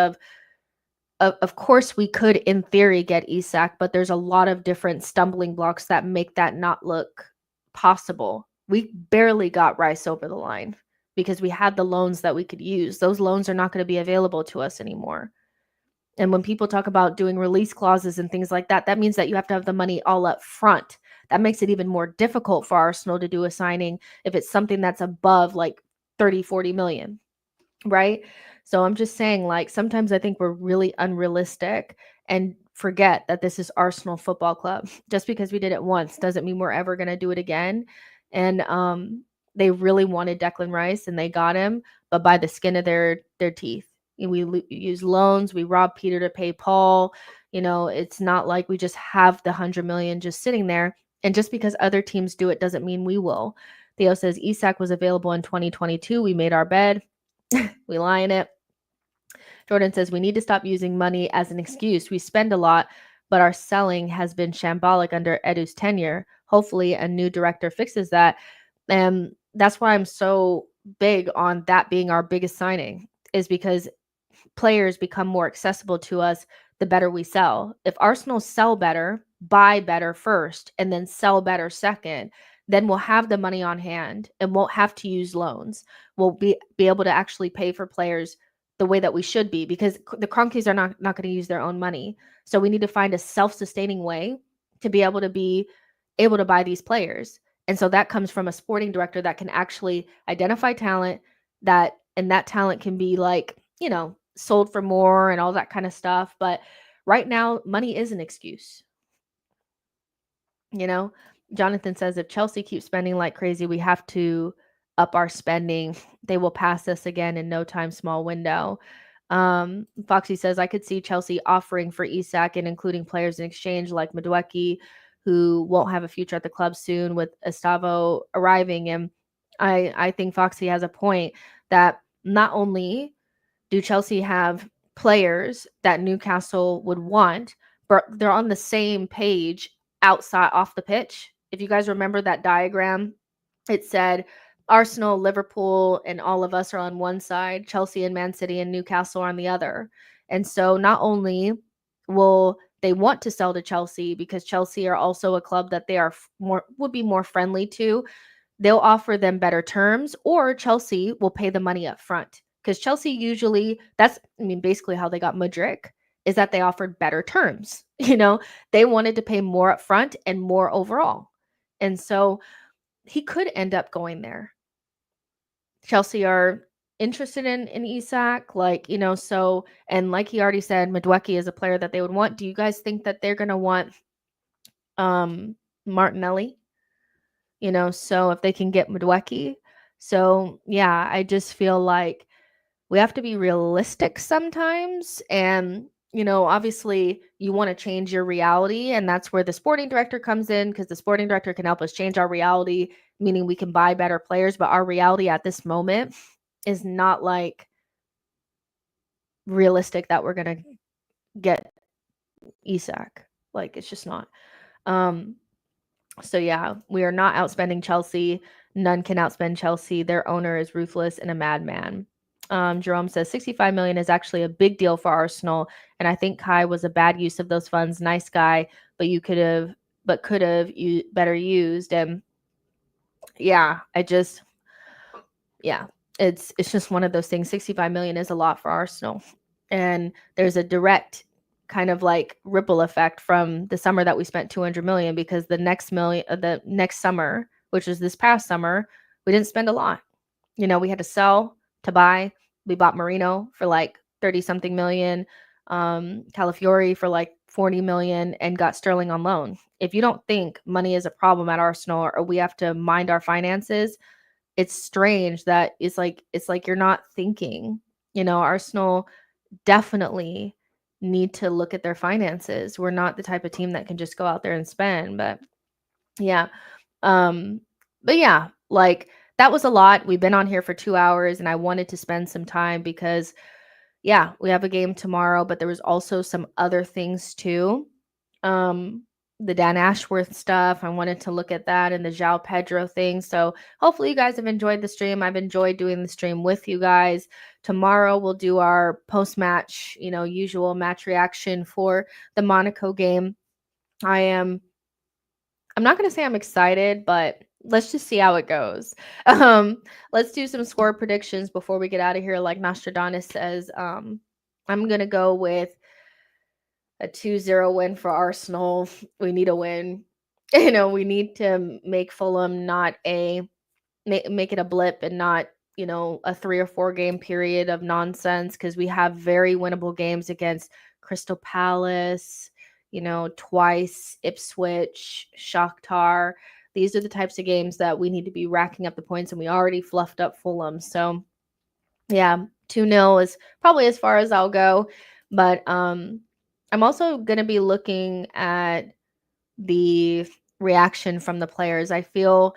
[SPEAKER 1] of course we could in theory get Isak, but there's a lot of different stumbling blocks that make that not look possible. We barely got Rice over the line. because we had the loans that we could use. Those loans are not going to be available to us anymore. And when people talk about doing release clauses and things like that, that means that you have to have the money all up front. That makes it even more difficult for Arsenal to do a signing if it's something that's above like 30, 40 million, right? So I'm just saying, like, sometimes I think we're really unrealistic and forget that this is Arsenal Football Club. Just because we did it once doesn't mean we're ever going to do it again. And they really wanted Declan Rice and they got him, but by the skin of their teeth. We use loans, we rob Peter to pay Paul. It's not like we just have the 100 million just sitting there. And just because other teams do it doesn't mean we will. Theo says Isak was available in 2022. We made our bed. We lie in it. Jordan says we need to stop using money as an excuse. We spend a lot, but our selling has been shambolic under Edu's tenure. Hopefully a new director fixes that. And that's why I'm so big on that being our biggest signing, is because players become more accessible to us the better we sell. If Arsenal sell better, buy better first, and then sell better second, then we'll have the money on hand and won't have to use loans. We'll be able to actually pay for players the way that we should be, because the Cronkies are not going to use their own money. So we need to find a self-sustaining way to be able to buy these players. And so that comes from a sporting director that can actually identify talent, and that talent can be like, sold for more and all that kind of stuff. But right now, money is an excuse. Jonathan says if Chelsea keeps spending like crazy, we have to up our spending. They will pass us again in no time, small window. Foxy says I could see Chelsea offering for Isak and including players in exchange like Madueke, who won't have a future at the club soon, with Estavo arriving. And I think Foxy has a point that not only do Chelsea have players that Newcastle would want, but they're on the same page outside off the pitch. If you guys remember that diagram, it said Arsenal, Liverpool, and all of us are on one side, Chelsea and Man City and Newcastle are on the other. And so not only will they want to sell to Chelsea, because Chelsea are also a club that they would be more friendly to, they'll offer them better terms, or Chelsea will pay the money up front. Because Chelsea usually, basically how they got Mudryk is that they offered better terms. They wanted to pay more up front and more overall. And so he could end up going there. Chelsea are interested in Isak, so, and like he already said, Madueke is a player that they would want. Do you guys think that they're going to want Martinelli? So if they can get Madueke. So yeah, I just feel like we have to be realistic sometimes. And, obviously you want to change your reality. And that's where the sporting director comes in, because the sporting director can help us change our reality, meaning we can buy better players. But our reality at this moment is not like realistic that we're going to get Isak. Like, it's just not. So yeah, we are not outspending Chelsea. None can outspend Chelsea. Their owner is ruthless and a madman. Jerome says 65 million is actually a big deal for Arsenal, and I think Kai was a bad use of those funds. Nice guy, but could have better used. And yeah, it's just one of those things. 65 million is a lot for Arsenal, and there's a direct kind of like ripple effect from the summer that we spent 200 million, because the next summer, which is this past summer, we didn't spend a lot. We had to sell to buy. We bought Marino for like 30 something million, Calafiori for like 40 million, and got Sterling on loan. If you don't think money is a problem at Arsenal, or we have to mind our finances, it's strange that it's like you're not thinking. Arsenal definitely need to look at their finances. We're not the type of team that can just go out there and spend. But yeah. Like, that was a lot. We've been on here for 2 hours, and I wanted to spend some time because we have a game tomorrow, but there was also some other things too. The Dan Ashworth stuff, I wanted to look at that, and the João Pedro thing. So hopefully you guys have enjoyed the stream. I've enjoyed doing the stream with you guys. Tomorrow we'll do our post-match, usual match reaction for the Monaco game. I'm not going to say I'm excited, but let's just see how it goes. Um, let's do some score predictions before we get out of here. Like Nostradamus says, I'm gonna go with a 2-0 win for Arsenal. We need a win. We need to make Fulham not make it a blip and not, a 3 or 4 game period of nonsense, because we have very winnable games against Crystal Palace, twice Ipswich, Shakhtar. These are the types of games that we need to be racking up the points, and we already fluffed up Fulham. So, yeah, 2-0 is probably as far as I'll go. But I'm also going to be looking at the reaction from the players. I feel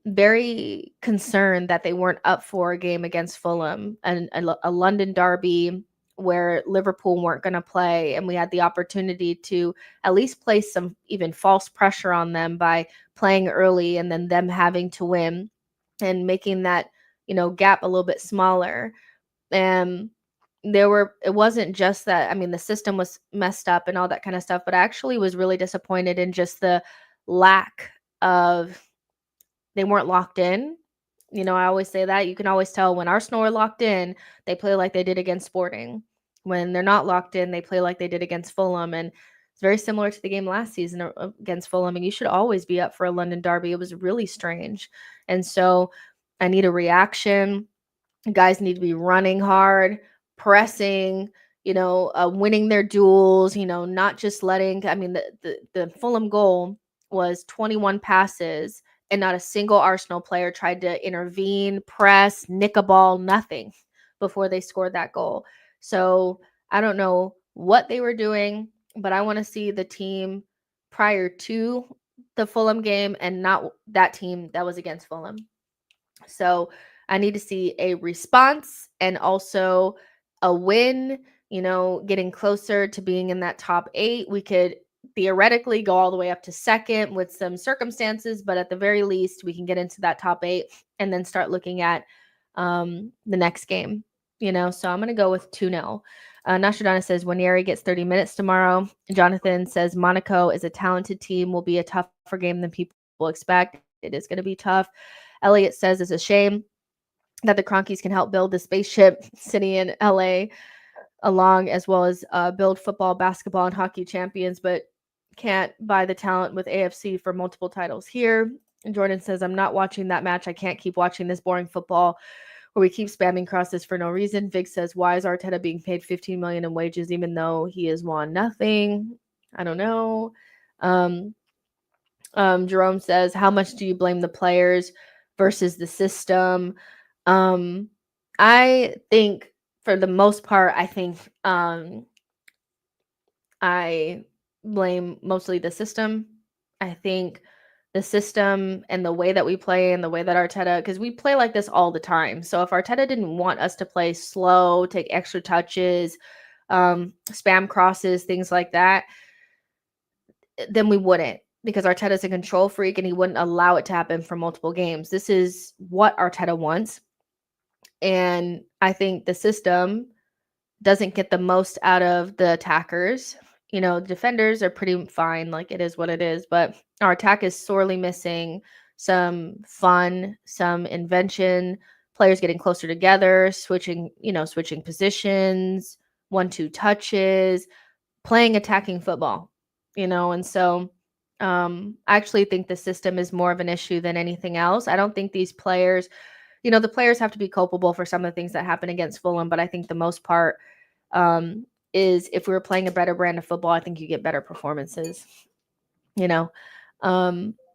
[SPEAKER 1] very concerned that they weren't up for a game against Fulham, and a London derby where Liverpool weren't going to play, and we had the opportunity to at least place some even false pressure on them by playing early and then them having to win and making that, gap a little bit smaller. And it wasn't just that, I mean, the system was messed up and all that kind of stuff, but I actually was really disappointed in just the lack of, they weren't locked in. I always say that. You can always tell when Arsenal are locked in, they play like they did against Sporting. When they're not locked in, they play like they did against Fulham. And it's very similar to the game last season against Fulham. And you should always be up for a London derby. It was really strange. And so I need a reaction. Guys need to be running hard, pressing, winning their duels, not just letting, I mean, the Fulham goal was 21 passes and not a single Arsenal player tried to intervene, press, nick a ball, nothing before they scored that goal. So I don't know what they were doing, but I want to see the team prior to the Fulham game and not that team that was against Fulham. So I need to see a response and also a win, getting closer to being in that top 8. We could theoretically go all the way up to second with some circumstances, but at the very least, we can get into that top 8 and then start looking at the next game, So I'm going to go with 2-0. Nostradamus says Wanieri gets 30 minutes tomorrow. Jonathan says Monaco is a talented team, will be a tougher game than people expect. It is going to be tough. Elliot says it's a shame that the Cronkies can help build the spaceship city in LA along, as well as build football, basketball, and hockey champions, but can't buy the talent with AFC for multiple titles here. And Jordan says, I'm not watching that match. I can't keep watching this boring football where we keep spamming crosses for no reason. Vic says, why is Arteta being paid $15 million in wages even though he has won nothing? I don't know. Jerome says, how much do you blame the players versus the system? I think for the most part, I think I blame mostly the system. I think the system and the way that we play and the way that Arteta, because we play like this all the time. So if Arteta didn't want us to play slow, take extra touches, spam crosses, things like that, then we wouldn't, because Arteta's a control freak and he wouldn't allow it to happen for multiple games. This is what Arteta wants. And I think the system doesn't get the most out of the attackers. Defenders are pretty fine, like it is what it is, but our attack is sorely missing some fun, some invention, players getting closer together, switching positions, 1-2 touches, playing attacking football, and so I actually think the system is more of an issue than anything else. I don't think these players, the players have to be culpable for some of the things that happen against Fulham, but I think the most part is if we were playing a better brand of football, I think you get better performances,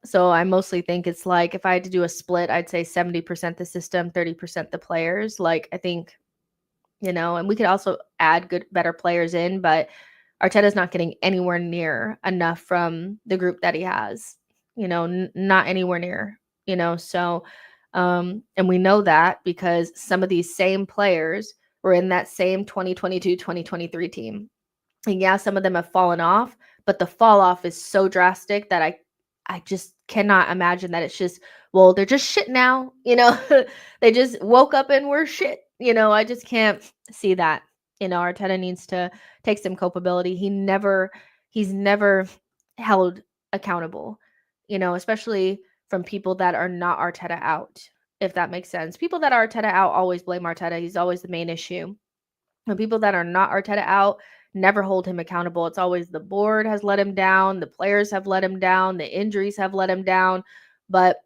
[SPEAKER 1] so I mostly think it's like, if I had to do a split, I'd say 70% the system, 30% the players. Like, I think, and we could also add better players in, but Arteta's not getting anywhere near enough from the group that he has, not anywhere near, so, and we know that because some of these same players were in that same 2022-2023 team. And yeah, some of them have fallen off, but the fall off is so drastic that I just cannot imagine that it's just, well, they're just shit now, they just woke up and were shit, I just can't see that. Arteta needs to take some culpability. He's never held accountable, especially from people that are not Arteta out, if that makes sense. People that are Arteta out always blame Arteta. He's always the main issue. And people that are not Arteta out never hold him accountable. It's always the board has let him down, the players have let him down, the injuries have let him down. But,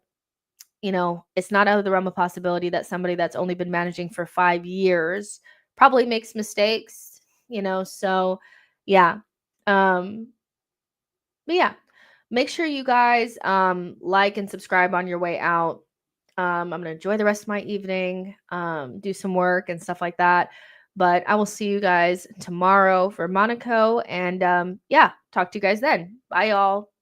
[SPEAKER 1] it's not out of the realm of possibility that somebody that's only been managing for 5 years probably makes mistakes, so yeah. Um, but yeah, make sure you guys like and subscribe on your way out. I'm going to enjoy the rest of my evening, do some work and stuff like that. But I will see you guys tomorrow for Monaco. And yeah, talk to you guys then. Bye, y'all.